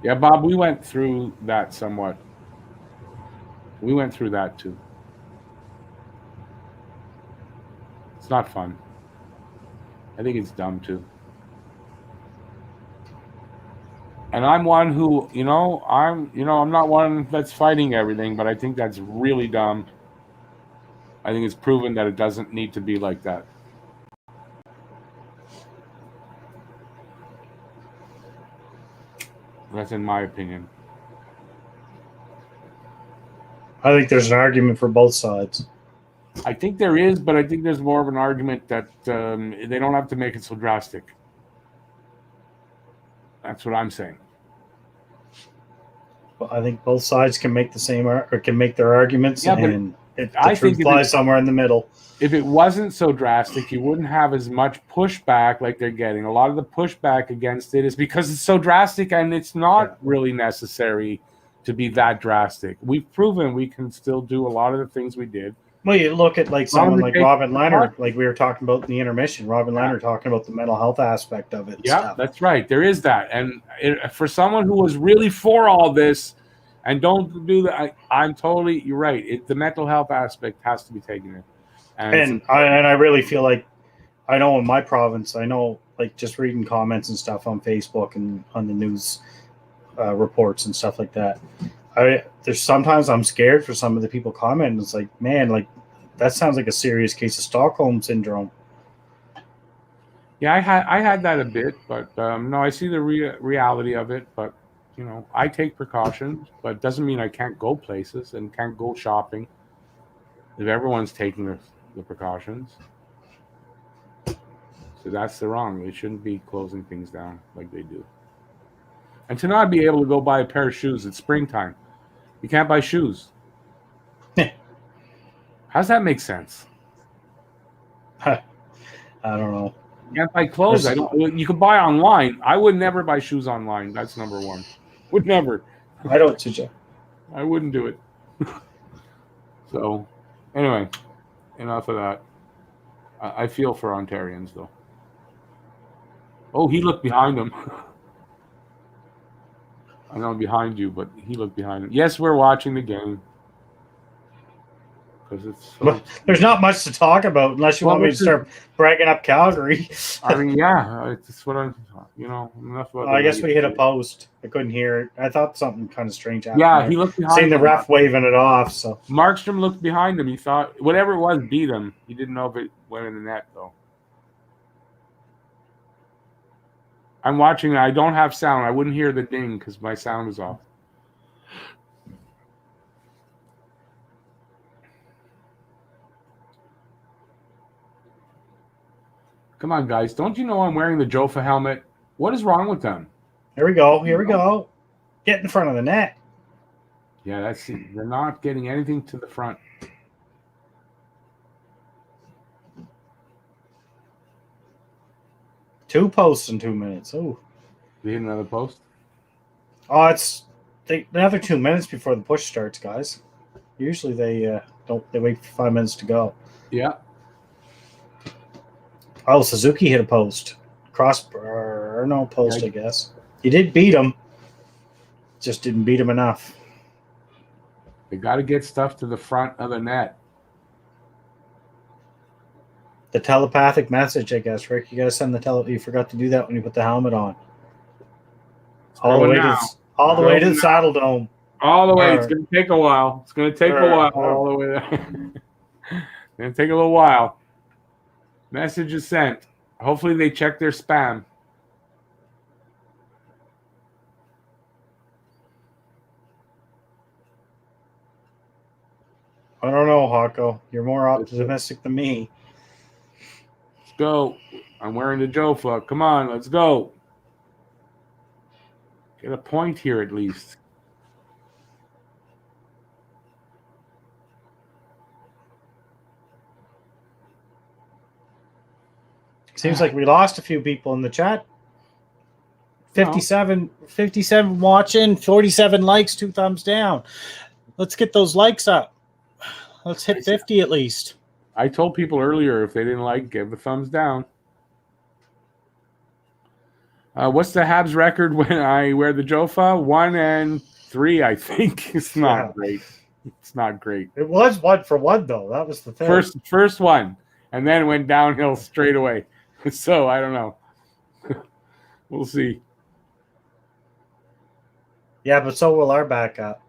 Yeah, Bob, we went through that somewhat. We went through that too. It's not fun. I think it's dumb too. And I'm one who, I'm not one that's fighting everything, but I think that's really dumb. I think it's proven that it doesn't need to be like that. That's in my opinion. I think there's an argument for both sides. I think there is, but I think there's more of an argument that they don't have to make it so drastic. That's what I'm saying. But I think both sides can make the same or can make their arguments, and the truth lies somewhere in the middle. If it wasn't so drastic, you wouldn't have as much pushback like they're getting. A lot of the pushback against it is because it's so drastic, and it's not really necessary to be that drastic. We've proven we can still do a lot of the things we did. Well, you look at like someone like Robin Leonard, like we were talking about in the intermission. Robin Leonard talking about the mental health aspect of it. Yeah, that's right. There is that, and for someone who was really for all this, and don't do that, you're right. The mental health aspect has to be taken in. And I really feel like, I know in my province, like just reading comments and stuff on Facebook and on the news reports and stuff like that. There's sometimes I'm scared for some of the people commenting. It's like, man, like that sounds like a serious case of Stockholm syndrome. Yeah, I had that a bit, but no, I see the reality of it. But I take precautions, but it doesn't mean I can't go places and can't go shopping if everyone's taking the precautions. So that's the wrong. They shouldn't be closing things down like they do. And to not be able to go buy a pair of shoes, it's springtime. You can't buy shoes. How's that make sense? I don't know. You can't buy clothes. You can buy online. I would never buy shoes online. That's number one. Would never. I don't suggest. I wouldn't do it. So, anyway, enough of that. I feel for Ontarians, though. Oh, he looked behind him. I know I'm behind you, but he looked behind him. Yes, we're watching the game. Well, there's not much to talk about unless you want me to start bragging up Calgary. I mean, yeah, it's what I'm, enough about I guess we hit a post. I couldn't hear it. I thought something kind of strange happened. Yeah, there. he looked behind Seeing the ref waving it off. So Markstrom looked behind him. He thought whatever it was beat him. He didn't know if it went in the net, though. I'm watching. I don't have sound. I wouldn't hear the ding because my sound is off. Come on, guys. Don't you know I'm wearing the Jofa helmet? What is wrong with them? Here we go. Here we go. Get in front of the net. Yeah, that's it. They're not getting anything to the front. Two posts in 2 minutes. Oh, They hit another post. Oh, it's another 2 minutes before the push starts, guys. Usually they don't. They wait for 5 minutes to go. Yeah. Oh, Suzuki hit a post. Crossbar, no post, I guess. He did beat him. Just didn't beat him enough. They got to get stuff to the front of the net. The telepathic message, I guess, Rick. You got to send you forgot to do that when you put the helmet on. All the way to the Saddle Dome. All the way. It's going to take a while. It's going to take a while all the way there. It's going to take a little while. Message is sent. Hopefully they check their spam. I don't know, Hako. You're more optimistic than me. Let's go. I'm wearing the Jofa. Come on, let's go. Get a point here at least. Seems like we lost a few people in the chat. 57 watching, 47 likes, 2 thumbs down. Let's get those likes up. Let's hit 50 at least. I told people earlier if they didn't like, give a thumbs down. What's the Habs record when I wear the Jofa? 1-3, I think. It's not great. It's not great. It was 1-for-1 though. That was the thing. First one, and then went downhill straight away. So I don't know. We'll see. Yeah, but so will our backup.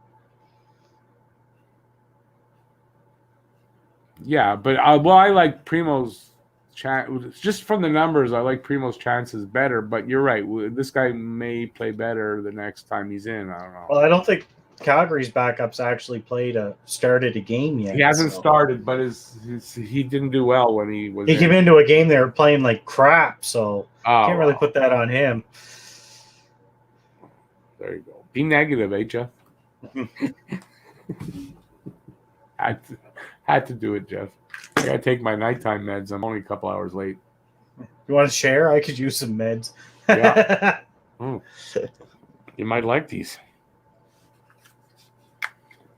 Yeah, but I like Primo's chance. Just from the numbers, I like Primo's chances better. But you're right. This guy may play better the next time he's in. I don't know. Well, I don't think Calgary's backups actually started a game yet. He hasn't started, but he didn't do well when he was. He came into a game they were playing like crap, so can't really put that on him. There you go. Be negative, Jeff? Had to do it, Jeff. I gotta take my nighttime meds. I'm only a couple hours late. You want to share? I could use some meds. Yeah. You might like these.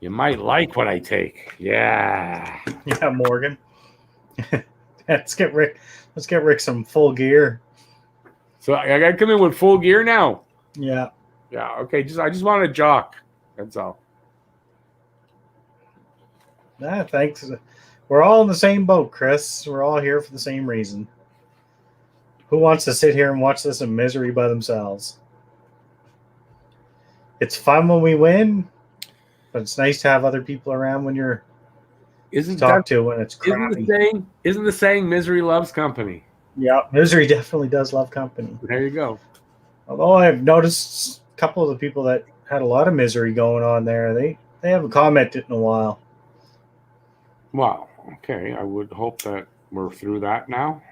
You might like what I take. Yeah. Yeah, Morgan. Let's get Rick some full gear. So I gotta come in with full gear now. Yeah. Yeah. Okay. I just want a jock. That's all. Thanks. We're all in the same boat, Chris. We're all here for the same reason. Who wants to sit here and watch this in misery by themselves? It's fun when we win, but it's nice to have other people around when you're talk to when it's crappy. Isn't the saying misery loves company? Yeah, misery definitely does love company. There you go. Although I've noticed a couple of the people that had a lot of misery going on there, they haven't commented in a while. Wow. Okay. I would hope that we're through that now.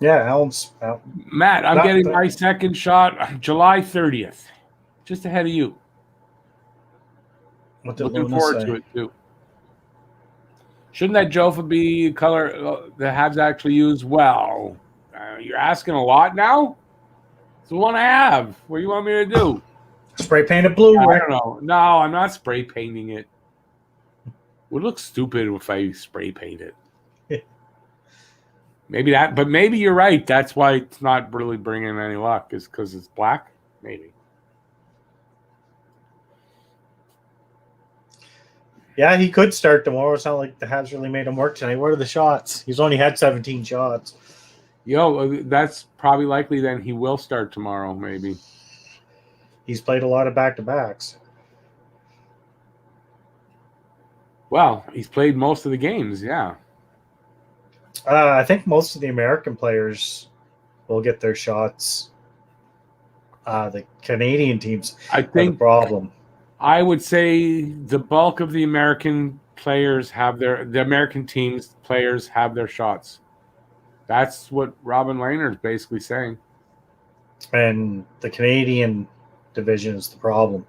Yeah, Alan's out. Matt, I'm getting my second shot July 30th. Just ahead of you. Looking forward to it, too. Shouldn't that Jofa be color the Habs actually use? Well, you're asking a lot now? It's the one I have. What do you want me to do? Spray paint it blue. I don't know. No, I'm not spray painting it. It would look stupid if I spray paint it. But maybe you're right. That's why it's not really bringing any luck, is because it's black? Maybe. Yeah, he could start tomorrow. It's not like the Habs really made him work tonight. What are the shots? He's only had 17 shots. That's probably likely then he will start tomorrow, maybe. He's played a lot of back-to-backs. Well, he's played most of the games, yeah. I think most of the American players will get their shots. The Canadian teams are the problem. I would say the bulk of the American players the American teams players have their shots. That's what Robin Lehner is basically saying. And the Canadian division is the problem.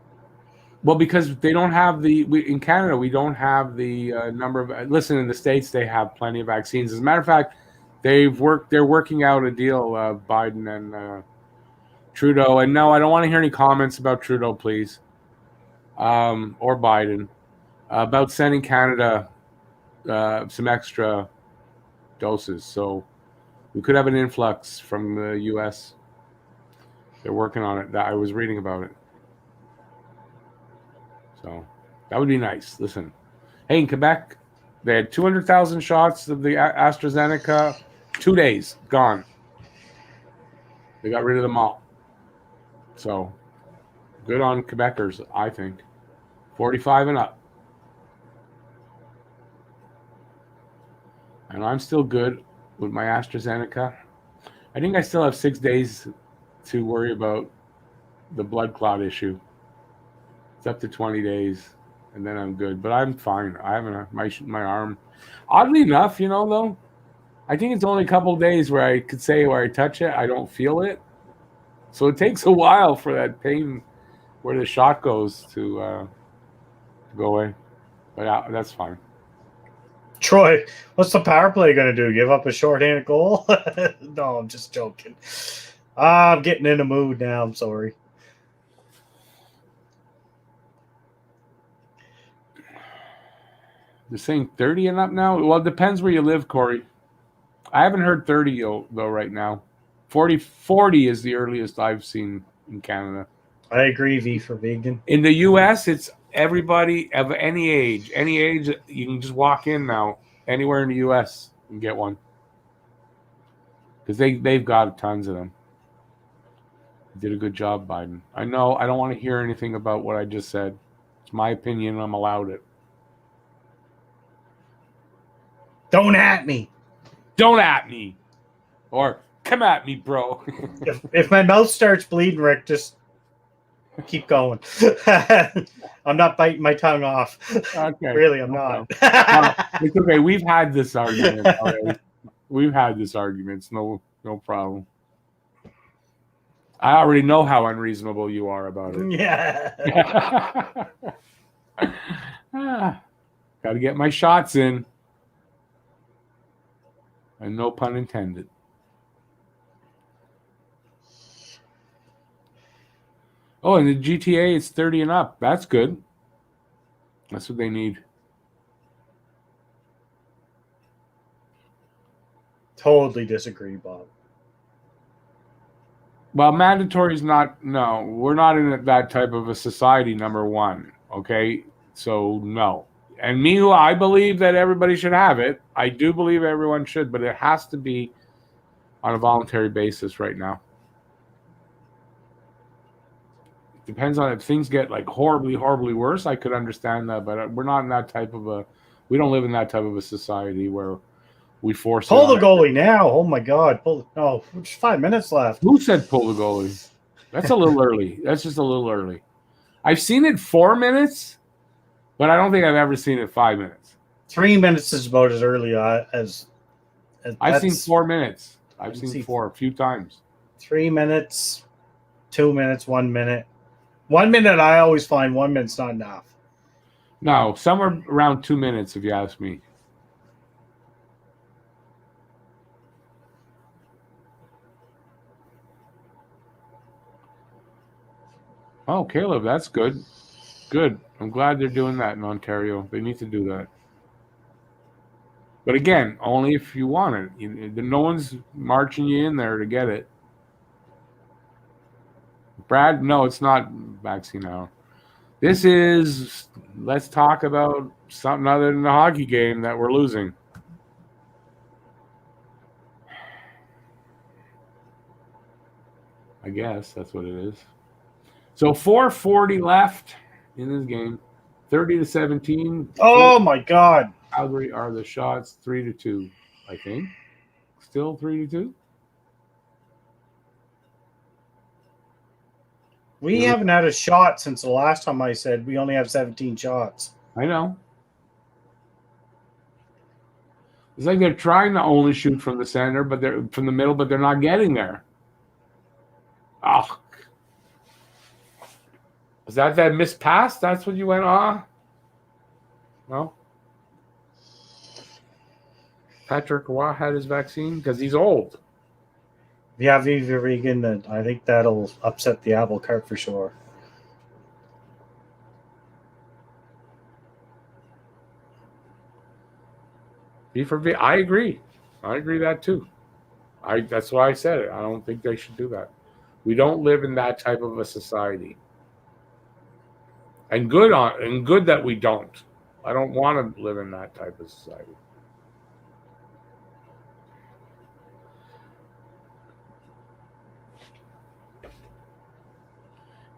Well, because they don't have in Canada, we don't have the number of. Listen, in the States, they have plenty of vaccines. As a matter of fact, they're working out a deal, Biden and Trudeau. And no, I don't want to hear any comments about Trudeau, please, or Biden, about sending Canada some extra doses. So we could have an influx from the U.S. They're working on it. I was reading about it. So that would be nice. Listen, hey, in Quebec, they had 200,000 shots of the AstraZeneca. 2 days gone. They got rid of them all. So good on Quebecers, I think. 45 and up. And I'm still good with my AstraZeneca. I think I still have 6 days to worry about the blood clot issue. It's up to 20 days, and then I'm good. But I'm fine. I haven't my arm. Oddly enough, though, I think it's only a couple of days where I could say where I touch it, I don't feel it. So it takes a while for that pain where the shot goes to go away. But that's fine. Troy, what's the power play going to do? Give up a shorthanded goal? No, I'm just joking. I'm getting in the mood now. I'm sorry. They're saying 30 and up now? Well, it depends where you live, Corey. I haven't heard 30 though right now. 40 is the earliest I've seen in Canada. I agree, V for vegan. In the U.S., it's everybody of any age. Any age, you can just walk in now. Anywhere in the U.S. and get one. Because they've got tons of them. Did a good job, Biden. I know. I don't want to hear anything about what I just said. It's my opinion. I'm allowed it. Don't at me. Don't at me. Or come at me, bro. if my mouth starts bleeding, Rick, just keep going. I'm not biting my tongue off. Okay. Really, I'm not. It's okay. We've had this argument already. We've had this argument. It's no problem. I already know how unreasonable you are about it. Yeah. Got to get my shots in. And no pun intended. Oh, and the GTA is 30 and up. That's good. That's what they need. Totally disagree, Bob. Well, mandatory is not. No, we're not in that type of a society. Number one, okay. So no. And me, I believe that everybody should have it. I do believe everyone should, but it has to be on a voluntary basis right now. Depends on if things get like horribly, horribly worse. I could understand that, but we're not in that type of a. We don't live in that type of a society where we force. Pull the goalie now! Oh my God! Just 5 minutes left. Who said pull the goalie? That's a little early. That's just a little early. I've seen it 4 minutes, but I don't think I've ever seen it 5 minutes. 3 minutes is about as early as I've seen 4 minutes. I've seen 4 a few times. 3 minutes, 2 minutes, 1 minute. 1 minute, I always find 1 minute's not enough. No, somewhere around 2 minutes, if you ask me. Oh, Caleb, that's good. Good. I'm glad they're doing that in Ontario. They need to do that. But again, only if you want it. No one's marching you in there to get it. Brad, no, it's not vaccine hour. This is, let's talk about something other than the hockey game that we're losing. I guess that's what it is. So 4:40 left in this game. 30-17. Oh my God. Calgary are the shots 3-2, I think. Still 3-2. We haven't had a shot since the last time I said we only have 17 shots. I know. It's like they're trying to only shoot from the center, but they're from the middle, but they're not getting there. Oh. Was that missed pass? That's what you went on? No? Patrick Roy had his vaccine because he's old. Yeah, Viva Regan, then I think that'll upset the apple cart for sure. I agree. I agree that too. That's why I said it. I don't think they should do that. We don't live in that type of a society. And good that we don't. I don't want to live in that type of society.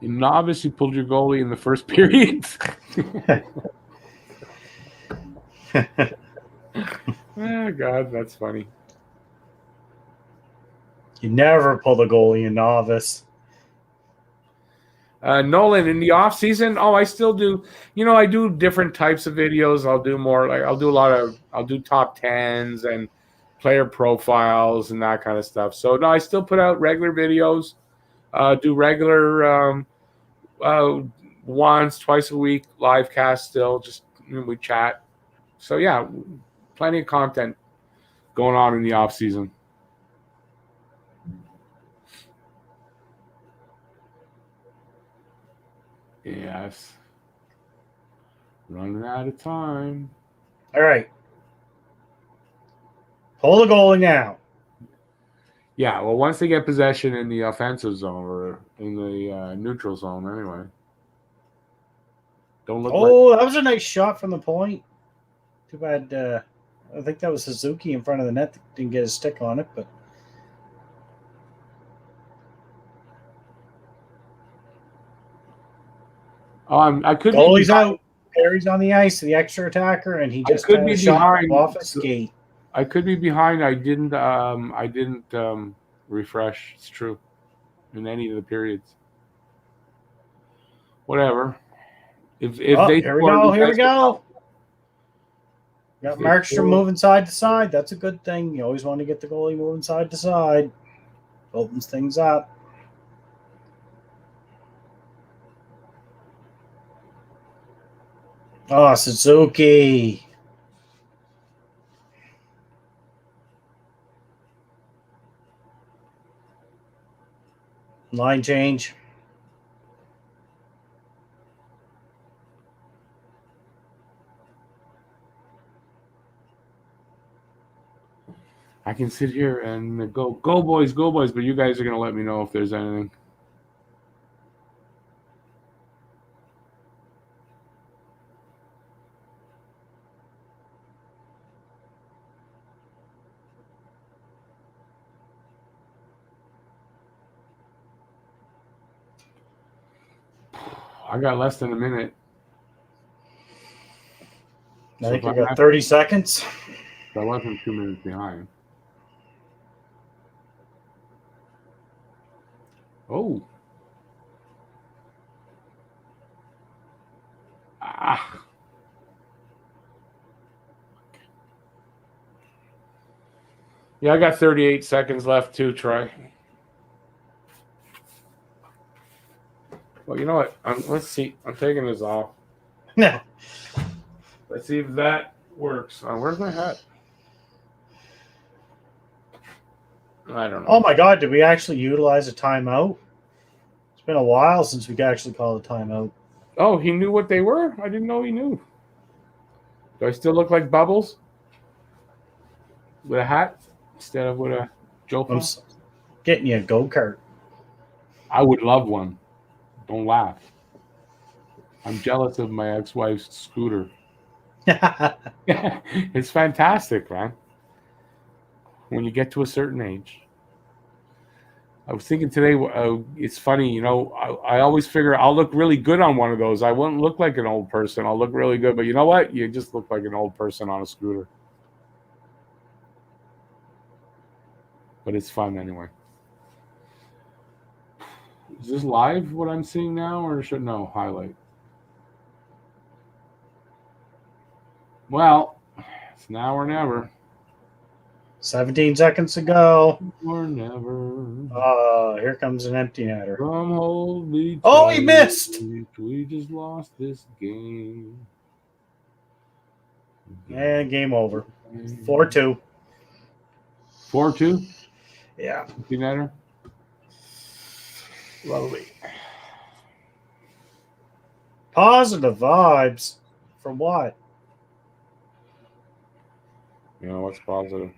You novice, you pulled your goalie in the first period. Oh, God, that's funny. You never pull the goalie in novice. Nolan, in the off season, I still do. I do different types of videos. I'll do top 10s and player profiles and that kind of stuff. So no, I still put out regular videos. Do regular once, twice a week live cast. Still, just we chat. So yeah, plenty of content going on in the off season. Yes. Running out of time. All right. Pull the goalie now. Yeah, well, once they get possession in the offensive zone or in the neutral zone, anyway. Don't look. That was a nice shot from the point. Too bad. I think that was Suzuki in front of the net that didn't get his stick on it, but. I could. Goalie's out. Perry's on the ice, the extra attacker, and he just could be shot behind off his skate. I could be behind. I didn't refresh. It's true. In any of the periods. Whatever. If they here we go. Got Markstrom moving side to side. That's a good thing. You always want to get the goalie moving side to side. Opens things up. Oh, Suzuki. Line change. I can sit here and go boys, but you guys are going to let me know if there's anything. I got less than a minute. I think you got 30 seconds. I wasn't 2 minutes behind. Oh. Yeah, I got 38 seconds left too, Troy. Well, you know what? Let's see. I'm taking this off. No. Let's see if that works. Where's my hat? I don't know. Oh my God! Did we actually utilize a timeout? It's been a while since we actually called a timeout. Oh, he knew what they were? I didn't know he knew. Do I still look like Bubbles? With a hat instead of with a Joe? I'm getting you a go-kart. I would love one. Don't laugh. I'm jealous of my ex-wife's scooter. It's fantastic, man. When you get to a certain age. I was thinking today, it's funny, I always figure I'll look really good on one of those. I wouldn't look like an old person. I'll look really good. But you know what? You just look like an old person on a scooter. But it's fun anyway. Is this live, what I'm seeing now, or should no highlight? Well, it's now or never. 17 seconds to go. Or never. Here comes an empty netter. Come hold me Oh, he missed. We just lost this game. And game over. 4-2. 4-2? Yeah. Empty netter? Lovely. Positive vibes. From what? What's positive?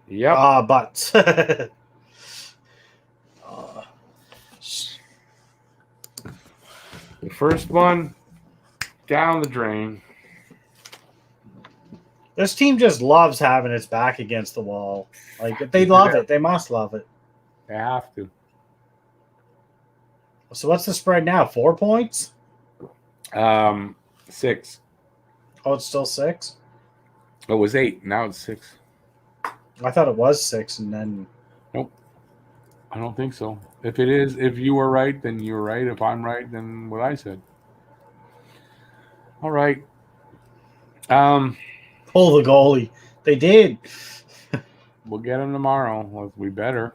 Yep. But. The first one down the drain. This team just loves having its back against the wall. Like, they love it. They must love it. They have to. So what's the spread now? 4 points? 6. Oh, it's still 6? It was 8. Now it's 6. I thought it was 6, and then Nope. I don't think so. If it is, if you were right, then you were right. If I'm right, then what I said. All right. pull the goalie. They did. We'll get him tomorrow. Well, we better.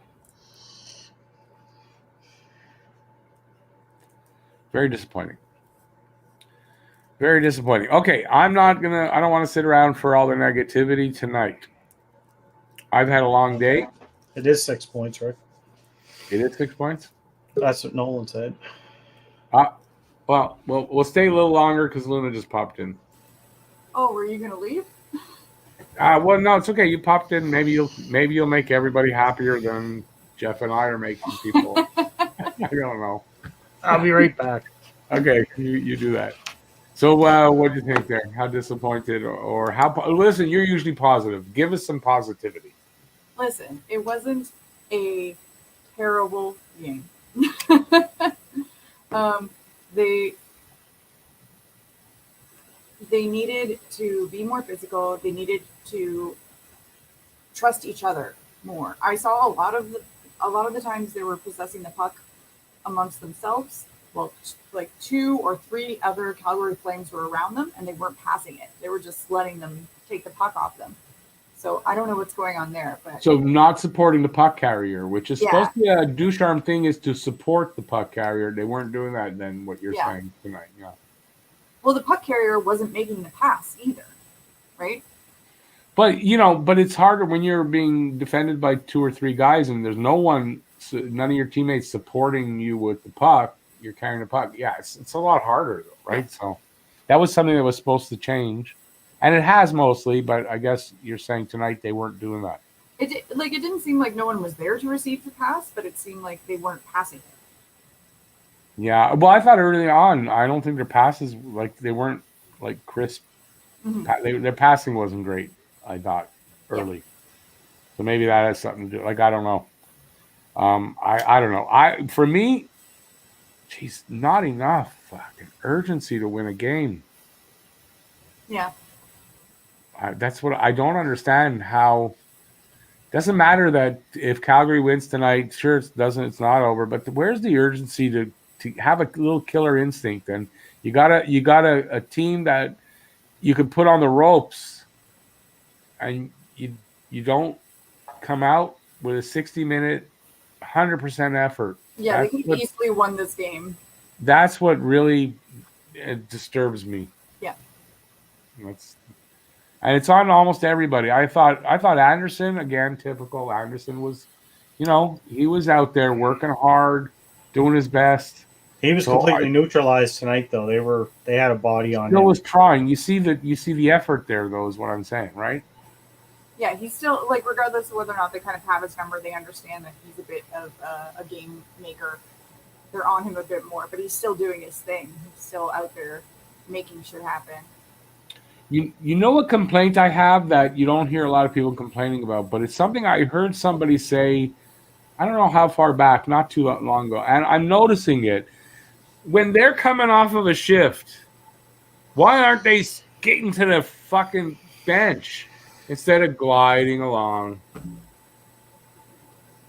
Very disappointing. Very disappointing. Okay, I don't want to sit around for all the negativity tonight. I've had a long day. It is 6 points, right? It is 6 points. That's what Nolan said. Well, we'll stay a little longer because Luna just popped in. Oh, were you gonna leave? Well, no, it's okay. You popped in. Maybe you'll make everybody happier than Jeff and I are making people. I don't know. I'll be right back. Okay, you do that. So, what do you think there? How disappointed or how? Listen, you're usually positive. Give us some positivity. Listen, it wasn't a terrible game. They needed to be more physical. They needed to trust each other more. I saw a lot of the times they were possessing the puck amongst themselves. Well, like 2 or 3 other Calgary Flames were around them, and they weren't passing it. They were just letting them take the puck off them. So I don't know what's going on there. But So not supporting the puck carrier, which is Yeah. supposed to be a Ducharme thing, is to support the puck carrier. They weren't doing that. Then what you're Yeah. saying tonight, yeah. well, the puck carrier wasn't making the pass either, right? But it's harder when you're being defended by 2 or 3 guys, and there's none of your teammates supporting you with the puck. You're carrying the puck. Yeah, it's a lot harder, though, right? So that was something that was supposed to change, and it has mostly. But I guess you're saying tonight they weren't doing that. It didn't seem like no one was there to receive the pass, but it seemed like they weren't passing it. Yeah, well, I thought early on, I don't think their passes they weren't crisp. Mm-hmm. Their passing wasn't great. I thought early, so maybe that has something to do. I don't know. I don't know. For me, geez, not enough fucking urgency to win a game. Yeah. That's what I don't understand. How doesn't matter that if Calgary wins tonight, sure it's not over. But where's the urgency to have a little killer instinct? And you got a team that you could put on the ropes, and you don't come out with a 60-minute, 100% effort. Yeah, they could have easily won this game. That's what really disturbs me. Yeah. And it's on almost everybody. I thought Anderson, again, typical Anderson, was, he was out there working hard, doing his best. He was completely neutralized tonight, though. They had a body on him. Still was trying. You see the effort there, though, is what I'm saying, right? Yeah, he's still, regardless of whether or not they kind of have his number, they understand that he's a bit of a game maker. They're on him a bit more, but he's still doing his thing. He's still out there making shit happen. You know what complaint I have that you don't hear a lot of people complaining about, but it's something I heard somebody say, I don't know how far back, not too long ago, and I'm noticing it. When they're coming off of a shift, why aren't they skating to the fucking bench instead of gliding along?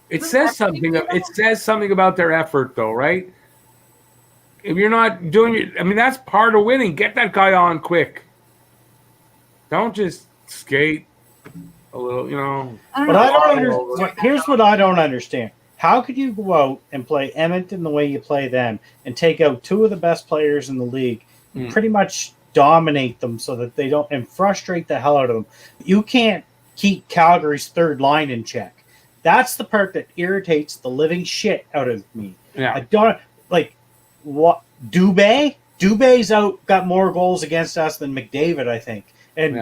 It says something about their effort, though, right? If you're not doing it, that's part of winning. Get that guy on quick. Don't just skate a little, But here's what I don't understand. How could you go out and play Edmonton the way you play them and take out 2 of the best players in the league and pretty much dominate them so that they don't, and frustrate the hell out of them? You can't keep Calgary's third line in check. That's the part that irritates the living shit out of me. Yeah. I don't what Dubé? Dubé's got more goals against us than McDavid, I think. And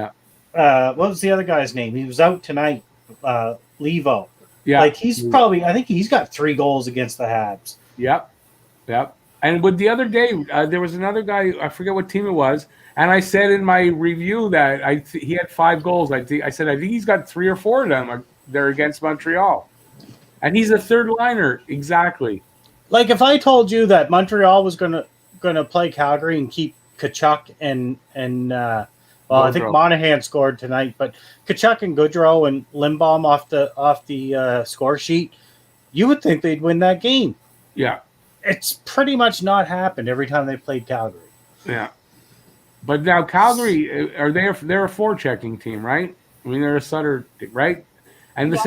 what was the other guy's name? He was out tonight, Levo. Yeah. I think he's got 3 goals against the Habs. Yep. And with the other day, there was another guy, I forget what team it was, and I said in my review that he had 5 goals. I said I think he's got 3 or 4 of them. They're against Montreal. And he's a third liner, exactly. If I told you that Montreal was gonna play Calgary and keep Tkachuk and Well, I think Monahan scored tonight, but Kachuk and Goodrow and Limbaum off the score sheet, you would think they'd win that game. Yeah. It's pretty much not happened every time they played Calgary. Yeah. But now Calgary, they're a forechecking team, right? I mean, they're a Sutter, right? And the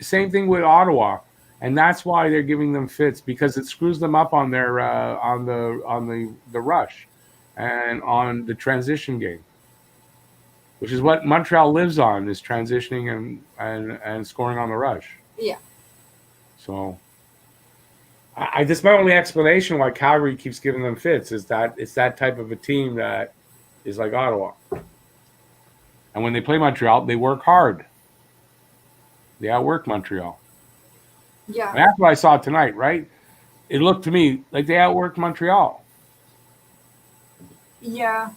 same thing with Ottawa, and that's why they're giving them fits, because it screws them up on their on the rush and on the transition game, which is what Montreal lives on, is transitioning and scoring on the rush. Yeah. So I just, my only explanation why Calgary keeps giving them fits is that it's that type of a team that is like Ottawa. And when they play Montreal, they work hard. They outwork Montreal. Yeah. And that's what I saw tonight, right? It looked to me like they outworked Montreal. Yeah.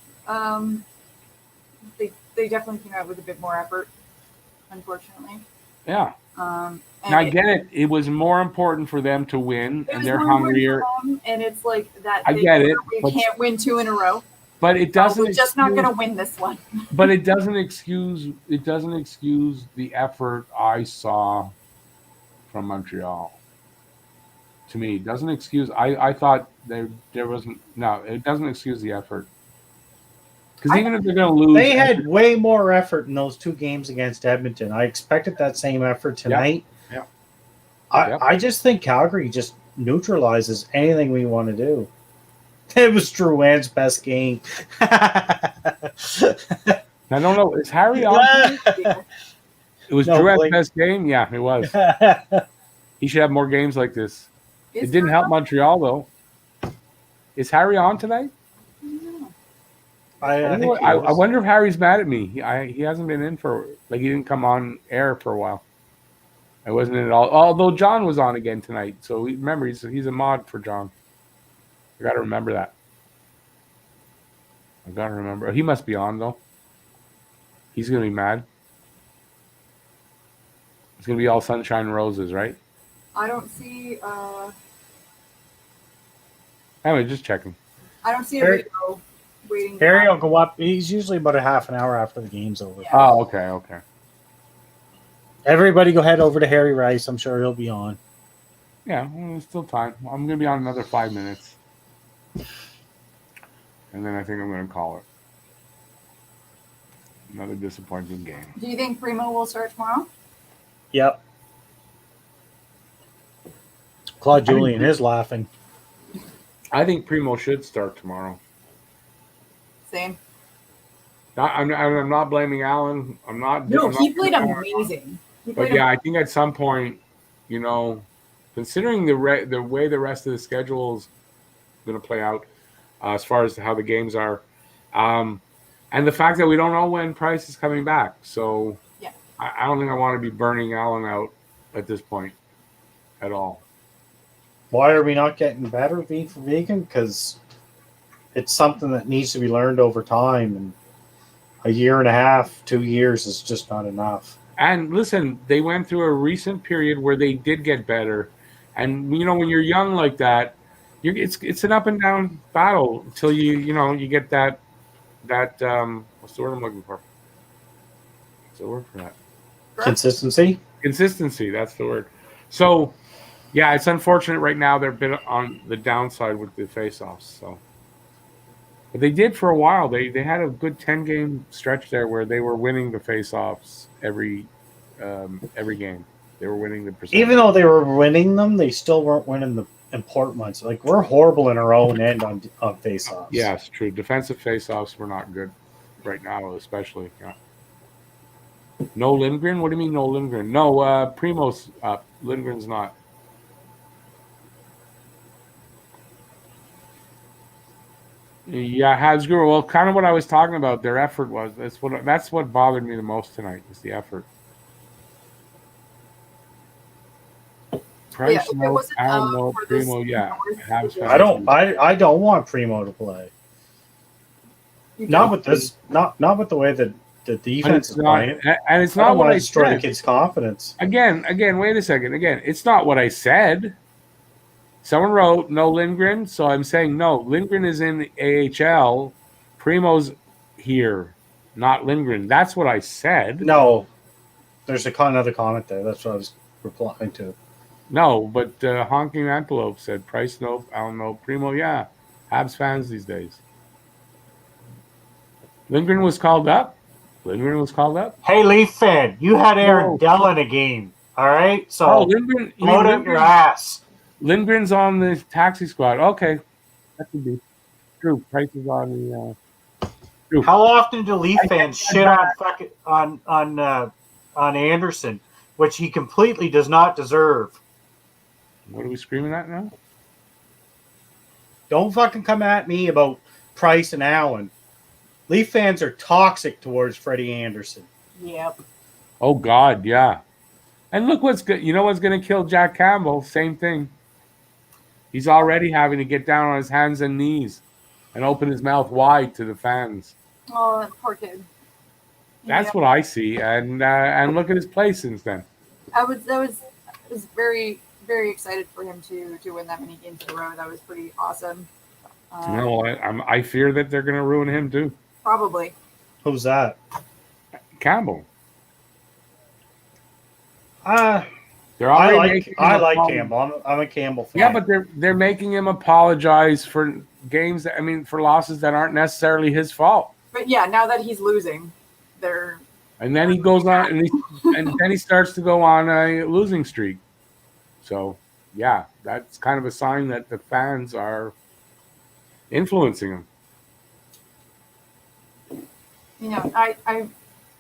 They definitely came out with a bit more effort, unfortunately. Yeah. And now I get it. It was more important for them to win, and they're more hungrier. And it's like that. I get it. We can't win 2 in a row. But it doesn't. We're just not going to win this one. But it doesn't excuse. It doesn't excuse the effort I saw from Montreal. To me, it doesn't excuse. I thought there wasn't. No, it doesn't excuse the effort. Because even if they're going to lose, they had way more effort in those 2 games against Edmonton. I expected that same effort tonight. Yeah. I just think Calgary just neutralizes anything we want to do. It was Drouin's best game. I don't know. Is Harry on? It was Drouin's best game? Yeah, it was. He should have more games like this. It didn't help Montreal, though. Is Harry on tonight? I wonder if Harry's mad at me. He hasn't been in he didn't come on air for a while. I wasn't in at all. Although John was on again tonight. So remember, he's a mod for John. I got to remember that. I got to remember. He must be on, though. He's going to be mad. It's going to be all sunshine and roses, right? I don't see... Anyway, just checking. I don't see a video waiting. Harry will go up. He's usually about a half an hour after the game's over. Yeah. Oh, okay. Everybody go head over to Harry Rice. I'm sure he'll be on. Yeah, well, there's still time. I'm going to be on another 5 minutes. And then I think I'm going to call it. Another disappointing game. Do you think Primo will start tomorrow? Yep. Claude Julien is laughing. I think Primo should start tomorrow. Same. I'm not blaming Allen. I'm not. No, he played amazing. I think at some point, considering the way the rest of the schedule is going to play out, as far as how the games are, and the fact that we don't know when Price is coming back, so yeah, I don't think I want to be burning Allen out at this point at all. Why are we not getting better, V for Vegan? Because it's something that needs to be learned over time, and a year and a half, 2 years is just not enough. And listen, they went through a recent period where they did get better, and when you're young like that, it's an up and down battle until you get that what's the word I'm looking for? What's the word for that? Consistency. Consistency. That's the word. So. Yeah, it's unfortunate right now they're a bit on the downside with the faceoffs. So, but they did for a while. They had a good 10-game stretch there where they were winning the faceoffs every game. They were winning the percentage. Even though they were winning them, they still weren't winning the important ones. Like, we're horrible in our own end on faceoffs. Yeah, it's true. Defensive faceoffs were not good right now, especially. Yeah. No Lindgren? What do you mean no Lindgren? No, Primo's up. Lindgren's not. Yeah, Habsburg. Well, kind of what I was talking about. Their effort was that's what bothered me the most tonight is the effort. Price, no, Allen, no, Primo, yeah. I don't want Primo to play. Not with this. Not with the way that the defense is playing. And it's not what I destroy said. The kid's confidence. Again. Wait a second. Again, it's not what I said. Someone wrote no Lindgren, so I'm saying no. Lindgren is in the AHL. Primo's here. not Lindgren. That's what I said. No, there's another comment there. That's what I was replying to. No, but Honking Antelope said Price no, Allen no, Primo, yeah. Habs fans these days. Lindgren was called up. Hey, Leaf fan, you had Aaron Whoa. Dell in a game. All right, so Oh, Lindgren. You blow mean it up your ass. Lindgren's on the taxi squad. Okay, that could be true. Price is on the. True. How often do Leaf fans shit on Anderson, which he completely does not deserve? What are we screaming at now? Don't fucking come at me about Price and Allen. Leaf fans are toxic towards Freddie Anderson. Yep. Oh God, yeah. And look what's good. You know what's going to kill Jack Campbell? Same thing. He's already having to get down on his hands and knees and open his mouth wide to the fans. Oh, that poor kid. That's what I see. And look at his play since then. I was very, very excited for him to win that many games in a row. That was pretty awesome. No, I fear that they're going to ruin him too. Probably. Who's that? Campbell. They're I already like making him Campbell. I'm a Campbell fan. Yeah, but they're making him apologize for games that, for losses that aren't necessarily his fault. But yeah, now that he's losing, they're. And then he goes on, and then he starts to go on a losing streak. So, yeah, that's kind of a sign that the fans are influencing him. You know, I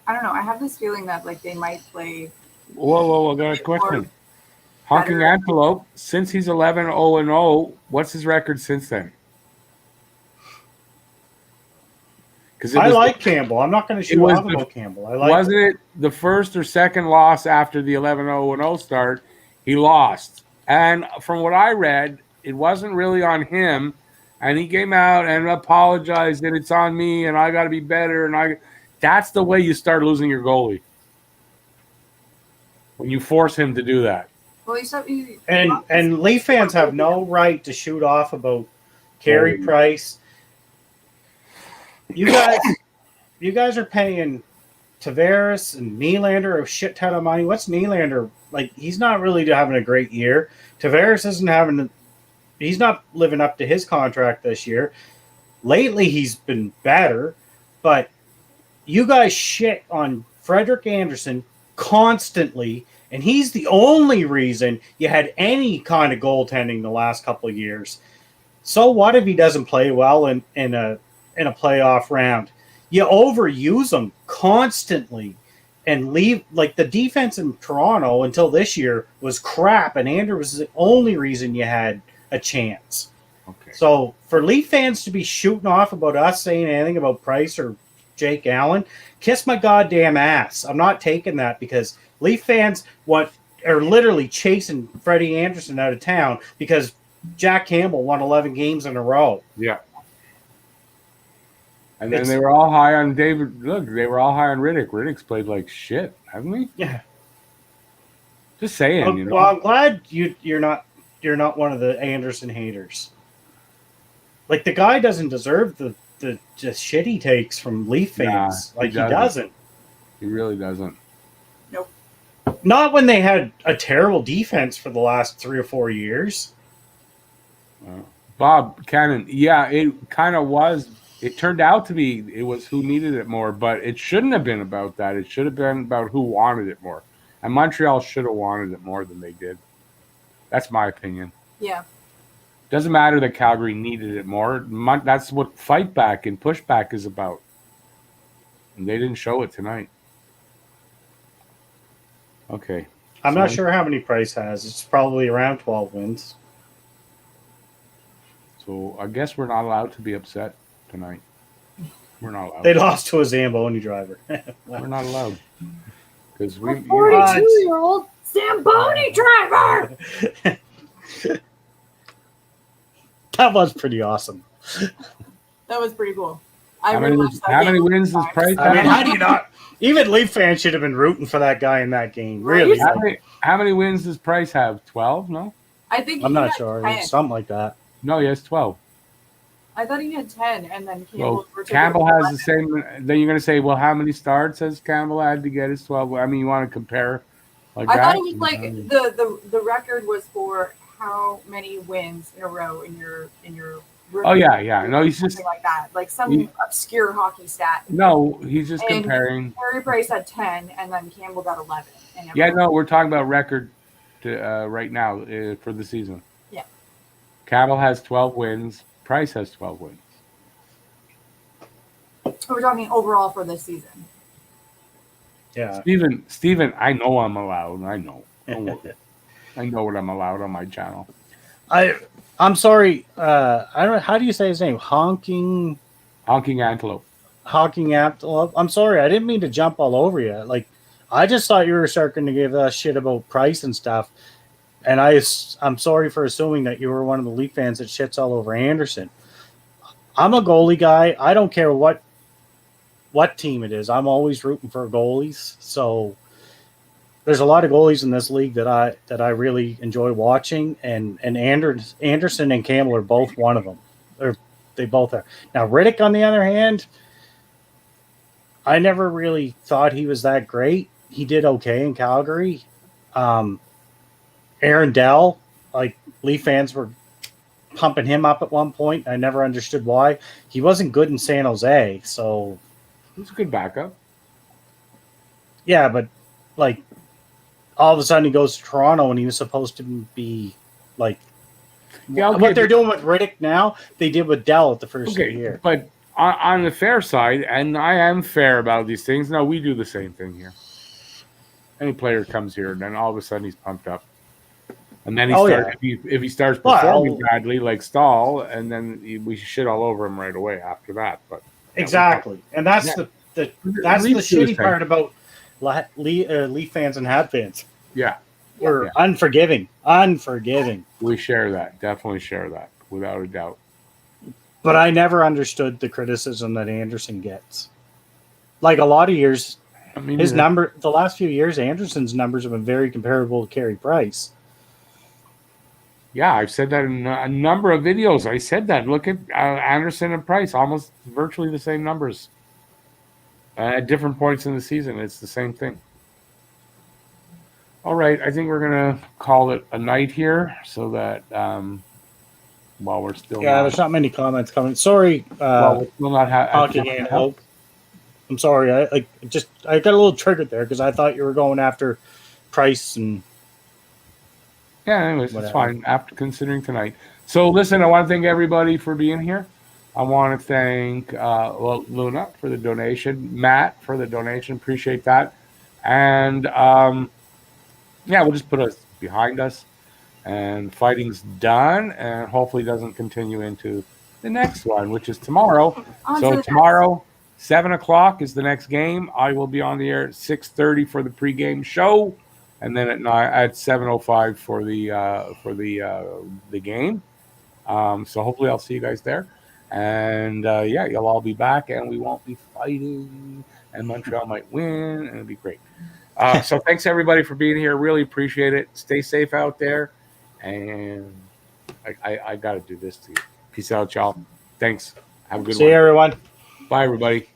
don't know. I have this feeling that like they might play. Whoa! I got a question. Honking Antelope, since he's 11-0-0, what's his record since then? I like Campbell. I'm not going to shoot off about Campbell. Wasn't it the first or second loss after the 11-0-0 start? He lost. And from what I read, it wasn't really on him. And he came out and apologized that it's on me and I got to be better. And that's the way you start losing your goalie. When you force him to do that. Well, and Leaf fans have no right to shoot off about Carey Price. You guys are paying Tavares and Nylander a shit ton of money. What's Nylander like? He's not really having a great year. Tavares he's not living up to his contract this year. Lately, he's been better, but you guys shit on Frederik Andersen constantly, and he's the only reason you had any kind of goaltending the last couple of years. So what if he doesn't play well in a playoff round? You overuse him constantly and leave like the defense in Toronto until this year was crap, and Andrew was the only reason you had a chance. Okay. So for Leaf fans to be shooting off about us saying anything about Price or Jake Allen, kiss my goddamn ass. I'm not taking that because Leaf fans are literally chasing Freddie Anderson out of town because Jack Campbell won 11 games in a row. Yeah. And then they were all high on David. Look, they were all high on Riddick. Riddick's played like shit, haven't he? Yeah. Just saying. Well, I'm glad you're not one of the Anderson haters. Like the guy doesn't deserve the just shit he takes from Leaf fans. He doesn't. He really doesn't. Nope. Not when they had a terrible defense for the last 3 or 4 years. Bob Cannon, yeah, it kind of was. It turned out to be it was who needed it more, but it shouldn't have been about that. It should have been about who wanted it more. And Montreal should have wanted it more than they did. That's my opinion. Yeah. Doesn't matter that Calgary needed it more. That's what fight back and pushback is about. And they didn't show it tonight. Okay. I'm not sure how many Price has. It's probably around 12 wins. So I guess we're not allowed to be upset tonight. We're not allowed. They lost to a Zamboni driver. We're not allowed. Because we 42-year-old Zamboni driver. That was pretty awesome. That was pretty cool. How many wins does Price have? I mean, how do you not? Even Leaf fans should have been rooting for that guy in that game. Really? How many wins does Price have? 12? No? I think I'm not sure. 10. Something like that. No, he has 12. I thought he had 10, and then Well, Campbell. Campbell has the same. Then you're going to say, well, how many starts has Campbell had to get his 12? I mean, you want to compare like I that? thought it was like the record was for how many wins in a row in your. Oh yeah. No, he's something just like that, like some obscure hockey stat. no. He's just And comparing. Carey Price had 10, and then Campbell got 11. And Yeah, no, we're talking about record to right now for the season. Yeah. Campbell has 12 wins. Price has 12 wins. We're talking overall for this season. Yeah. Steven, I know I'm allowed. I know. Don't worry. I know what I'm allowed on my channel. I'm sorry. I don't. How do you say his name? Honking Antelope. I'm sorry. I didn't mean to jump all over you. Like, I just thought you were starting to give us shit about price and stuff. And I'm sorry for assuming that you were one of the Leaf fans that shits all over Anderson. I'm a goalie guy. I don't care what team it is. I'm always rooting for goalies. So there's a lot of goalies in this league that I really enjoy watching, and Anderson and Campbell are both one of them. They both are. Now Riddick, on the other hand, I never really thought he was that great. He did okay in Calgary. Aaron Dell, like, Leaf fans were pumping him up at one point. I never understood why. He wasn't good in San Jose, so He's a good backup. yeah, but like all of a sudden he goes to Toronto and he was supposed to be like what they're doing with Riddick now, they did with Dell at the first year. But on the fair side, and I am fair about these things, no, we do the same thing here. Any player comes here, and then all of a sudden he's pumped up. And then if he starts performing badly like Stahl, and then we shit all over him right away after that. But exactly, and that's the shitty part about Leaf fans and Habs fans. Yeah, we're unforgiving. We share that, definitely share that, without a doubt. But I never understood the criticism that Anderson gets. Like, a lot of years, the last few years, Anderson's numbers have been very comparable to Carey Price. Yeah, I've said that in a number of videos. I said that. Look at Anderson and Price, almost virtually the same numbers. At different points in the season, it's the same thing. All right, I think we're going to call it a night here so that while we're still... Yeah, there's not many comments coming. Sorry. We're still not talking and hope. I'm sorry. I got a little triggered there because I thought you were going after Price and... Yeah, anyways, it's fine after considering tonight. So, listen, I want to thank everybody for being here. I want to thank Luna for the donation, Matt for the donation. Appreciate that. And, we'll just put us behind us. And fighting's done, and hopefully doesn't continue into the next one, which is tomorrow. So tomorrow, 7 o'clock is the next game. I will be on the air at 6:30 for the pregame show. And then at 7:05 for the game. So hopefully I'll see you guys there. And you'll all be back, and we won't be fighting. And Montreal might win, and it'll be great. So thanks everybody for being here. Really appreciate it. Stay safe out there. And I got to do this to you. Peace out, y'all. Thanks. Have a good one. See you, everyone. Bye, everybody.